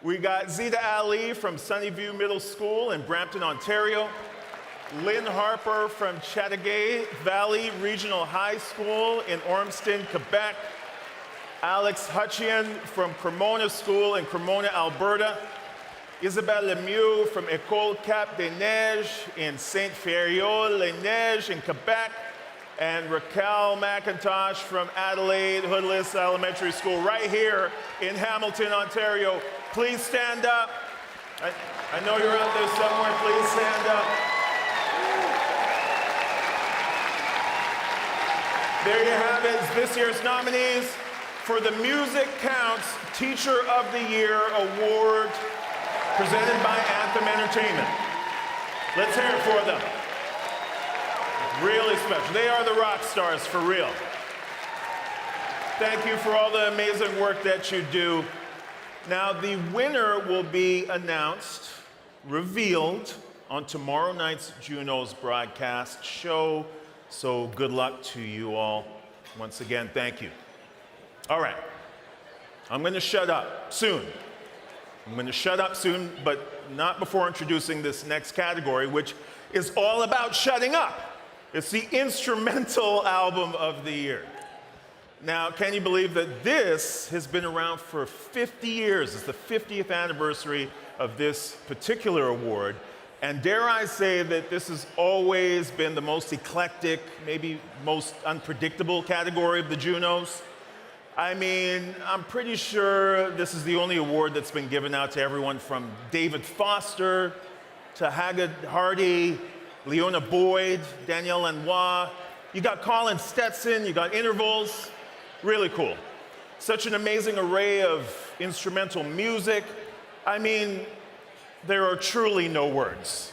Speaker 12: We got Zita Ali from Sunnyview Middle School in Brampton, Ontario. Lynn Harper from Chateauguay Valley Regional High School in Ormston, Quebec. Alex Hutchian from Cremona School in Cremona, Alberta. Isabella Lovestory from École Cap des Neiges in Saint-Fériol-les-Neiges in Quebec. And Raquel McIntosh from Adelaide Hoodless Elementary School right here in Hamilton, Ontario. Please stand up. I know you're out there somewhere. Please stand up. There you have it. It's this year's nominees for the Music Counts Teacher of the Year Award presented by Anthem Entertainment. Let's hear it for them. Really special. They are the rock stars for real. Thank you for all the amazing work that you do. Now, the winner will be announced, revealed on tomorrow night's Junos broadcast show. So good luck to you all. Once again, thank you. All right. I'm going to shut up soon. I'm going to shut up soon, but not before introducing this next category, which is all about shutting up. It's the instrumental album of the year. Now, can you believe that this has been around for 50 years? It's the 50th anniversary of this particular award. And dare I say that this has always been the most eclectic, maybe most unpredictable category of the Junos. I mean, I'm pretty sure this is the only award that's been given out to everyone from David Foster to Haggard Hardy, Leona Boyd, Danielle Lanois. You got Colin Stetson, you got intervals. Really cool. Such an amazing array of instrumental music. I mean, there are truly no words.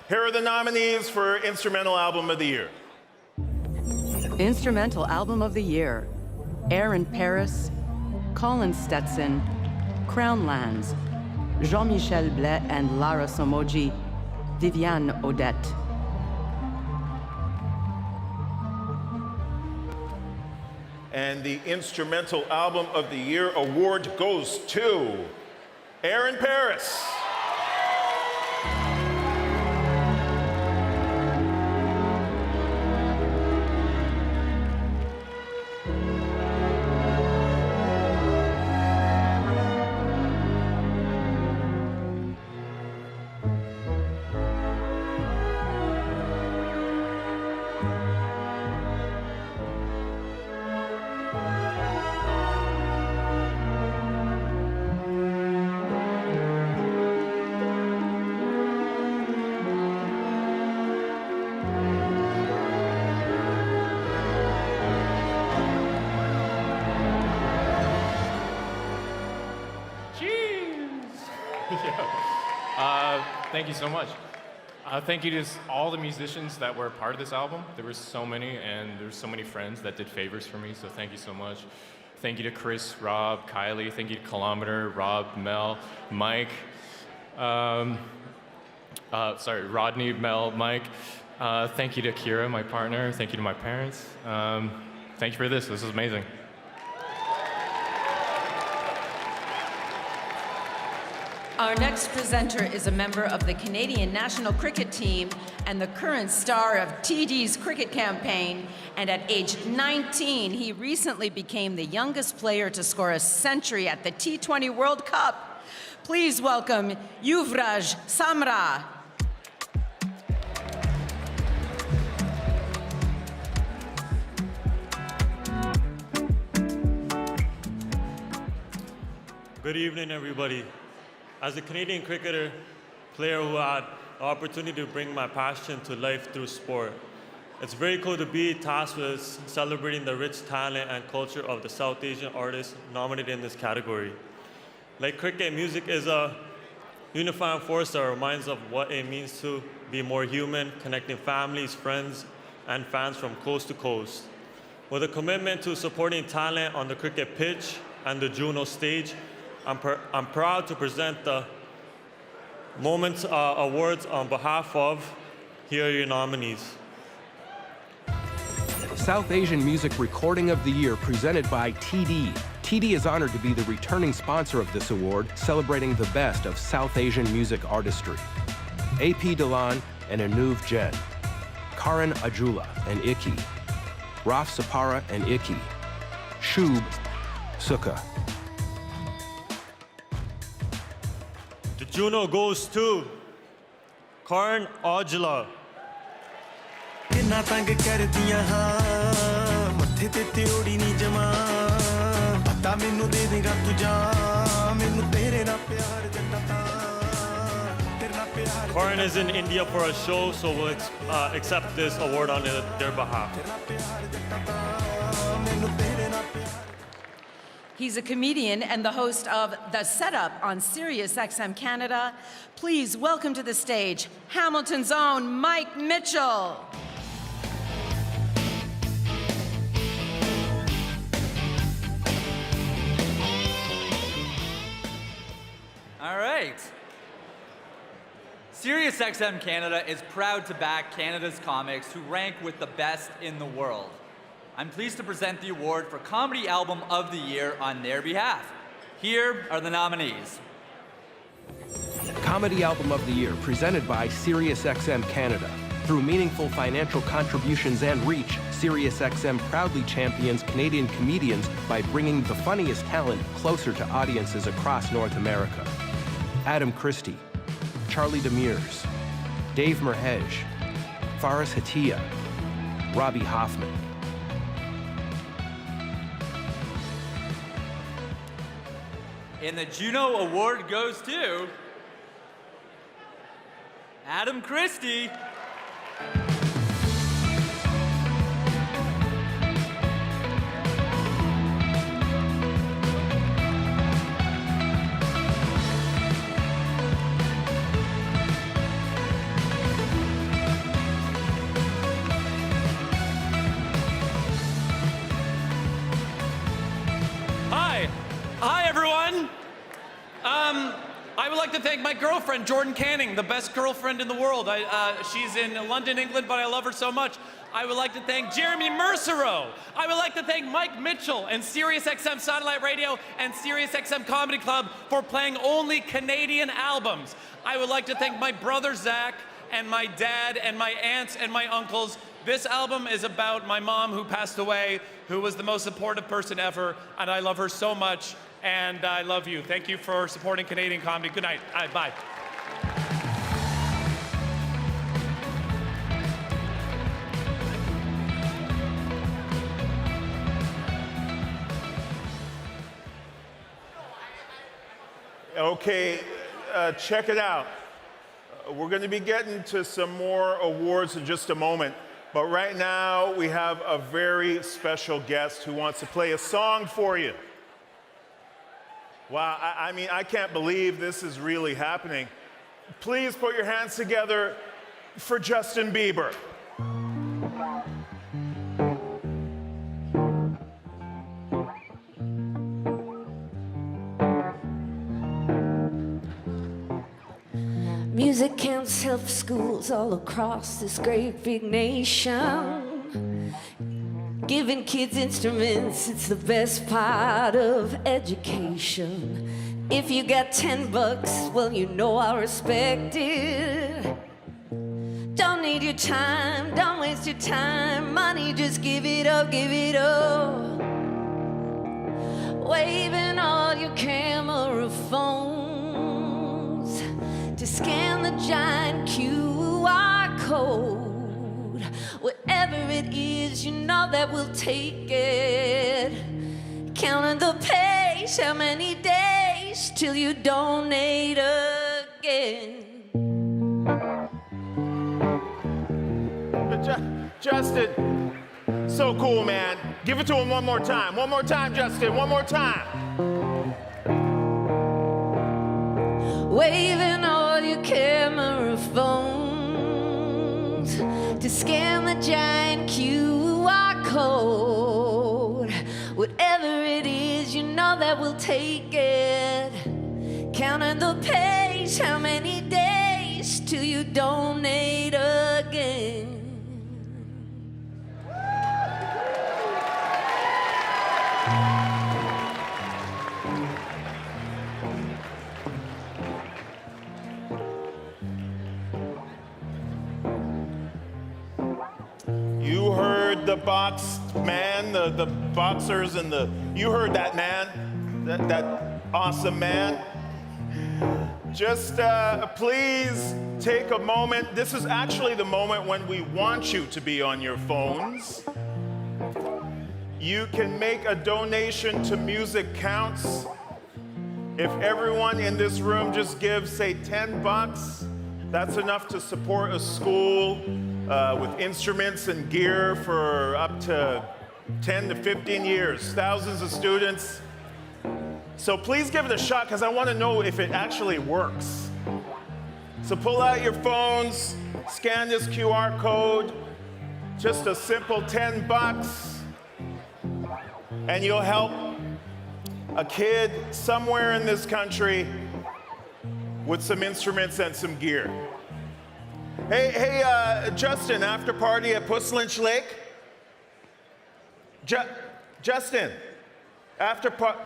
Speaker 12: Here are the nominees for Instrumental Album of the Year.
Speaker 2: Instrumental Album of the Year: Air in Paris, Colin Stetson, Crown Lands, Jean-Michel Blais and Lara Somoji, Viviane Odette.
Speaker 12: And the Instrumental Album of the Year award goes to Air in Paris.
Speaker 15: Thank you so much. Thank you to all the musicians that were part of this album. There were so many, and there's so many friends that did favors for me, so thank you so much. Thank you to Chris, Rob, Kylie. Thank you to Kilometer, Rob, Mel, Mike. Rodney, Mel, Mike. Thank you to Kira, my partner. Thank you to my parents. Thank you for this. This is amazing.
Speaker 3: Our next presenter is a member of the Canadian national cricket team and the current star of TD's cricket campaign. And at age 19, he recently became the youngest player to score a century at the T20 World Cup. Please welcome Yuvraj Samra.
Speaker 16: Good evening, everybody. As a Canadian cricketer, player who had the opportunity to bring my passion to life through sport, it's very cool to be tasked with celebrating the rich talent and culture of the South Asian artists nominated in this category. Like cricket, music is a unifying force that reminds of what it means to be more human, connecting families, friends, and fans from coast to coast. With a commitment to supporting talent on the cricket pitch and the Juno stage, I'm proud to present the Moments Awards on behalf of, here are your nominees.
Speaker 7: South Asian Music Recording of the Year presented by TD. TD is honored to be the returning sponsor of this award, celebrating the best of South Asian music artistry. AP Delan and Anuv Jain, Karan Ajula and Icky, Raf Sapara and Icky, Shub, Sukkah.
Speaker 16: The Juno goes to Karn Aujla.
Speaker 13: किन्ना तंग कर दिया हाँ मत्थे ते त्योड़ी नी जमा पता मैनू दे देगा तू जा मैनू तेरे ना प्यार जन्नता तेरे ना प्यार
Speaker 16: Karn is in India for a show, so we'll accept this award on their behalf.
Speaker 3: He's a comedian and the host of The Setup on Sirius XM Canada. Please welcome to the stage Hamilton's own Mike Mitchell.
Speaker 14: All right. SiriusXM Canada is proud to back Canada's comics who rank with the best in the world. I'm pleased to present the award for Comedy Album of the Year on their behalf. Here are the nominees.
Speaker 7: Comedy Album of the Year presented by SiriusXM Canada. Through meaningful financial contributions and reach, SiriusXM proudly champions Canadian comedians by bringing the funniest talent closer to audiences across North America. Adam Christie, Charlie Demers, Dave Merhej, Faris Hatia, Robbie Hoffman.
Speaker 14: And the Juno Award goes to Adam Christie.
Speaker 17: Hi, everyone. I would like to thank my girlfriend, Jordan Canning, the best girlfriend in the world. She's in London, England, but I love her so much. I would like to thank Jeremy Mercereau. I would like to thank Mike Mitchell and SiriusXM Satellite Radio and SiriusXM Comedy Club for playing only Canadian albums. I would like to thank my brother, Zach, and my dad, and my aunts, and my uncles. This album is about my mom who passed away, who was the most supportive person ever, and I love her so much, and I love you. Thank you for supporting Canadian comedy. Good night. Bye.
Speaker 12: Okay, check it out. We're going to be getting to some more awards in just a moment, but right now we have a very special guest who wants to play a song for you. Wow, I mean, I can't believe this is really happening. Please put your hands together for Justin Bieber.
Speaker 21: Music counts help schools all across this great big nation. Giving kids instruments, it's the best part of education. If you got $10, well, you know I respect it. Don't need your time, don't waste your time. Money, just give it up, give it up. Waving all your camera phones to scan the giant QR code. Whatever it is, you know that we'll take it. Counting the pace, how many days till you donate again?
Speaker 12: Justin, so cool, man. Give it to him one more time. One more time, Justin, one more time.
Speaker 21: Waving all your camera phones to scan the giant QR code. Whatever it is, you know that we'll take it. Counting the pace, how many days till you donate again?
Speaker 12: You heard the boxed man, the boxers and you heard that man, that awesome man. Just please take a moment. This is actually the moment when we want you to be on your phones. You can make a donation to Musicounts. If everyone in this room just gives, say, $10, that's enough to support a school with instruments and gear for up to 10 to 15 years, thousands of students. So please give it a shot, because I want to know if it actually works. So pull out your phones, scan this QR code, just a simple $10, and you'll help a kid somewhere in this country with some instruments and some gear. Hey, Justin, after party at Puss Lynch Lake? Justin, after party.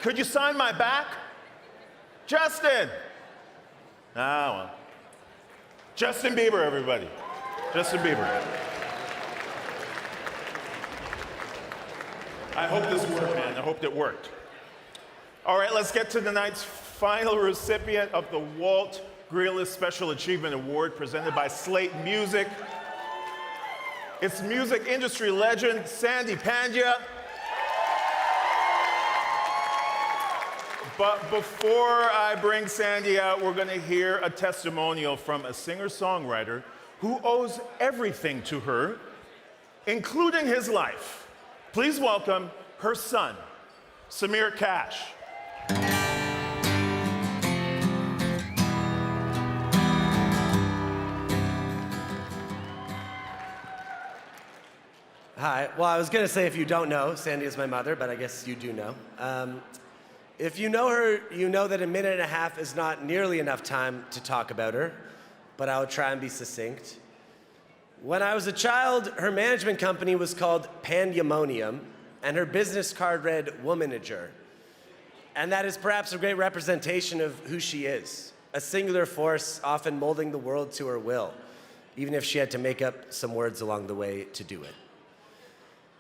Speaker 12: Could you sign my back? Justin! Ah, well. Justin Bieber, everybody. Justin Bieber. I hope this worked, man. I hope it worked. All right, let's get to tonight's final recipient of the Walt Grealis Special Achievement Award, presented by Slate Music. It's music industry legend, Sandy Pandya. But before I bring Sandy out, we're going to hear a testimonial from a singer-songwriter who owes everything to her, including his life. Please welcome her son, Samir Cash.
Speaker 1: Hi. Well, I was going to say, if you don't know, Sandy is my mother, but I guess you do know. If you know her, you know that a minute and a half is not nearly enough time to talk about her, but I will try and be succinct. When I was a child, her management company was called Pandemonium, and her business card read Womanager. And that is perhaps a great representation of who she is, a singular force often molding the world to her will, even if she had to make up some words along the way to do it.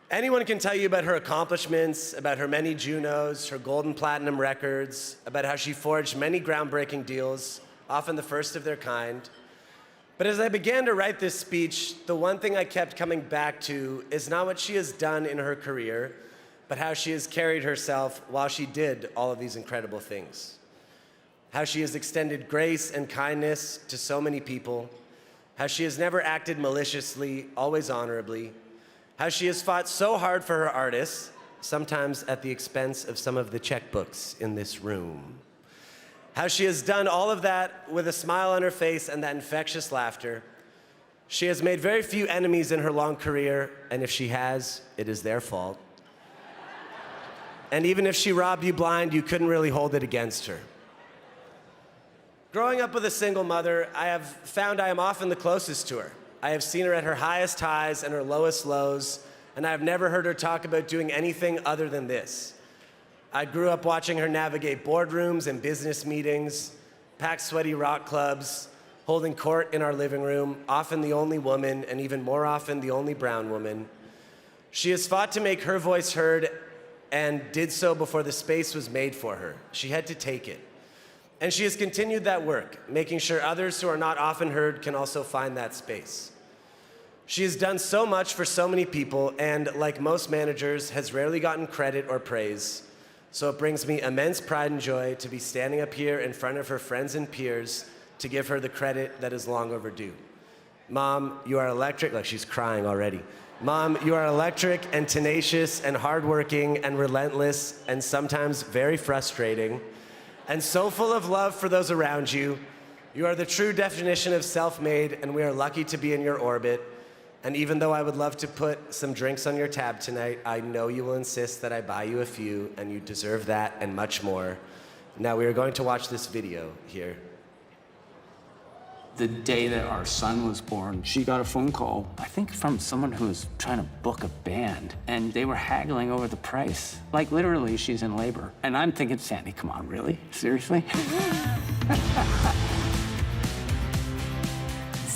Speaker 1: Anyone can tell you about her accomplishments, about her many Junos, her gold and platinum records, about how she forged many groundbreaking deals, often the first of their kind. But as I began to write this speech, the one thing I kept coming back to is not what she has done in her career, but how she has carried herself while she did all of these incredible things. How she has extended grace and kindness to so many people, how she has never acted maliciously, always honorably, how she has fought so hard for her artists, sometimes at the expense of some of the checkbooks in this room. How she has done all of that with a smile on her face and that infectious laughter. She has made very few enemies in her long career, and if she has, it is their fault. And even if she robbed you blind, you couldn't really hold it against her. Growing up with a single mother, I have found I am often the closest to her. I have seen her at her highest highs and her lowest lows, and I have never heard her talk about doing anything other than this. I grew up watching her navigate boardrooms and business meetings, pack sweaty rock clubs, holding court in our living room, often the only woman, and even more often the only brown woman. She has fought to make her voice heard and did so before the space was made for her. She had to take it. And she has continued that work, making sure others who are not often heard can also find that space. She has done so much for so many people, and like most managers, has rarely gotten credit or praise. So it brings me immense pride and joy to be standing up here in front of her friends and peers to give her the credit that is long overdue. Mom, you are electric. Like, she's crying already. Mom, you are electric and tenacious and hardworking and relentless and sometimes very frustrating, and so full of love for those around you. You are the true definition of self-made, and we are lucky to be in your orbit. And even though I would love to put some drinks on your tab tonight, I know you will insist that I buy you a few, and you deserve that and much more. Now we are going to watch this video here.
Speaker 10: The day that our son was born, she got a phone call, I think from someone who was trying to book a band, and they were haggling over the price. Like, literally, she's in labor. And I'm thinking, Sandy, come on, really? Seriously?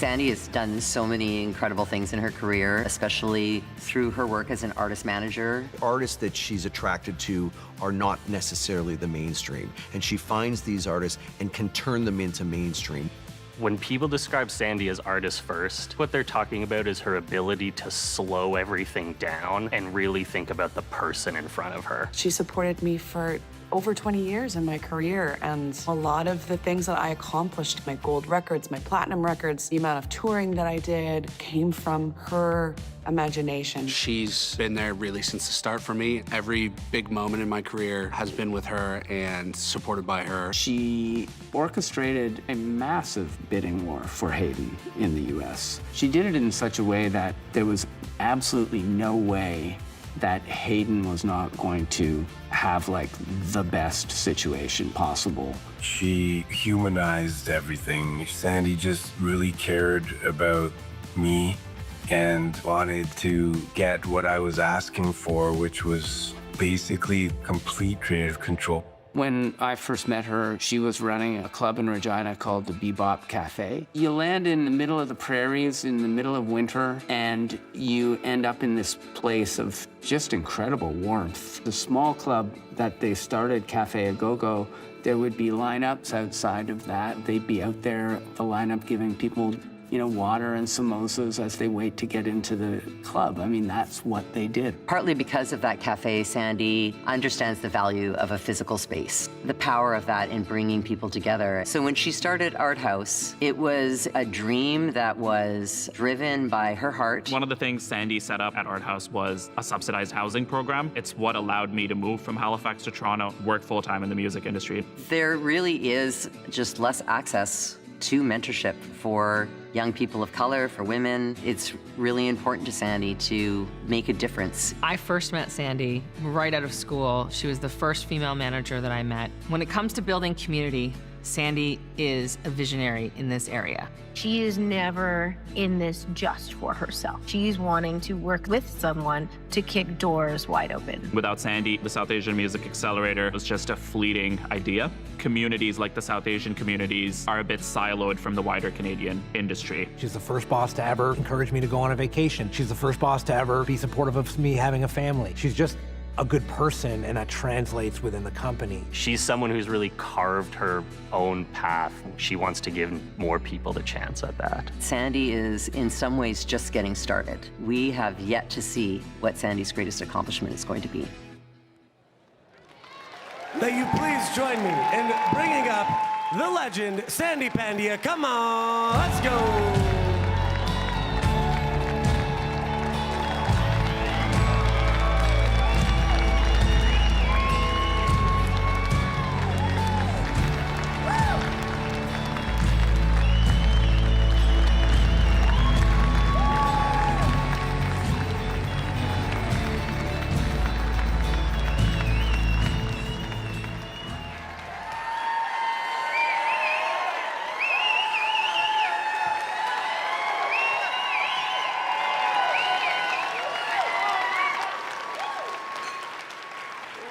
Speaker 6: Sandy has done so many incredible things in her career, especially through her work as an artist manager.
Speaker 18: Artists that she's attracted to are not necessarily the mainstream, and she finds these artists and can turn them into mainstream.
Speaker 22: When people describe Sandy as artist first, what they're talking about is her ability to slow everything down and really think about the person in front of her.
Speaker 24: She supported me for over 20 years in my career, and a lot of the things that I accomplished, my gold records, my platinum records, the amount of touring that I did, came from her imagination.
Speaker 25: She's been there really since the start for me. Every big moment in my career has been with her and supported by her.
Speaker 10: She orchestrated a massive bidding war for Hayden in the US. She did it in such a way that there was absolutely no way that Hayden was not going to have like the best situation possible.
Speaker 26: She humanized everything. Sandy just really cared about me and wanted to get what I was asking for, which was basically complete creative control.
Speaker 10: When I first met her, she was running a club in Regina called the Bebop Cafe. You land in the middle of the prairies in the middle of winter, and you end up in this place of just incredible warmth. The small club that they started, Cafe A Go-Go, there would be lineups outside of that. They'd be out there, the lineup giving people, you know, water and samosas as they wait to get into the club. I mean, that's what they did.
Speaker 6: Partly because of that cafe, Sandy understands the value of a physical space, the power of that in bringing people together. So when she started Art House, it was a dream that was driven by her heart.
Speaker 27: One of the things Sandy set up at Art House was a subsidized housing program. It's what allowed me to move from Halifax to Toronto, work full-time in the music industry.
Speaker 6: There really is just less access to mentorship for young people of color, for women. It's really important to Sandy to make a difference.
Speaker 28: I first met Sandy right out of school. She was the first female manager that I met. When it comes to building community, Sandy is a visionary in this area.
Speaker 29: She is never in this just for herself. She's wanting to work with someone to kick doors wide open.
Speaker 27: Without Sandy, the South Asian Music Accelerator was just a fleeting idea. Communities like the South Asian communities are a bit siloed from the wider Canadian industry.
Speaker 30: She's the first boss to ever encourage me to go on a vacation. She's the first boss to ever be supportive of me having a family. She's just a good person, and that translates within the company.
Speaker 22: She's someone who's really carved her own path. She wants to give more people the chance at that.
Speaker 6: Sandy is in some ways just getting started. We have yet to see what Sandy's greatest accomplishment is going to be.
Speaker 1: May you please join me in bringing up the legend, Sandy Pandya. Come on, let's go.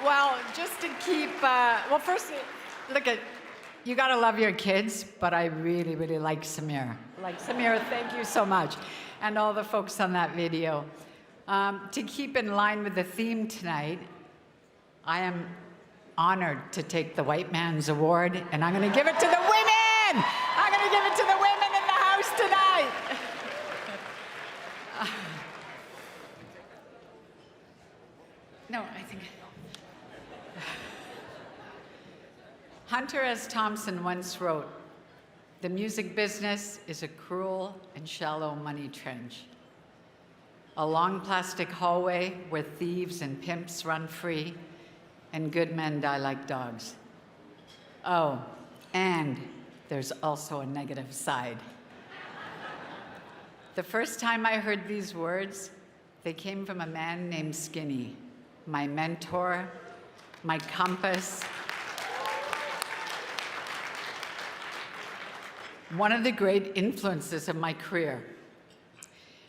Speaker 31: Well, just to keep, well, first, look at, you gotta love your kids, but I really, really like Samir. Like, Samir, thank you so much. And all the folks on that video. To keep in line with the theme tonight, I am honored to take the White Man's Award, and I'm gonna give it to the women! I'm gonna give it to the women in the house tonight! No, I think... Hunter S. Thompson once wrote, "The music business is a cruel and shallow money trench. A long plastic hallway where thieves and pimps run free and good men die like dogs. Oh, and there's also a negative side." The first time I heard these words, they came from a man named Skinny, my mentor, my compass, one of the great influences of my career.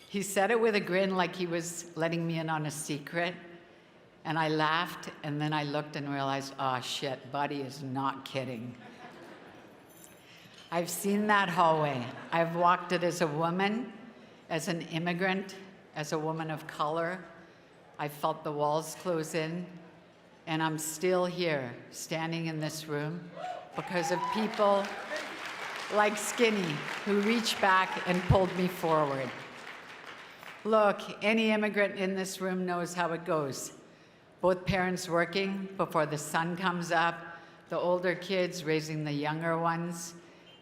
Speaker 31: He said it with a grin like he was letting me in on a secret, and I laughed, and then I looked and realized, oh shit, Buddy is not kidding. I've seen that hallway. I've walked it as a woman, as an immigrant, as a woman of color. I felt the walls close in, and I'm still here, standing in this room, because of people like Skinny, who reached back and pulled me forward. Look, any immigrant in this room knows how it goes. Both parents working before the sun comes up, the older kids raising the younger ones,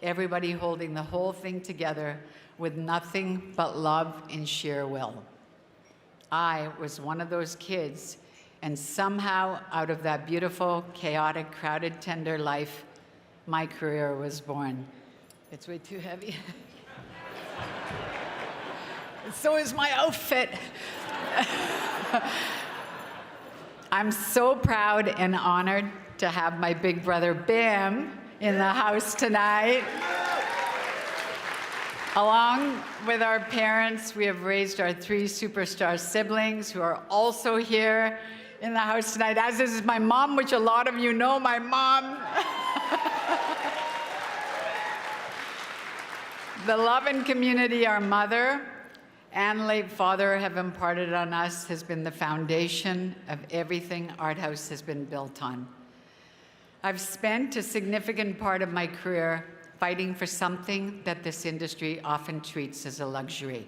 Speaker 31: everybody holding the whole thing together with nothing but love and sheer will. I was one of those kids, and somehow out of that beautiful, chaotic, crowded, tender life, my career was born. It's way too heavy. So is my outfit. I'm so proud and honored to have my big brother Bam in the house tonight. Along with our parents, we have raised our 3 superstar siblings who are also here in the house tonight, as is my mom, which a lot of you know my mom. The love and community our mother and late father have imparted on us has been the foundation of everything Art House has been built on. I've spent a significant part of my career fighting for something that this industry often treats as a luxury: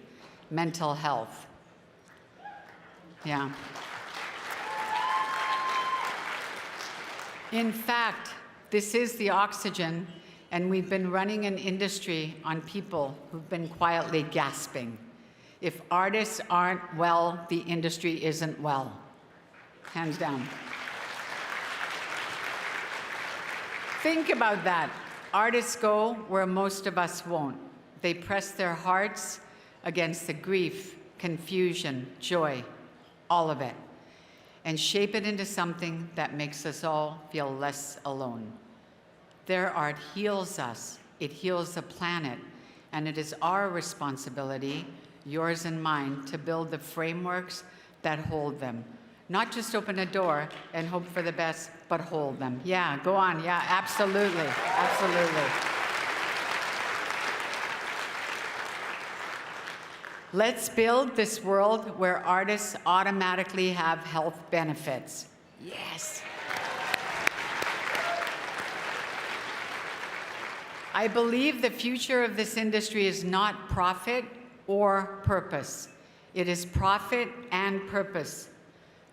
Speaker 31: mental health. Yeah. In fact, this is the oxygen, and we've been running an industry on people who've been quietly gasping. If artists aren't well, the industry isn't well. Hands down. Think about that. Artists go where most of us won't. They press their hearts against the grief, confusion, joy, all of it, and shape it into something that makes us all feel less alone. Their art heals us, it heals the planet, and it is our responsibility, yours and mine, to build the frameworks that hold them. Not just open a door and hope for the best, but hold them. Yeah, go on, yeah, absolutely, absolutely. Let's build this world where artists automatically have health benefits. Yes. I believe the future of this industry is not profit or purpose. It is profit and purpose.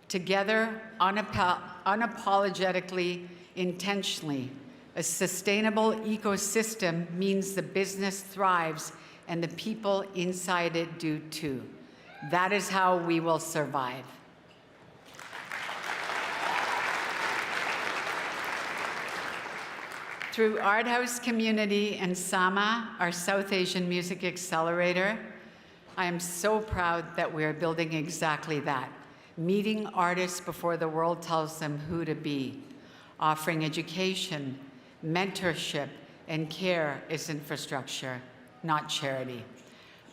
Speaker 31: Together, unapologetically, intentionally. A sustainable ecosystem means the business thrives and the people inside it do too. That is how we will survive. Through Art House Community and SAMA, our South Asian Music Accelerator, I am so proud that we are building exactly that. Meeting artists before the world tells them who to be. Offering education, mentorship, and care is infrastructure, not charity.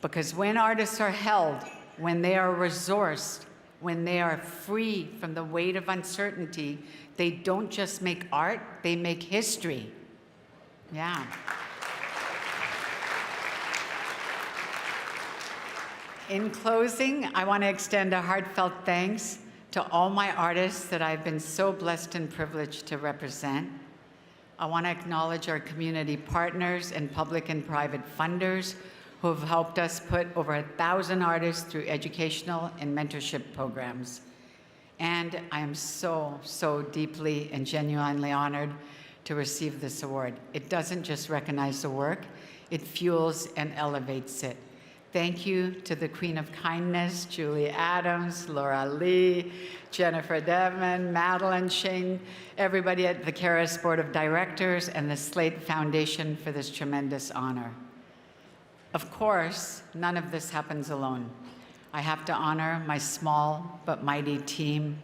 Speaker 31: Because when artists are held, when they are resourced, when they are free from the weight of uncertainty, they don't just make art, they make history. Yeah. In closing, I want to extend a heartfelt thanks to all my artists that I've been so blessed and privileged to represent. I want to acknowledge our community partners and public and private funders who have helped us put over 1,000 artists through educational and mentorship programs. And I am so, so deeply and genuinely honored to receive this award. It doesn't just recognize the work, it fuels and elevates it. Thank you to the Queen of Kindness, Julie Adams, Laura Lee, Jennifer Devon, Madeline Shane, everybody at the CARAS Board of Directors and the Slate Foundation for this tremendous honor. Of course, none of this happens alone. I have to honor my small but mighty team,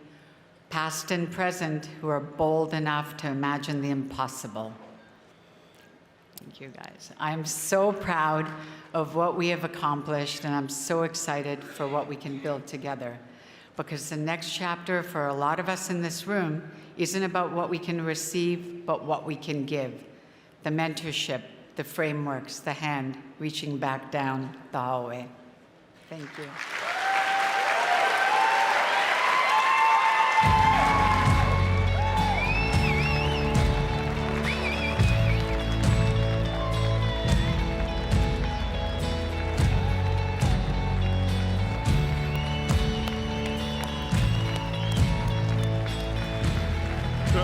Speaker 31: past and present, who are bold enough to imagine the impossible. Thank you, guys. I'm so proud of what we have accomplished, and I'm so excited for what we can build together. Because the next chapter for a lot of us in this room isn't about what we can receive, but what we can give. The mentorship, the frameworks, the hand reaching back down the hallway. Thank you.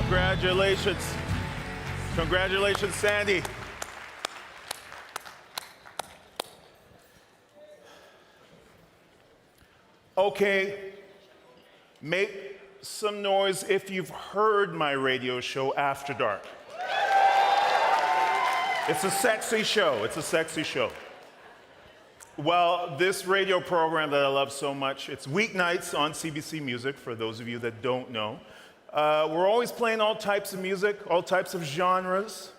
Speaker 12: Congratulations. Congratulations, Sandy. Okay, make some noise if you've heard my radio show After Dark. It's a sexy show. It's a sexy show. Well, this radio program that I love so much, it's weeknights on CBC Music, for those of you that don't know. We're always playing all types of music, all types of genres,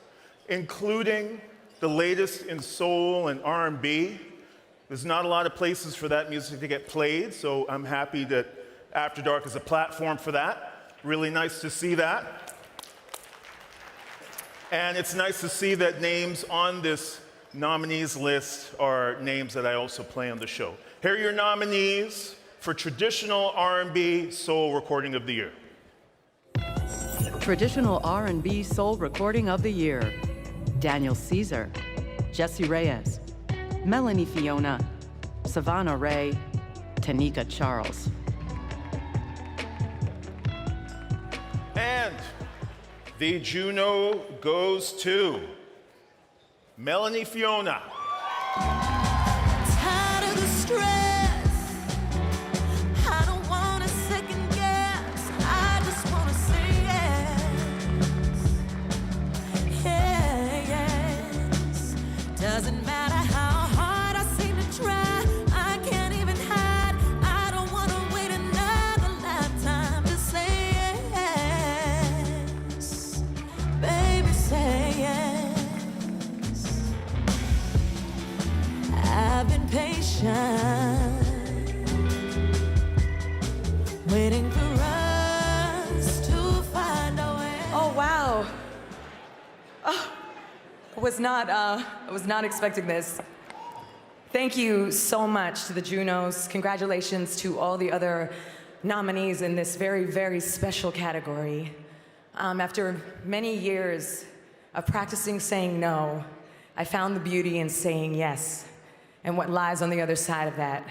Speaker 12: including the latest in soul and R&B. There's not a lot of places for that music to get played, so I'm happy that After Dark is a platform for that. Really nice to see that. And it's nice to see that names on this nominees list are names that I also play on the show. Here are your nominees for Traditional R&B Soul Recording of the Year.
Speaker 2: Traditional R&B Soul Recording of the Year: Daniel Caesar, Jesse Reyes, Melanie Fiona, Savannah Ray, Tanika Charles.
Speaker 12: And the Juno goes to Melanie Fiona.
Speaker 4: Tired of the stress. I don't want a second guess. I just want to say yes. Yes. Doesn't matter how hard I seem to try. I can't even hide. I don't want to wait another lifetime to say yes. Baby, say yes. I've been patient, waiting for us to find a way.
Speaker 3: Oh, wow. Oh, I was not expecting this. Thank you so much to the Junos. Congratulations to all the other nominees in this very, very special category. After many years of practicing saying no, I found the beauty in saying yes and what lies on the other side of that.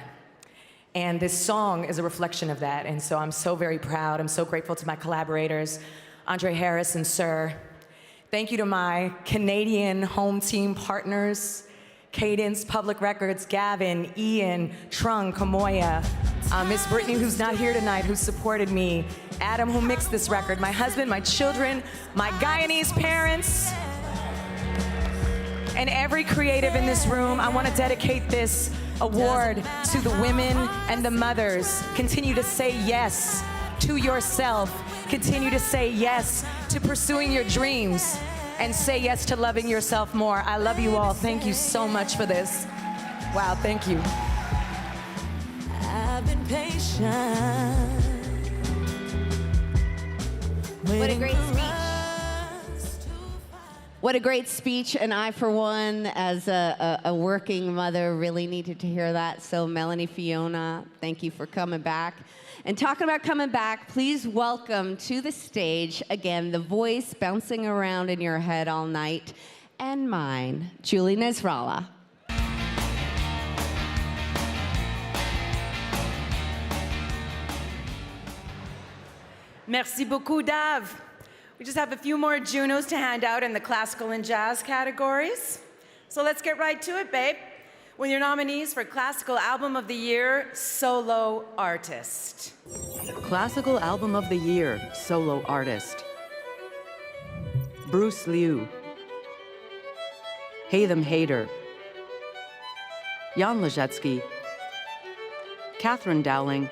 Speaker 3: And this song is a reflection of that. And so I'm so very proud. I'm so grateful to my collaborators, Andre Harris and Sir. Thank you to my Canadian home team partners, Cadence, Public Records, Gavin, Ian, Trung, Kamoya, Miss Brittany, who's not here tonight, who supported me, Adam, who mixed this record, my husband, my children, my Guyanese parents, and every creative in this room. I want to dedicate this award to the women and the mothers. Continue to say yes to yourself. Continue to say yes to pursuing your dreams, and say yes to loving yourself more. I love you all. Thank you so much for this. Wow, thank you.
Speaker 4: I've been patient.
Speaker 5: What a great speech. What a great speech, and I, for one, as a working mother, really needed to hear that. So Melanie Fiona, thank you for coming back. And talking about coming back, please welcome to the stage, again, the voice bouncing around in your head all night, and mine, Julie Nasrallah.
Speaker 3: Merci beaucoup, Dav. We just have a few more Junos to hand out in the classical and jazz categories. So let's get right to it, babe. With your nominees for Classical Album of the Year, Solo Artist.
Speaker 2: Classical Album of the Year, Solo Artist: Bruce Liu, Haytham Hayter, Jan Lejetsky, Catherine Dowling,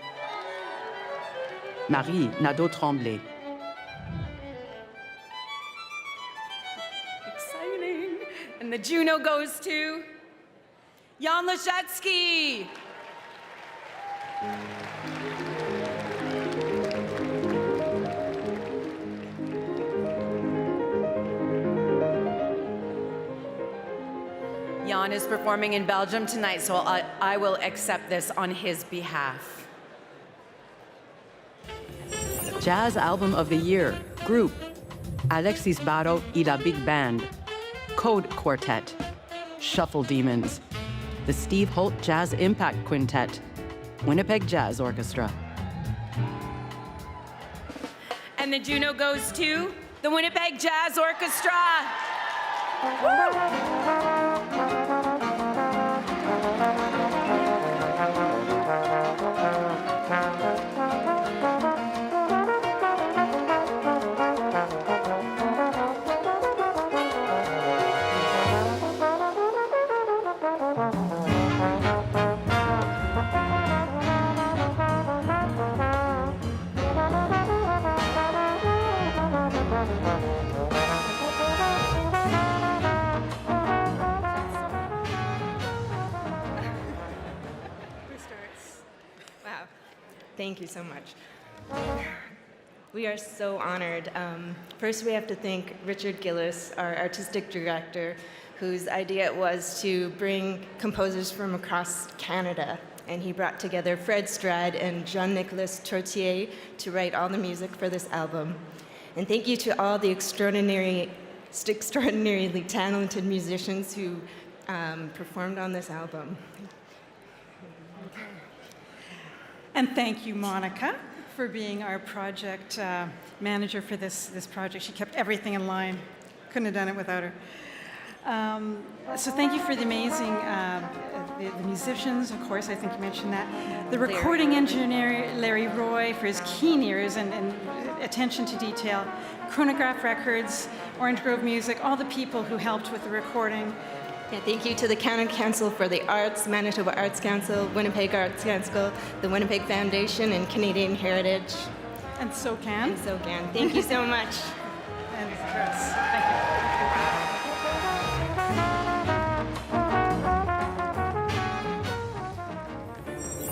Speaker 2: Marie Nadeau-Tremblay.
Speaker 3: Exciting. And the Juno goes to Jan Lejetsky. Juan is performing in Belgium tonight, so I will accept this on his behalf.
Speaker 2: Jazz Album of the Year, Group, Alexis Baro y la Big Band, Code Quartet, Shuffle Demons, the Steve Holt Jazz Impact Quintet, Winnipeg Jazz Orchestra.
Speaker 3: And the Juno goes to the Winnipeg Jazz Orchestra. Woo!
Speaker 7: Thank you so much. We are so honored. First, we have to thank Richard Gillis, our artistic director, whose idea it was to bring composers from across Canada. And he brought together Fred Strad and Jean-Nicolas Trottier to write all the music for this album. And thank you to all the extraordinarily talented musicians who performed on this album.
Speaker 8: And thank you, Monica, for being our project manager for this project. She kept everything in line. Couldn't have done it without her. So thank you for the amazing the musicians, of course, I think you mentioned that. The recording engineer, Larry Roy, for his keen ears and attention to detail. Chronograph Records, Orange Grove Music, all the people who helped with the recording.
Speaker 7: Yeah, thank you to the Canada Council for the Arts, Manitoba Arts Council, Winnipeg Arts Council, the Winnipeg Foundation, and Canadian Heritage.
Speaker 8: And SOCAN.
Speaker 7: And SOCAN. Thank you so much.
Speaker 8: And CARAS. Thank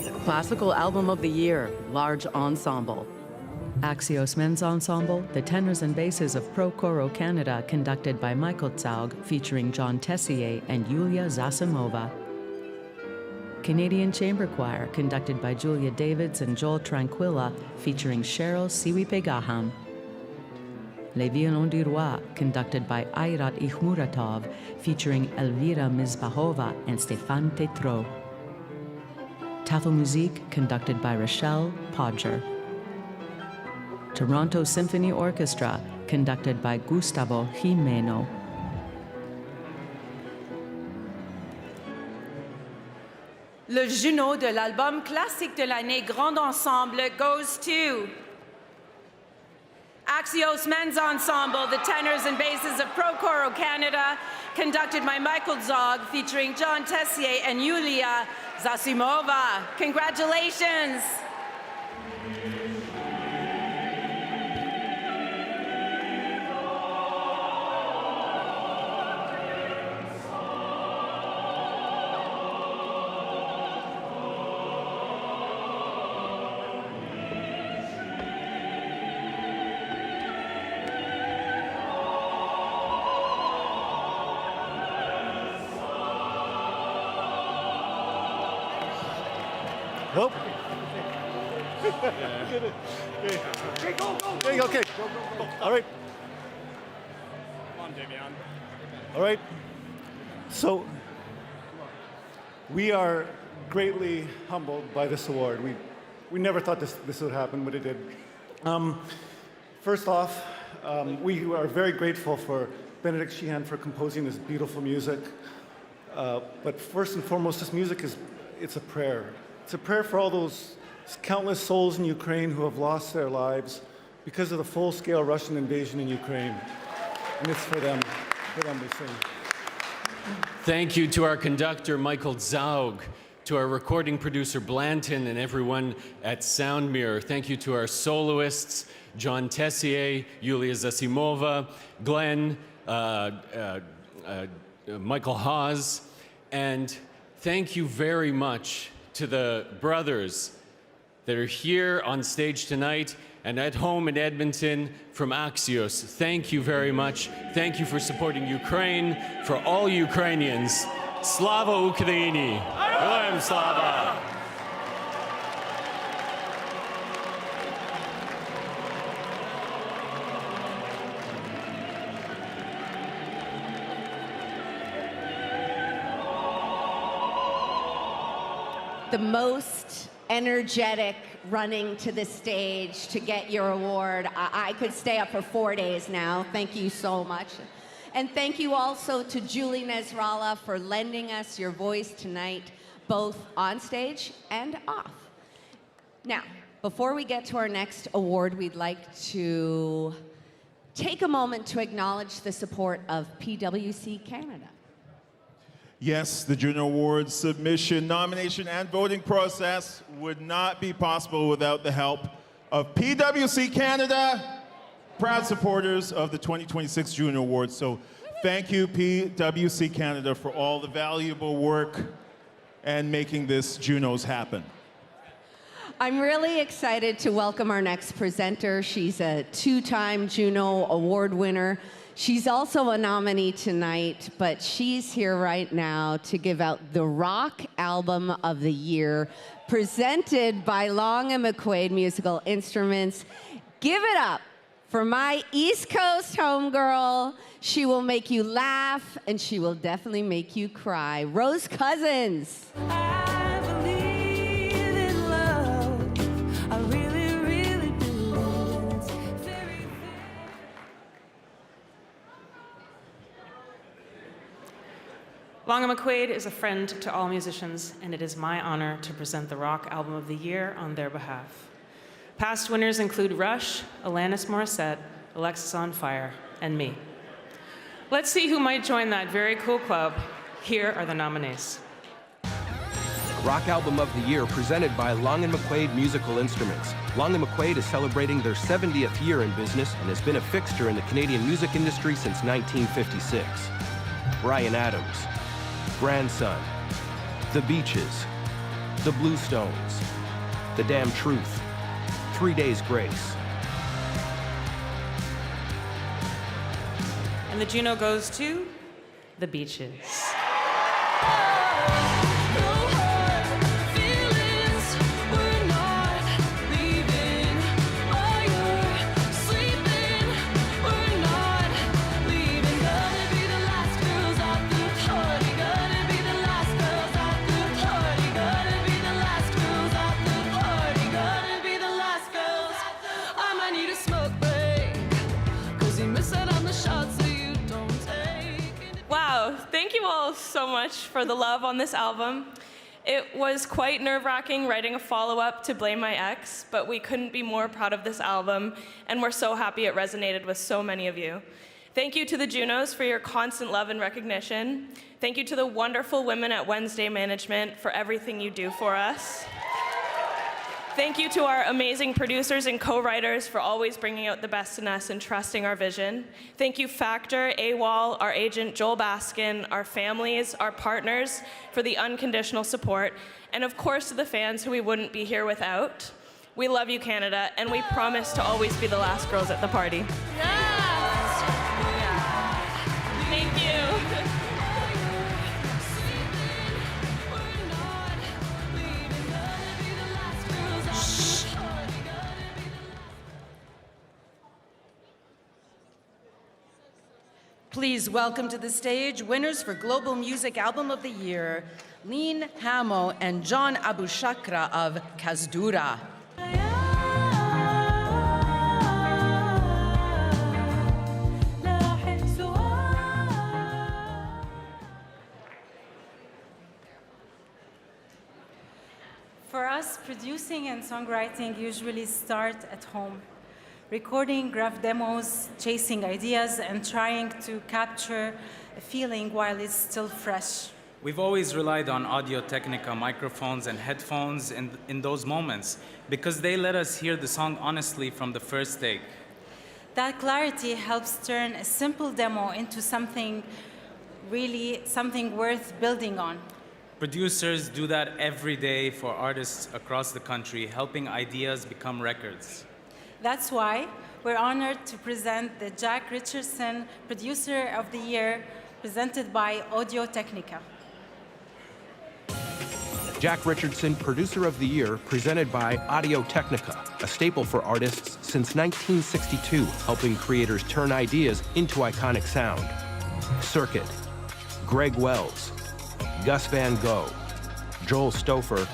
Speaker 8: you.
Speaker 2: Classical Album of the Year, Large Ensemble. Axios Men's Ensemble, the tenors and basses of Pro Coro Canada, conducted by Michael Zaug, featuring John Tessier and Yulia Zasimova. Canadian Chamber Choir, conducted by Julia Davids and Joel Tranquilla, featuring Cheryl Siwipegaham. Les Violons du Roi, conducted by Ayrat Ikhmuratov, featuring Elvira Mizbahova and Stéphane Tétrault. Tafel Musique, conducted by Rochelle Podger. Toronto Symphony Orchestra, conducted by Gustavo Jimeno.
Speaker 3: Le Juno de l'album classique de l'année Grand Ensemble goes to Axios Men's Ensemble, the tenors and basses of Pro Coro Canada, conducted by Michael Zaug, featuring John Tessier and Yulia Zasimova. Congratulations.
Speaker 9: Nope. Okay. All right.
Speaker 11: Come on, Davion.
Speaker 9: All right. So we are greatly humbled by this award. We never thought this would happen, but it did. First off, we are very grateful for Benedict Sheehan for composing this beautiful music. But first and foremost, this music it's a prayer. It's a prayer for all those countless souls in Ukraine who have lost their lives because of the full-scale Russian invasion in Ukraine. And it's for them we sing.
Speaker 13: Thank you to our conductor, Michael Zaug, to our recording producer, Blanton, and everyone at Sound Mirror. Thank you to our soloists, John Tessier, Yulia Zasimova, Glenn, Michael Hawes, and thank you very much to the brothers that are here on stage tonight and at home in Edmonton from Axios. Thank you very much. Thank you for supporting Ukraine, for all Ukrainians. Slava Ukraini! Героям слава!
Speaker 5: The most energetic running to the stage to get your award. I could stay up for 4 days now. Thank you so much. And thank you also to Julie Nasrallah for lending us your voice tonight, both on stage and off. Now, before we get to our next award, we'd like to take a moment to acknowledge the support of PwC Canada.
Speaker 12: Yes, the Juno Awards submission, nomination, and voting process would not be possible without the help of PwC Canada, proud supporters of the 2026 Juno Awards. So thank you, PwC Canada, for all the valuable work and making this Junos happen.
Speaker 5: I'm really excited to welcome our next presenter. She's a two-time Juno Award winner. She's also a nominee tonight, but she's here right now to give out the Rock Album of the Year, presented by Long and McQuaid Musical Instruments. Give it up for my East Coast homegirl. She will make you laugh, and she will definitely make you cry. Rose Cousins.
Speaker 14: Long and McQuaid is a friend to all musicians, and it is my honor to present the Rock Album of the Year on their behalf. Past winners include Rush, Alanis Morissette, Alexisonfire, and me. Let's see who might join that very cool club. Here are the nominees.
Speaker 15: Rock Album of the Year presented by Long and McQuaid Musical Instruments. Long and McQuaid is celebrating their 70th year in business and has been a fixture in the Canadian music industry since 1956. Bryan Adams, Grandson, The Beaches, The Bluestones, The Damn Truth, 3 Days Grace.
Speaker 14: And the Juno goes to The Beaches.
Speaker 16: Thank you all so much for the love on this album. It was quite nerve-wracking writing a follow-up to Blame My Ex, but we couldn't be more proud of this album, and we're so happy it resonated with so many of you. Thank you to the Junos for your constant love and recognition. Thank you to the wonderful women at Wednesday Management for everything you do for us. Thank you to our amazing producers and co-writers for always bringing out the best in us and trusting our vision. Thank you Factor, AWOL, our agent Joel Baskin, our families, our partners for the unconditional support, and of course to the fans who we wouldn't be here without. We love you, Canada, and we promise to always be the last girls at the party. Thank you.
Speaker 3: Please welcome to the stage winners for Global Music Album of the Year, Lean Hamo and John Abushakra of Kazdura.
Speaker 8: For us, producing and songwriting usually start at home. Recording graph demos, chasing ideas, and trying to capture a feeling while it's still fresh.
Speaker 17: We've always relied on Audio-Technica microphones and headphones in those moments because they let us hear the song honestly from the first take.
Speaker 8: That clarity helps turn a simple demo into something worth building on.
Speaker 17: Producers do that every day for artists across the country, helping ideas become records.
Speaker 8: That's why we're honored to present the Jack Richardson Producer of the Year, presented by Audio-Technica.
Speaker 15: Jack Richardson, Producer of the Year, presented by Audio Technica, a staple for artists since 1962, helping creators turn ideas into iconic sound. Circuit, Greg Wells, Gus Van Gogh, Joel Stouffer,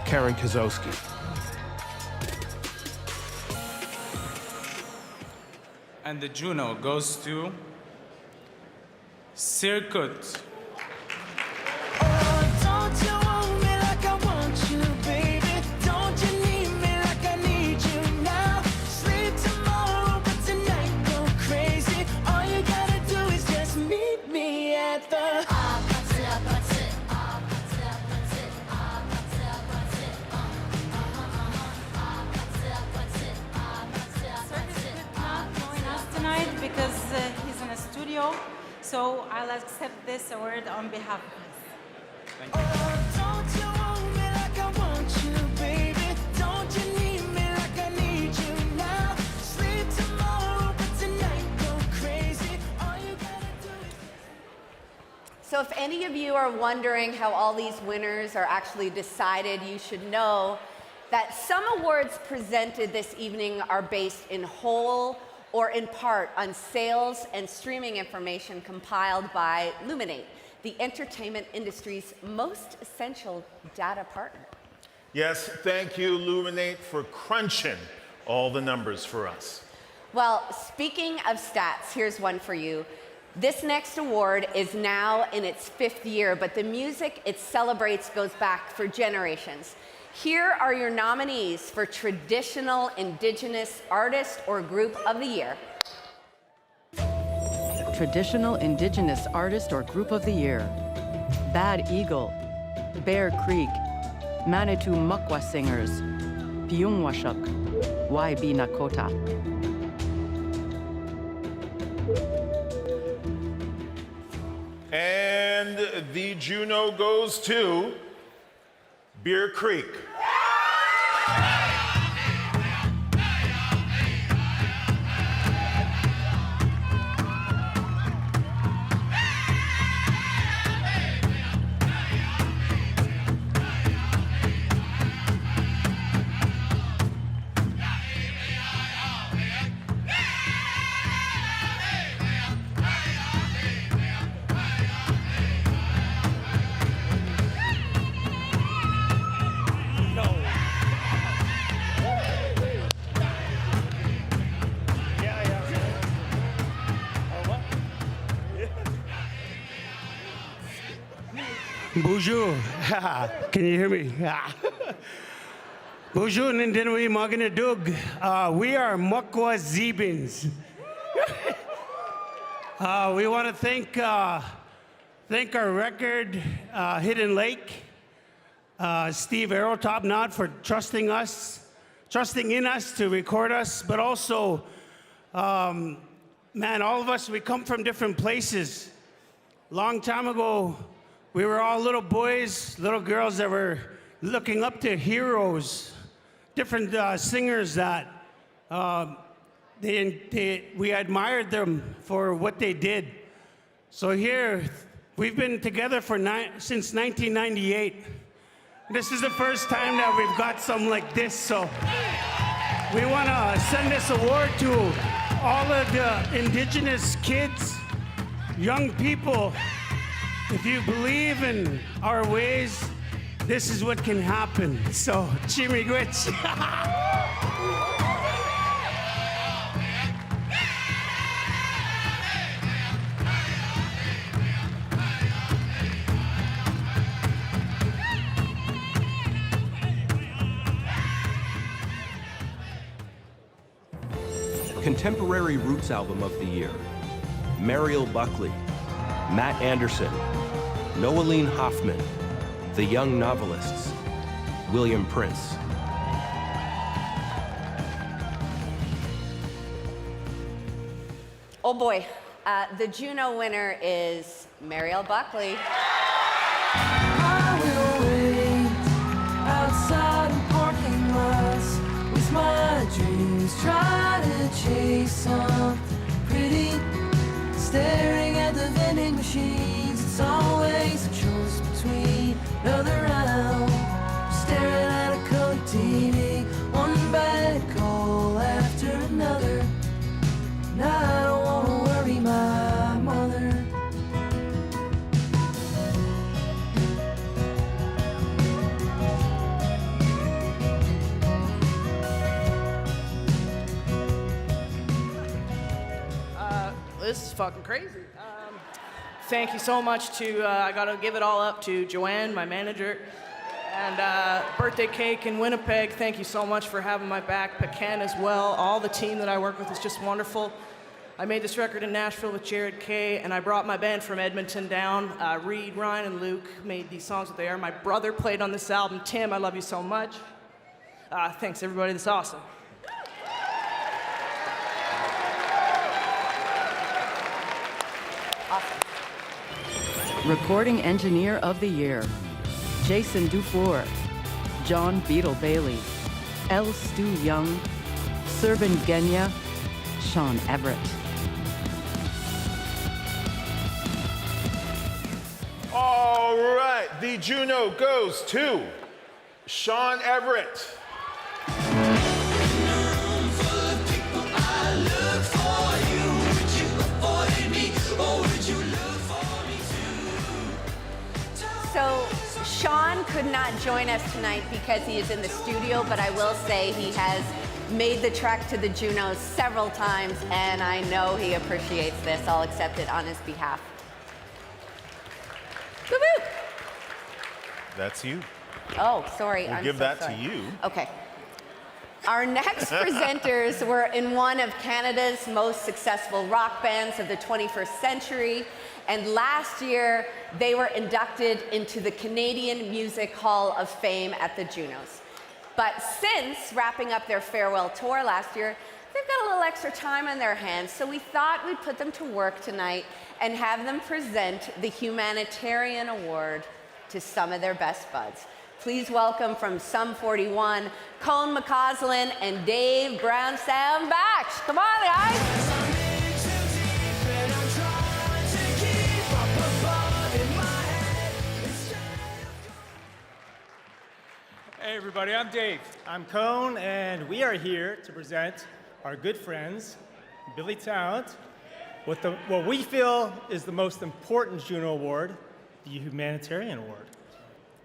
Speaker 15: Karen Kozowski.
Speaker 17: And the Juno goes to Circuit.
Speaker 10: Because he's in a studio, so I'll accept this award on behalf of us.
Speaker 17: Thank you.
Speaker 4: Don't you want me like I want you, baby? Don't you need me like I need you now? Sleep tomorrow, but tonight go crazy. All you gotta do is...
Speaker 5: So if any of you are wondering how all these winners are actually decided, you should know that some awards presented this evening are based in whole or in part on sales and streaming information compiled by Luminate, the entertainment industry's most essential data partner.
Speaker 12: Yes, thank you, Luminate, for crunching all the numbers for us.
Speaker 5: Well, speaking of stats, here's one for you. This next award is now in its 5th year, but the music it celebrates goes back for generations. Here are your nominees for Traditional Indigenous Artist or Group of the Year.
Speaker 2: Traditional Indigenous Artist or Group of the Year. Bad Eagle, Bear Creek, Manitou Mkwa Singers, Pyungwashuk, YB Nakota.
Speaker 12: And the Juno goes to Bear Creek.
Speaker 18: Bonjour. Can you hear me? Bonjour, Nindinui Maganadug. We are Mkwa Zebins. We want to thank our record, Hidden Lake, Steve Arrow, Top Knot, for trusting in us to record us, but also, man, all of us, we come from different places. Long time ago, we were all little boys, little girls that were looking up to heroes, different singers that we admired them for what they did. So here, we've been together since 1998. This is the first time that we've got something like this, so we want to send this award to all of the Indigenous kids, young people. If you believe in our ways, this is what can happen. So, chimigwich.
Speaker 15: Contemporary Roots Album of the Year. Mariel Buckley, Matt Anderson, Noeline Hoffman, The Young Novelists, William Prince.
Speaker 5: Oh boy, the Juno winner is Mariel Buckley.
Speaker 4: I will wait outside in parking lots with my dreams, try to chase something pretty. Staring at the vending machines, it's always a choice between another round
Speaker 19: this is fucking crazy. Thank you so much to, I gotta give it all up to Joanne, my manager, and Birthday Cake in Winnipeg. Thank you so much for having my back. Pecan as well. All the team that I work with is just wonderful. I made this record in Nashville with Jared Kay, and I brought my band from Edmonton down. Reed, Ryan, and Luke made these songs what they are. My brother played on this album. Tim, I love you so much. Thanks, everybody. This is awesome.
Speaker 2: Recording Engineer of the Year, Jason Dufour, John Beetle Bailey, L. Stu Young, Serban Genya, Sean Everett.
Speaker 12: All right, the Juno goes to Sean Everett.
Speaker 5: So Sean could not join us tonight because he is in the studio, but I will say he has made the trek to the Junos several times, and I know he appreciates this. I'll accept it on his behalf. Woo-woo!
Speaker 12: That's you.
Speaker 5: Oh, sorry.
Speaker 12: We'll
Speaker 5: I'm
Speaker 12: give
Speaker 5: so
Speaker 12: that
Speaker 5: sorry.
Speaker 12: to you.
Speaker 5: Okay. Our next presenters were in one of Canada's most successful rock bands of the 21st century, and last year they were inducted into the Canadian Music Hall of Fame at the Junos. But since wrapping up their farewell tour last year, they've got a little extra time on their hands, so we thought we'd put them to work tonight and have them present the Humanitarian Award to some of their best buds. Please welcome from Sum 41, Colin McCausland and Dave Brown Sound Batch. Come on, guys.
Speaker 20: Hey everybody, I'm Dave. I'm Cone, and we are here to present our good friends, Billy Talent, with what we feel is the most important Juno Award, the Humanitarian Award.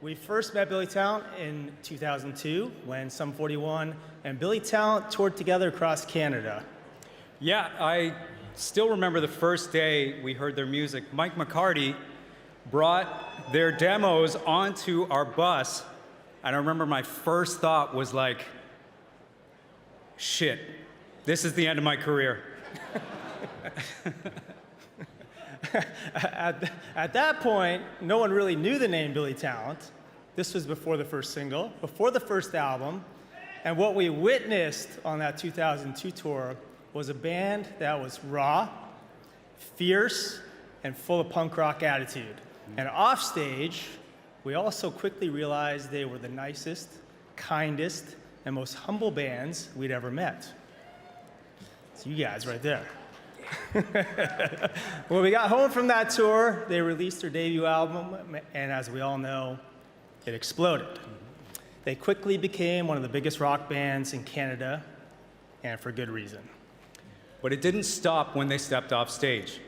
Speaker 20: We first met Billy Talent in 2002 when Sum 41 and Billy Talent toured together across Canada.
Speaker 17: Yeah, I still remember the first day we heard their music. Mike McCarty brought their demos onto our bus, and I remember my first thought was like, shit, this is the end of my career.
Speaker 20: At that point, no one really knew the name Billy Talent. This was before the first single, before the first album, and what we witnessed on that 2002 tour was a band that was raw, fierce, and full of punk rock attitude. And off stage, we also quickly realized they were the nicest, kindest, and most humble bands we'd ever met. It's you guys right there. When we got home from that tour, they released their debut album, and as we all know, it exploded. They quickly became one of the biggest rock bands in Canada, and for good reason.
Speaker 17: But it didn't stop when they stepped off stage.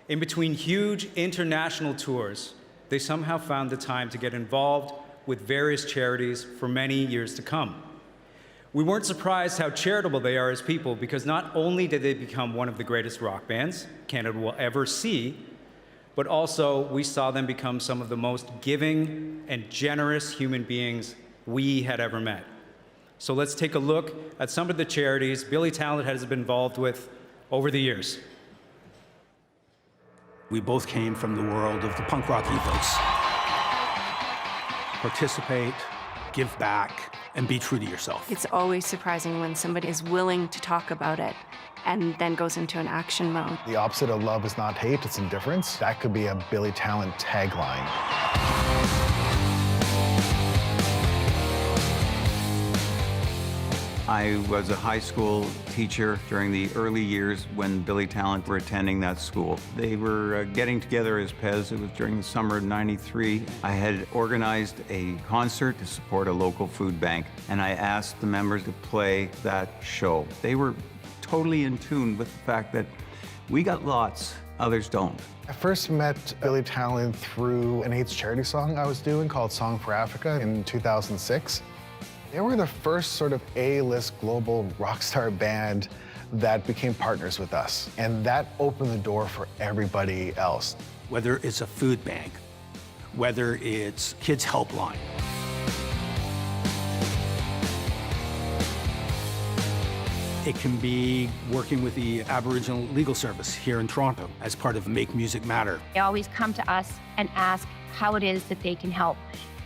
Speaker 17: In between huge international tours, they somehow found the time to get involved with various charities for many years to come. We weren't surprised how charitable they are as people, because not only did they become one of the greatest rock bands Canada will ever see, but also we saw them become some of the most giving and generous human beings we had ever met. So let's take a look at some of the charities Billy Talent has been involved with over the years.
Speaker 21: We both came from the world of the punk rock ethos. Participate, give back, and be true to yourself.
Speaker 23: It's always surprising when somebody is willing to talk about it and then goes into an action mode.
Speaker 31: The opposite of love is not hate, it's indifference. That could be a Billy Talent tagline.
Speaker 24: I was a high school teacher during the early years when Billy Talent were attending that school. They were getting together as Pez. It was during the summer of '93. I had organized a concert to support a local food bank, and I asked the members to play that show. They were totally in tune with the fact that we got lots, others don't.
Speaker 31: I first met Billy Talent through an AIDS charity song I was doing called Song for Africa in 2006. They were the first sort of A-list global rock star band
Speaker 1: that became partners with us. And that opened the door for everybody else.
Speaker 21: Whether it's a food bank, whether it's Kids Helpline, it can be working with the Aboriginal Legal Service here in Toronto as part of Make Music Matter.
Speaker 6: They always come to us and ask how it is that they can help.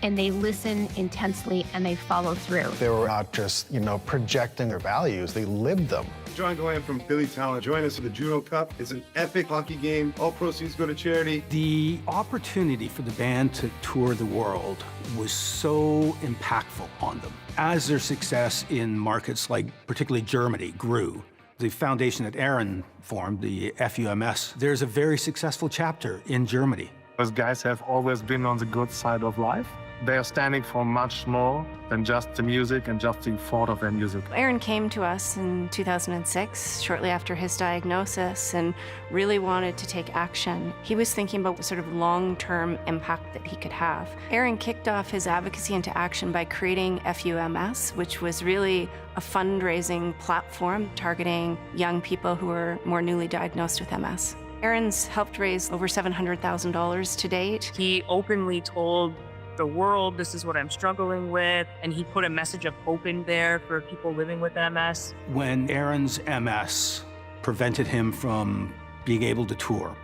Speaker 6: And they listen intensely and they follow through.
Speaker 1: They were not just, projecting their values, they lived them.
Speaker 7: John Goyan from Billy Talent. Join us for the Juno Cup. It's an epic hockey game. All proceeds go to charity.
Speaker 21: The opportunity for the band to tour the world was so impactful on them. As their success in markets like particularly Germany grew, the foundation that Aaron formed, the FUMS, there's a very successful chapter in Germany.
Speaker 11: Those guys have always been on the good side of life. They are standing for much more than just the music and just the thought of their music.
Speaker 23: Aaron came to us in 2006, shortly after his diagnosis, and really wanted to take action. He was thinking about what sort of long-term impact that he could have. Aaron kicked off his advocacy into action by creating FUMS, which was really a fundraising platform targeting young people who are more newly diagnosed with MS. Aaron's helped raise over $700,000 to date.
Speaker 22: He openly told the world, this is what I'm struggling with, and he put a message of hope in there for people living with MS.
Speaker 21: When Aaron's MS prevented him from being able to tour,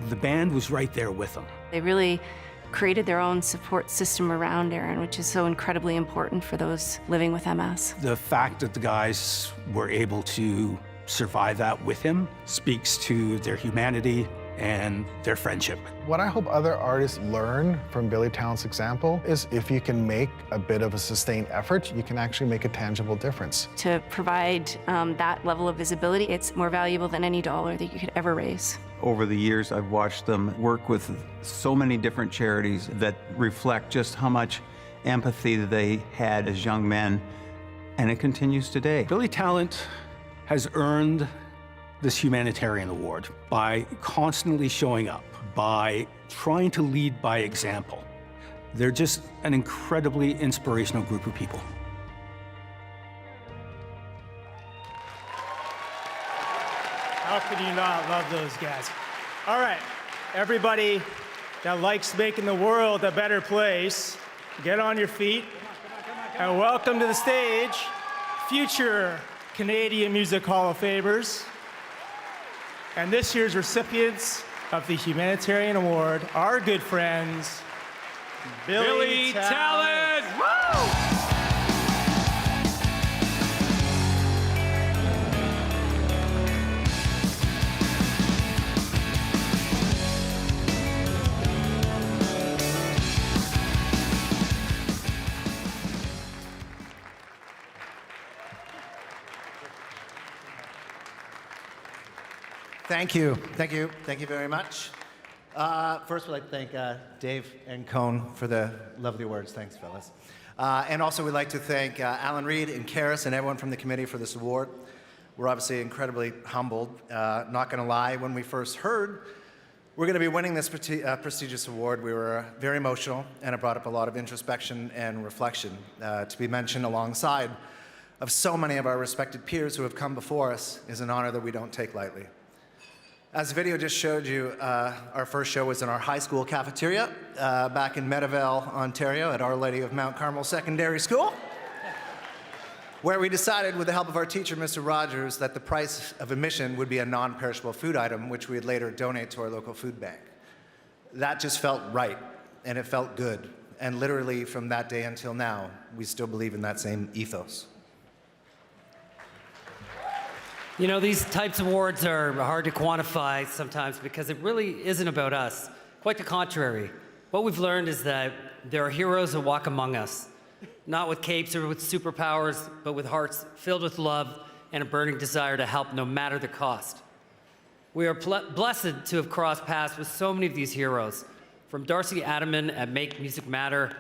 Speaker 21: the band was right there with him.
Speaker 23: They really created their own support system around Aaron, which is so incredibly important for those living with MS.
Speaker 21: The fact that the guys were able to survive that with him speaks to their humanity and their friendship.
Speaker 1: What I hope other artists learn from Billy Talent's example is if you can make a bit of a sustained effort, you can actually make a tangible difference.
Speaker 23: To provide that level of visibility, it's more valuable than any dollar that you could ever raise.
Speaker 24: Over the years, I've watched them work with so many different charities that reflect just how much empathy they had as young men, and it continues today.
Speaker 21: Billy Talent has earned this humanitarian award by constantly showing up, by trying to lead by example. They're just an incredibly inspirational group of people.
Speaker 20: How can you not love those guys? All right, everybody that likes making the world a better place, get on your feet and welcome to the stage future Canadian Music Hall of Famers and this year's recipients of the Humanitarian Award, our good friends, Billy Talent. Woo!
Speaker 25: Thank you. Thank you. Thank you very much. First, we'd like to thank Dave and Cone for the lovely words. Thanks, fellas. And also, we'd like to thank Allan Reid and CARAS and everyone from the committee for this award. We're obviously incredibly humbled. Not going to lie, when we first heard we're going to be winning this prestigious award, we were very emotional, and it brought up a lot of introspection and reflection to be mentioned alongside of so many of our respected peers who have come before us is an honor that we don't take lightly. As the video just showed you, our first show was in our high school cafeteria back in Meadowvale, Ontario at Our Lady of Mount Carmel Secondary School, where we decided with the help of our teacher, Mr. Rogers, that the price of admission would be a non-perishable food item, which we'd later donate to our local food bank. That just felt right, and it felt good. And literally from that day until now, we still believe in that same ethos.
Speaker 26: You know, these types of awards are hard to quantify sometimes because it really isn't about us. Quite the contrary. What we've learned is that there are heroes that walk among us, not with capes or with superpowers, but with hearts filled with love and a burning desire to help no matter the cost. We are blessed to have crossed paths with so many of these heroes, from Darcy Adaman at Make Music Matter,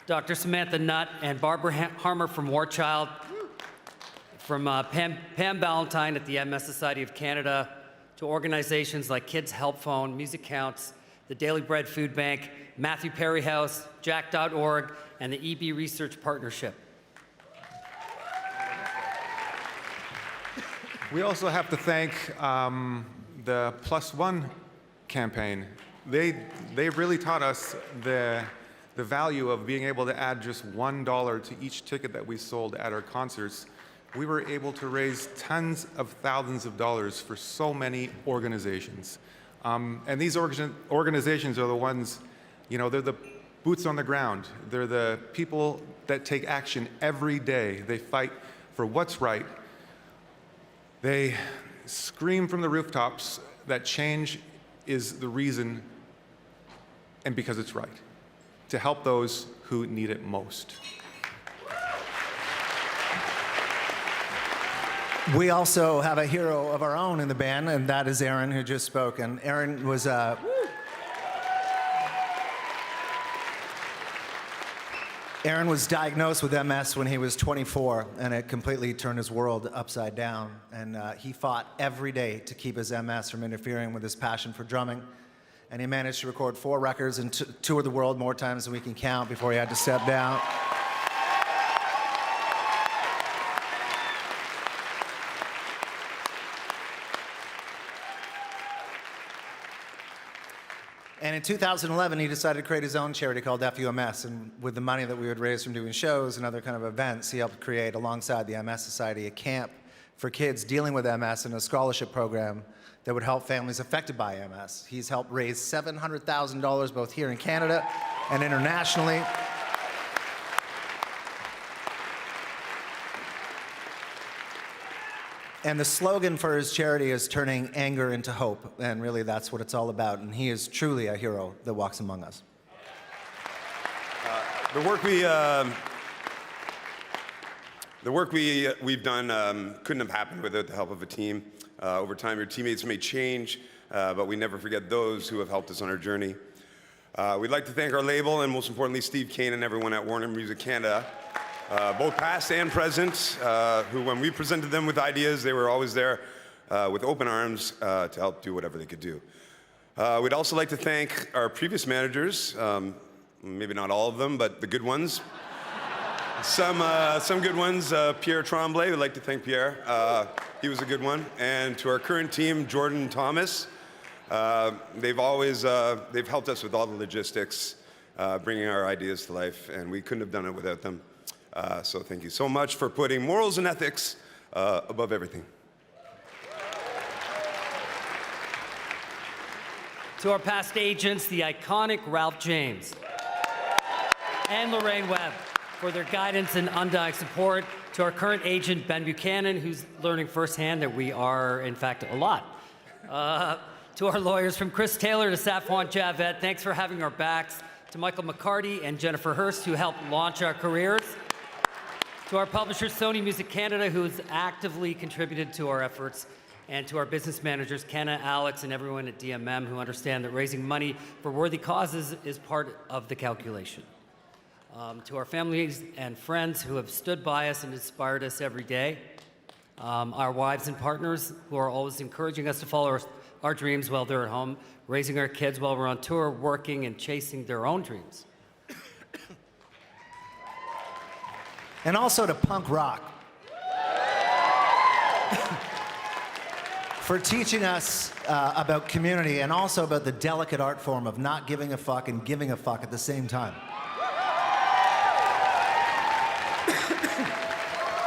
Speaker 26: Dr. Samantha Nutt and Barbara Harmer from War Child, from Pam Ballantyne at the MS Society of Canada, to organizations like Kids Helpphone, Musicounts, the Daily Bread Food Bank, Matthew Perry House, Jack.org, and the EB Research Partnership.
Speaker 3: We also have to thank the Plus One campaign. They really taught us the value of being able to add just $1 to each ticket that we sold at our concerts. We were able to raise tens of thousands of dollars for so many organizations. And these organizations are the ones, you know, they're the boots on the ground. They're the people that take action every day. They fight for what's right. They scream from the rooftops that change is the reason and because it's right, to help those who need it most.
Speaker 25: We also have a hero of our own in the band, and that is Aaron, who just spoke. And Aaron was Aaron was diagnosed with MS when he was 24, and it completely turned his world upside down. And he fought every day to keep his MS from interfering with his passion for drumming. And he managed to record 4 records and tour the world more times than we can count before he had to step down. And in 2011, he decided to create his own charity called FUMS. And with the money that we would raise from doing shows and other kind of events, he helped create, alongside the MS Society, a camp for kids dealing with MS and a scholarship program that would help families affected by MS. He's helped raise $700,000 both here in Canada and internationally. And the slogan for his charity is turning anger into hope. And really, that's what it's all about. And he is truly a hero that walks among us.
Speaker 8: The work we've done couldn't have happened without the help of a team. Over time, your teammates may change, but we never forget those who have helped us on our journey. We'd like to thank our label, and most importantly, Steve Kane and everyone at Warner Music Canada, both past and present, who, when we presented them with ideas, they were always there with open arms to help do whatever they could do. We'd also like to thank our previous managers, maybe not all of them, but the good ones. Some good ones. Pierre Tremblay, we'd like to thank Pierre. He was a good one. And to our current team, Jordan and Thomas, they've helped us with all the logistics, bringing our ideas to life, and we couldn't have done it without them. So thank you so much for putting morals and ethics above everything.
Speaker 26: To our past agents, the iconic Ralph James and Lorraine Webb, for their guidance and undying support. To our current agent, Ben Buchanan, who's learning firsthand that we are, in fact, a lot. To our lawyers, from Chris Taylor to Safwan Javed, thanks for having our backs. To Michael McCarty and Jennifer Hurst, who helped launch our careers. To our publisher, Sony Music Canada, who has actively contributed to our efforts. And to our business managers, Kenna, Alex, and everyone at DMM, who understand that raising money for worthy causes is part of the calculation. To our families and friends who have stood by us and inspired us every day. Our wives and partners who are always encouraging us to follow our dreams while they're at home, raising our kids while we're on tour, working and chasing their own dreams.
Speaker 25: And also to punk rock. For teaching us about community and also about the delicate art form of not giving a fuck and giving a fuck at the same time.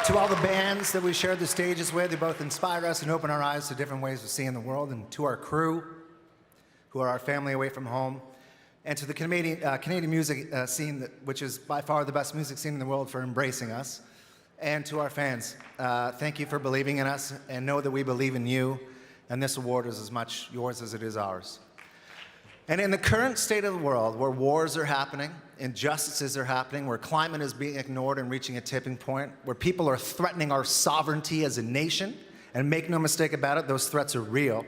Speaker 25: To all the bands that we shared the stages with, they both inspire us and open our eyes to different ways of seeing the world. And to our crew, who are our family away from home. And to the Canadian music scene, which is by far the best music scene in the world, for embracing us. And to our fans, thank you for believing in us, and know that we believe in you. And this award is as much yours as it is ours. And in the current state of the world, where wars are happening, injustices are happening, where climate is being ignored and reaching a tipping point, where people are threatening our sovereignty as a nation, and make no mistake about it, those threats are real.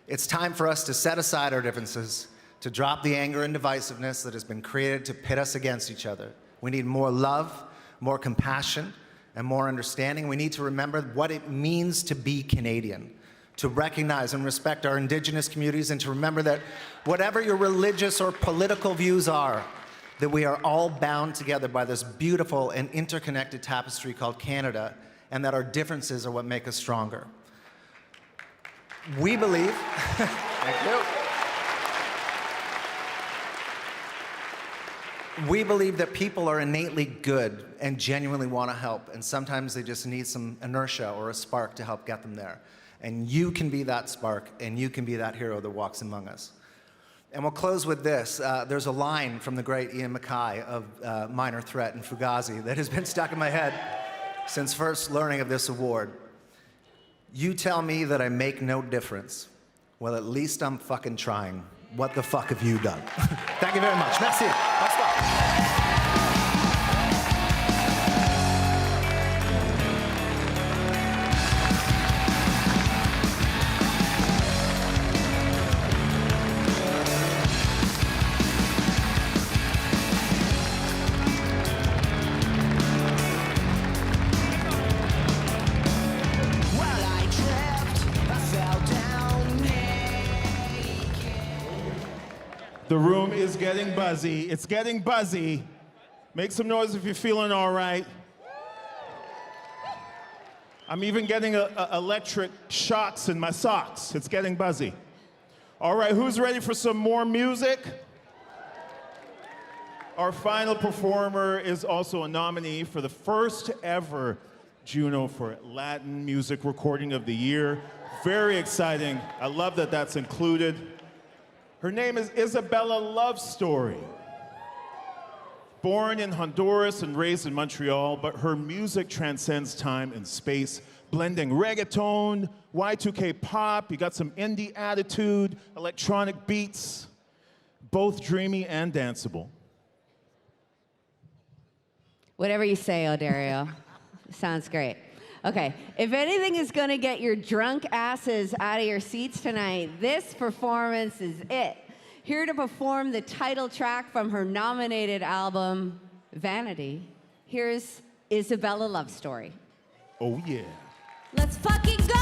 Speaker 25: It's time for us to set aside our differences, to drop the anger and divisiveness that has been created to pit us against each other. We need more love, more compassion, and more understanding. We need to remember what it means to be Canadian, to recognize and respect our Indigenous communities, and to remember that whatever your religious or political views are, that we are all bound together by this beautiful and interconnected tapestry called Canada, and that our differences are what make us stronger. We believe. Thank you. We believe that people are innately good and genuinely want to help, and sometimes they just need some inertia or a spark to help get them there. And you can be that spark, and you can be that hero that walks among us. And we'll close with this. There's a line from the great Ian Mackay of Minor Threat and Fugazi that has been stuck in my head since first learning of this award. You tell me that I make no difference. Well, at least I'm fucking trying. What the fuck have you done? Thank you very much. Merci.
Speaker 12: The room is getting buzzy. It's getting buzzy. Make some noise if you're feeling all right. I'm even getting electric shocks in my socks. It's getting buzzy. All right, who's ready for some more music? Our final performer is also a nominee for the first ever Juno for Latin Music Recording of the Year. Very exciting. I love that that's included. Her name is Isabella Lovestory. Born in Honduras and raised in Montreal, but her music transcends time and space, blending reggaeton, Y2K pop, you got some indie attitude, electronic beats, both dreamy and danceable.
Speaker 5: Whatever you say, Odario. Sounds great. Okay, if anything is gonna get your drunk asses out of your seats tonight, this performance is it. Here to perform the title track from her nominated album, Vanity, here's Isabella Lovestory.
Speaker 12: Oh yeah.
Speaker 5: Let's fucking go!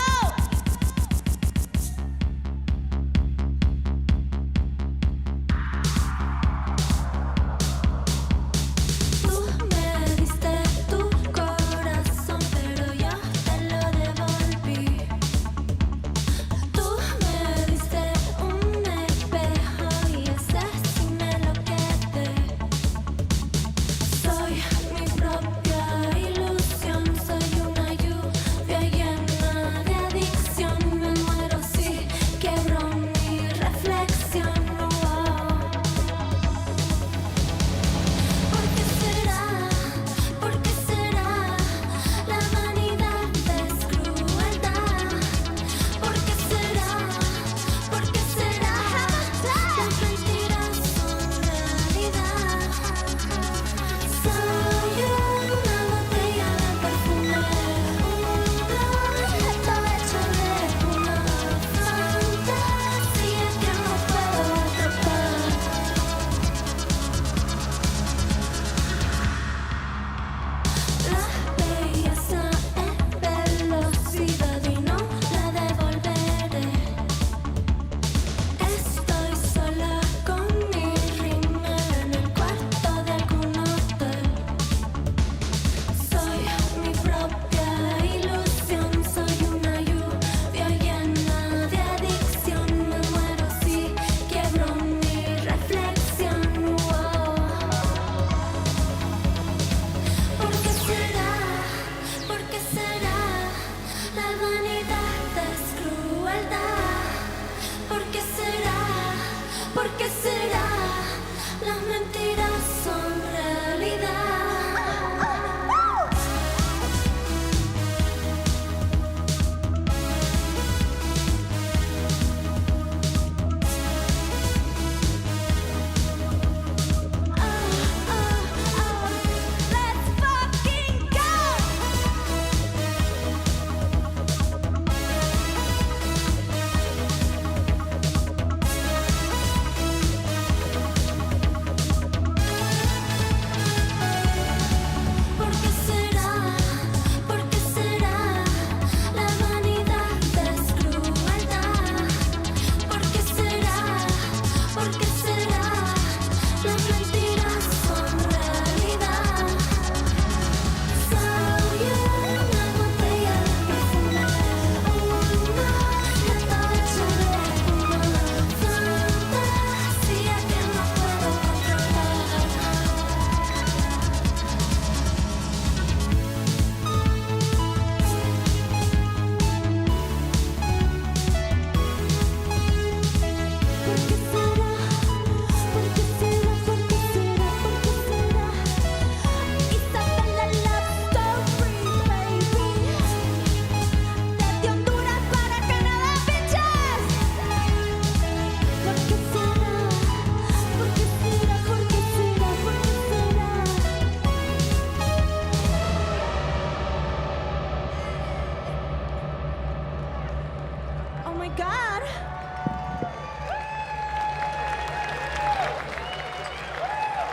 Speaker 4: God.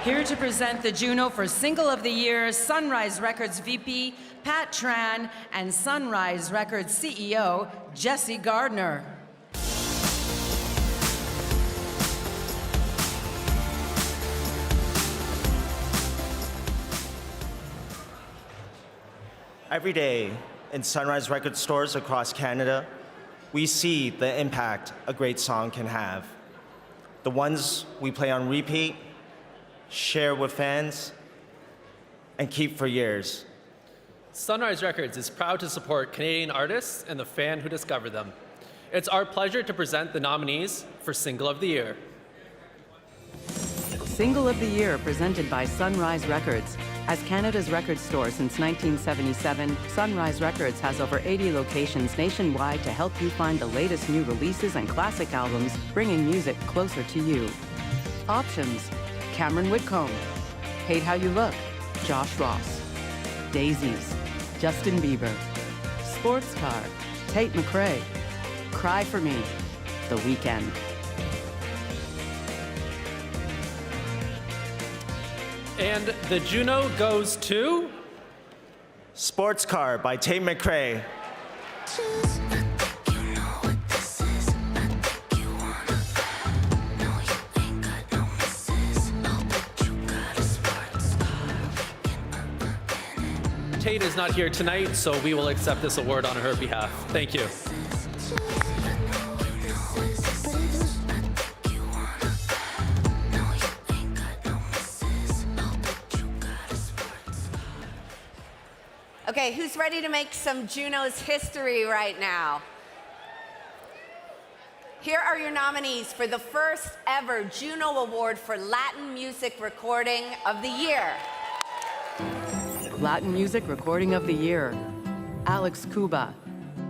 Speaker 2: Here to present the Juno for Single of the Year, Sunrise Records VP Pat Tran and Sunrise Records CEO Jesse Gardner.
Speaker 9: Every day in Sunrise Record stores across Canada, we see the impact a great song can have. The ones we play on repeat, share with fans, and keep for years.
Speaker 10: Sunrise Records is proud to support Canadian artists and the fan who discovered them. It's our pleasure to present the nominees for Single of the Year.
Speaker 2: Single of the Year presented by Sunrise Records. As Canada's record store since 1977, Sunrise Records has over 80 locations nationwide to help you find the latest new releases and classic albums, bringing music closer to you. Options: Cameron Whitcomb, Hate How You Look, Josh Ross, Daisies, Justin Bieber, Sports Car, Tate McRae, Cry For Me, The Weeknd.
Speaker 10: And the Juno goes to...
Speaker 9: Sports Car by Tate McRae.
Speaker 10: Tate is not here tonight, so we will accept this award on her behalf. Thank you.
Speaker 5: Okay, who's ready to make some Junos history right now? Here are your nominees for the first ever Juno Award for Latin Music Recording of the Year.
Speaker 2: Latin Music Recording of the Year: Alex Cuba,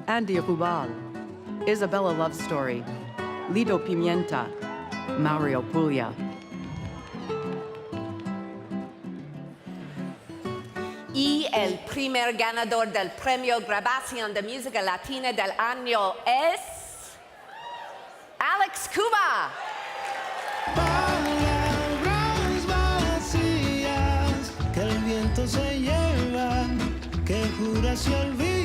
Speaker 2: Andy Rubal, Isabella Lovestory, Lido Pimienta, Mario Puglia.
Speaker 5: Y el primer ganador del Premio Grabación de Música Latina del Año es Alex Cuba.
Speaker 4: Palabras vacías que el viento se lleva, que juras y olvidas.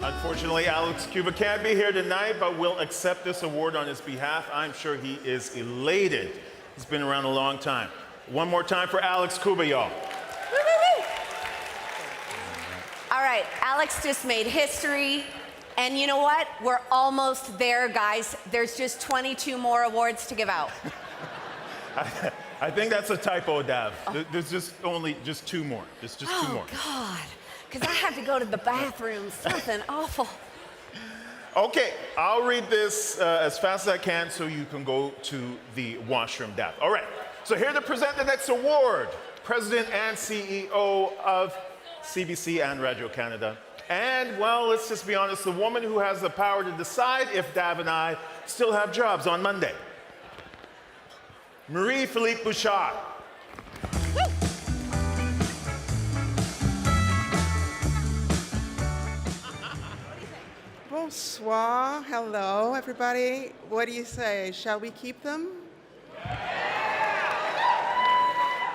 Speaker 12: Unfortunately, Alex Cuba can't be here tonight, but we'll accept this award on his behalf. I'm sure he is elated. He's been around a long time. One more time for Alex Cuba, y'all.
Speaker 5: All right, Alex just made history. And you know what? We're almost there, guys. There's just 22 more awards to give out.
Speaker 12: I think that's a typo, Dav. There's just two more. There's just two more.
Speaker 5: Oh, God. Because I had to go to the bathroom. Something awful.
Speaker 12: Okay, I'll read this as fast as I can so you can go to the washroom, Dav. All right, so here to present the next award, President and CEO of CBC and Radio Canada. And, well, let's just be honest, the woman who has the power to decide if Dav and I still have jobs on Monday. Marie-Philippe Bouchard.
Speaker 13: Bonsoir. Hello, everybody. What do you say? Shall we keep them?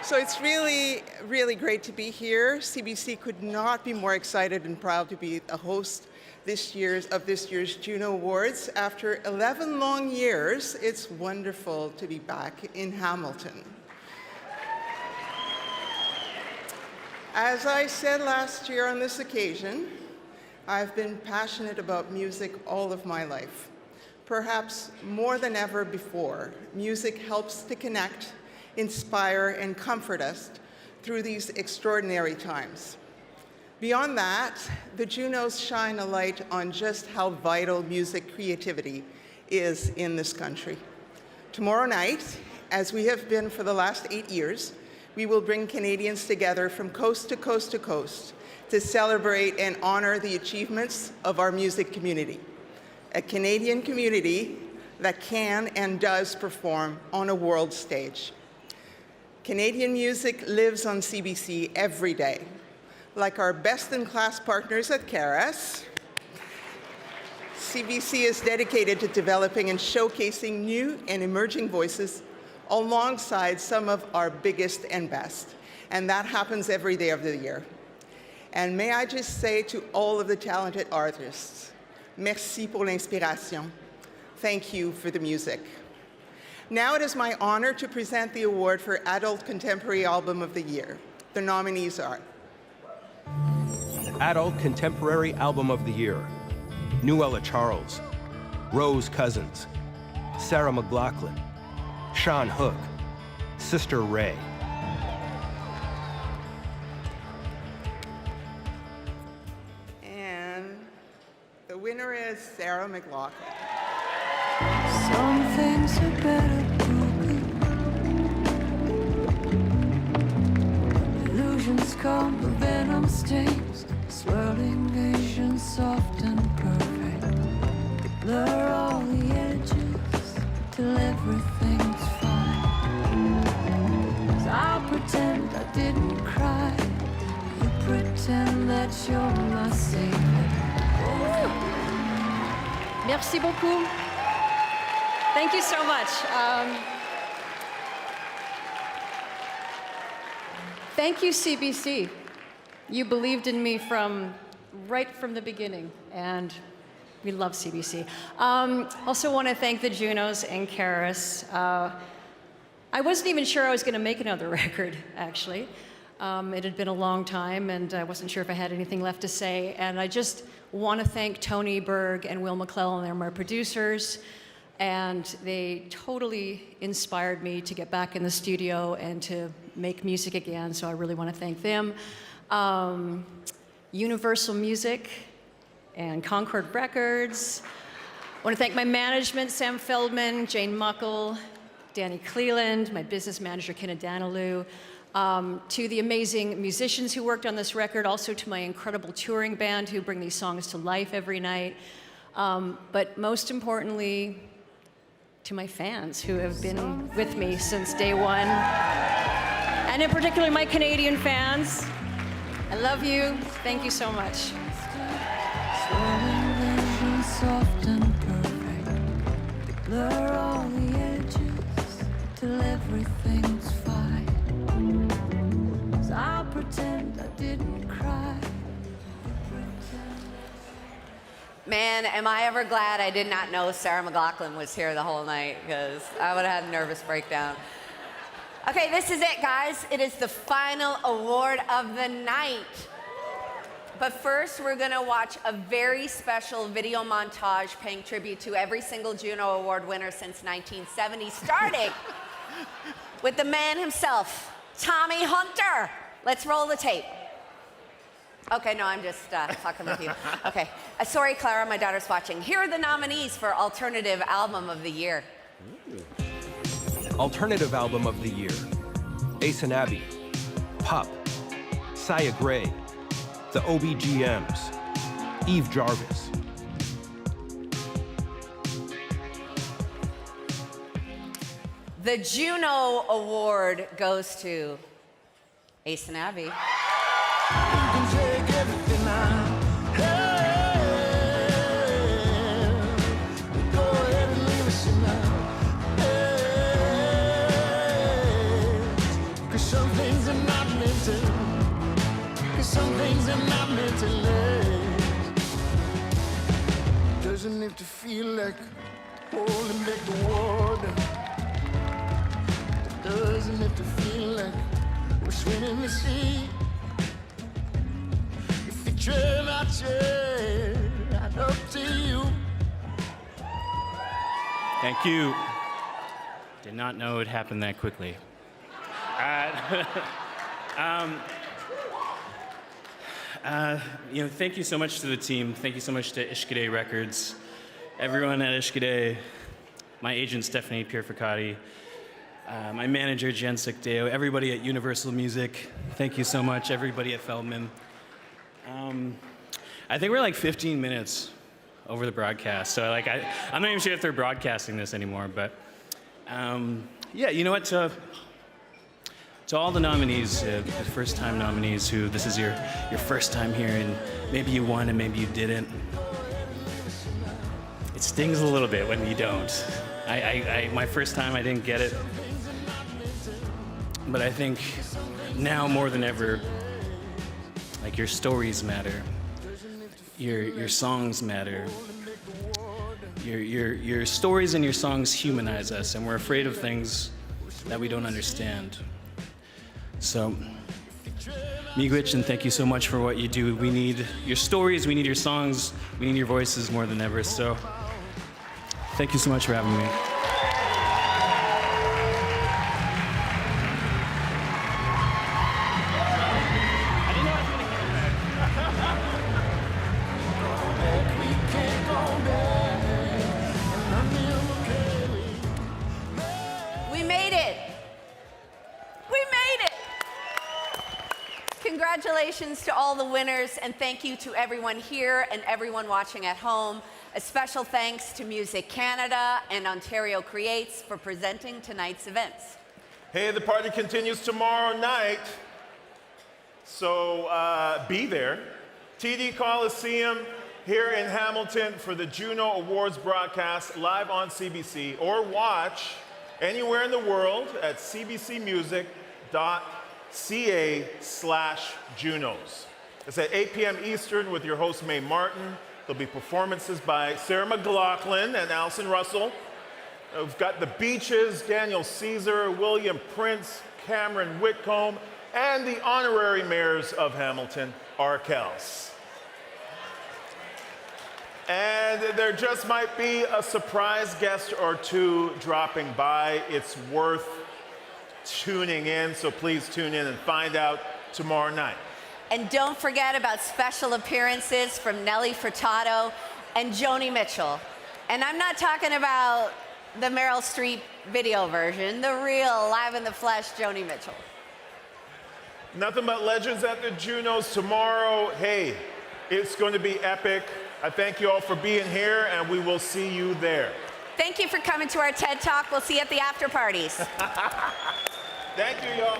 Speaker 13: So it's really, really great to be here. CBC could not be more excited and proud to be a host this year's Juno Awards. After 11 long years, it's wonderful to be back in Hamilton. As I said last year on this occasion, I've been passionate about music all of my life. Perhaps more than ever before, music helps to connect, inspire, and comfort us through these extraordinary times. Beyond that, the Junos shine a light on just how vital music creativity is in this country. Tomorrow night, as we have been for the last 8 years, we will bring Canadians together from coast to coast to coast to celebrate and honor the achievements of our music community, a Canadian community that can and does perform on a world stage. Canadian music lives on CBC every day. Like our best-in-class partners at CARAS, CBC is dedicated to developing and showcasing new and emerging voices alongside some of our biggest and best. And that happens every day of the year. And may I just say to all of the talented artists, merci pour l'inspiration. Thank you for the music. Now it is my honor to present the award for Adult Contemporary Album of the Year. The nominees are
Speaker 14: Adult Contemporary Album of the Year, Nuella Charles, Rose Cousins, Sarah McLachlan, Sean Hook, Sister Ray.
Speaker 13: And the winner is Sarah McLachlan.
Speaker 4: Some things are better broken. Illusions come, but venom stings. Swirling visions, soft and perfect. Blur all the edges till everything's fine. 'Cause I'll pretend I didn't cry. You pretend that you're my savior.
Speaker 15: Merci beaucoup. Thank you so much. Thank you, CBC. You believed in me right from the beginning, and we love CBC. Also want to thank the Junos and CARAS. I wasn't even sure I was going to make another record, actually. It had been a long time, and I wasn't sure if I had anything left to say. And I just want to thank Tony Berg and Will McClellan. They're my producers. And they totally inspired me to get back in the studio and to make music again, so I really want to thank them. Universal Music and Concord Records. I want to thank my management, Sam Feldman, Jane Muckle, Danny Cleland, my business manager, Kenna Danilou, to the amazing musicians who worked on this record, also to my incredible touring band who bring these songs to life every night. But most importantly, to my fans who have been with me since day one. And in particular, my Canadian fans. I love you. Thank you so much.
Speaker 4: Swirling visions, soft and perfect. Blur all the edges till everything's fine. 'Cause I'll pretend I didn't cry.
Speaker 5: Man, am I ever glad I did not know Sarah McLachlan was here the whole night, because I would have had a nervous breakdown. Okay, this is it, guys. It is the final award of the night. But first, we're gonna watch a very special video montage paying tribute to every single Juno Award winner since 1970, starting with the man himself, Tommy Hunter. Let's roll the tape. Okay, no, I'm just fucking with you. Okay, sorry, Clara, my daughter's watching. Here are the nominees for Alternative Album of the Year.
Speaker 14: Alternative Album of the Year, Ace and Abby, Pup, Saya Gray, The OBGMs, Eve Jarvis.
Speaker 5: The Juno Award goes to Ace and Abby.
Speaker 4: Doesn't have to feel like holding back the water. It doesn't have to feel like we're swimming in the sea. If you turn our chair right up to you.
Speaker 16: Thank you. Did not know it would happen that quickly. Thank you so much to the team. Thank you so much to Ishkade Records, everyone at Ishkade, my agent Stephanie Pierficati, my manager Jen Sikdeo, everybody at Universal Music. Thank you so much, everybody at Feldman. I think we're like 15 minutes over the broadcast, so I'm not even sure if they're broadcasting this anymore, but yeah, you know what? To all the nominees, the first-time nominees who this is your first time here and maybe you won and maybe you didn't. It stings a little bit when you don't. My first time I didn't get it. But I think now more than ever, like your stories matter. Your songs matter. Your stories and your songs humanize us, and we're afraid of things that we don't understand. So, Miigwech, and thank you so much for what you do. We need your stories, we need your songs, we need your voices more than ever. So, thank you so much for having me.
Speaker 5: We made it. We made it. Congratulations to all the winners, and thank you to everyone here and everyone watching at home. A special thanks to Music Canada and Ontario Creates for presenting tonight's events.
Speaker 12: Hey, the party continues tomorrow night, so be there. TD Coliseum here in Hamilton for the Juno Awards broadcast live on CBC, or watch anywhere in the world at cbcmusic.ca/Junos. It's at 8 p.m. Eastern with your host, Mae Martin. There'll be performances by Sarah McLachlan and Alison Russell. We've got the Beaches, Daniel Caesar, William Prince, Cameron Whitcomb, and the honorary mayors of Hamilton, Arkels. And there just might be a surprise guest or two dropping by. It's worth tuning in, so please tune in and find out tomorrow night.
Speaker 5: And don't forget about special appearances from Nelly Furtado and Joni Mitchell. And I'm not talking about the Meryl Streep video version, the real, live in the flesh Joni Mitchell.
Speaker 12: Nothing but legends at the Junos tomorrow. Hey, it's going to be epic. I thank you all for being here, and we will see you there.
Speaker 5: Thank you for coming to our TED Talk. We'll see you at the after parties.
Speaker 12: Thank you, y'all.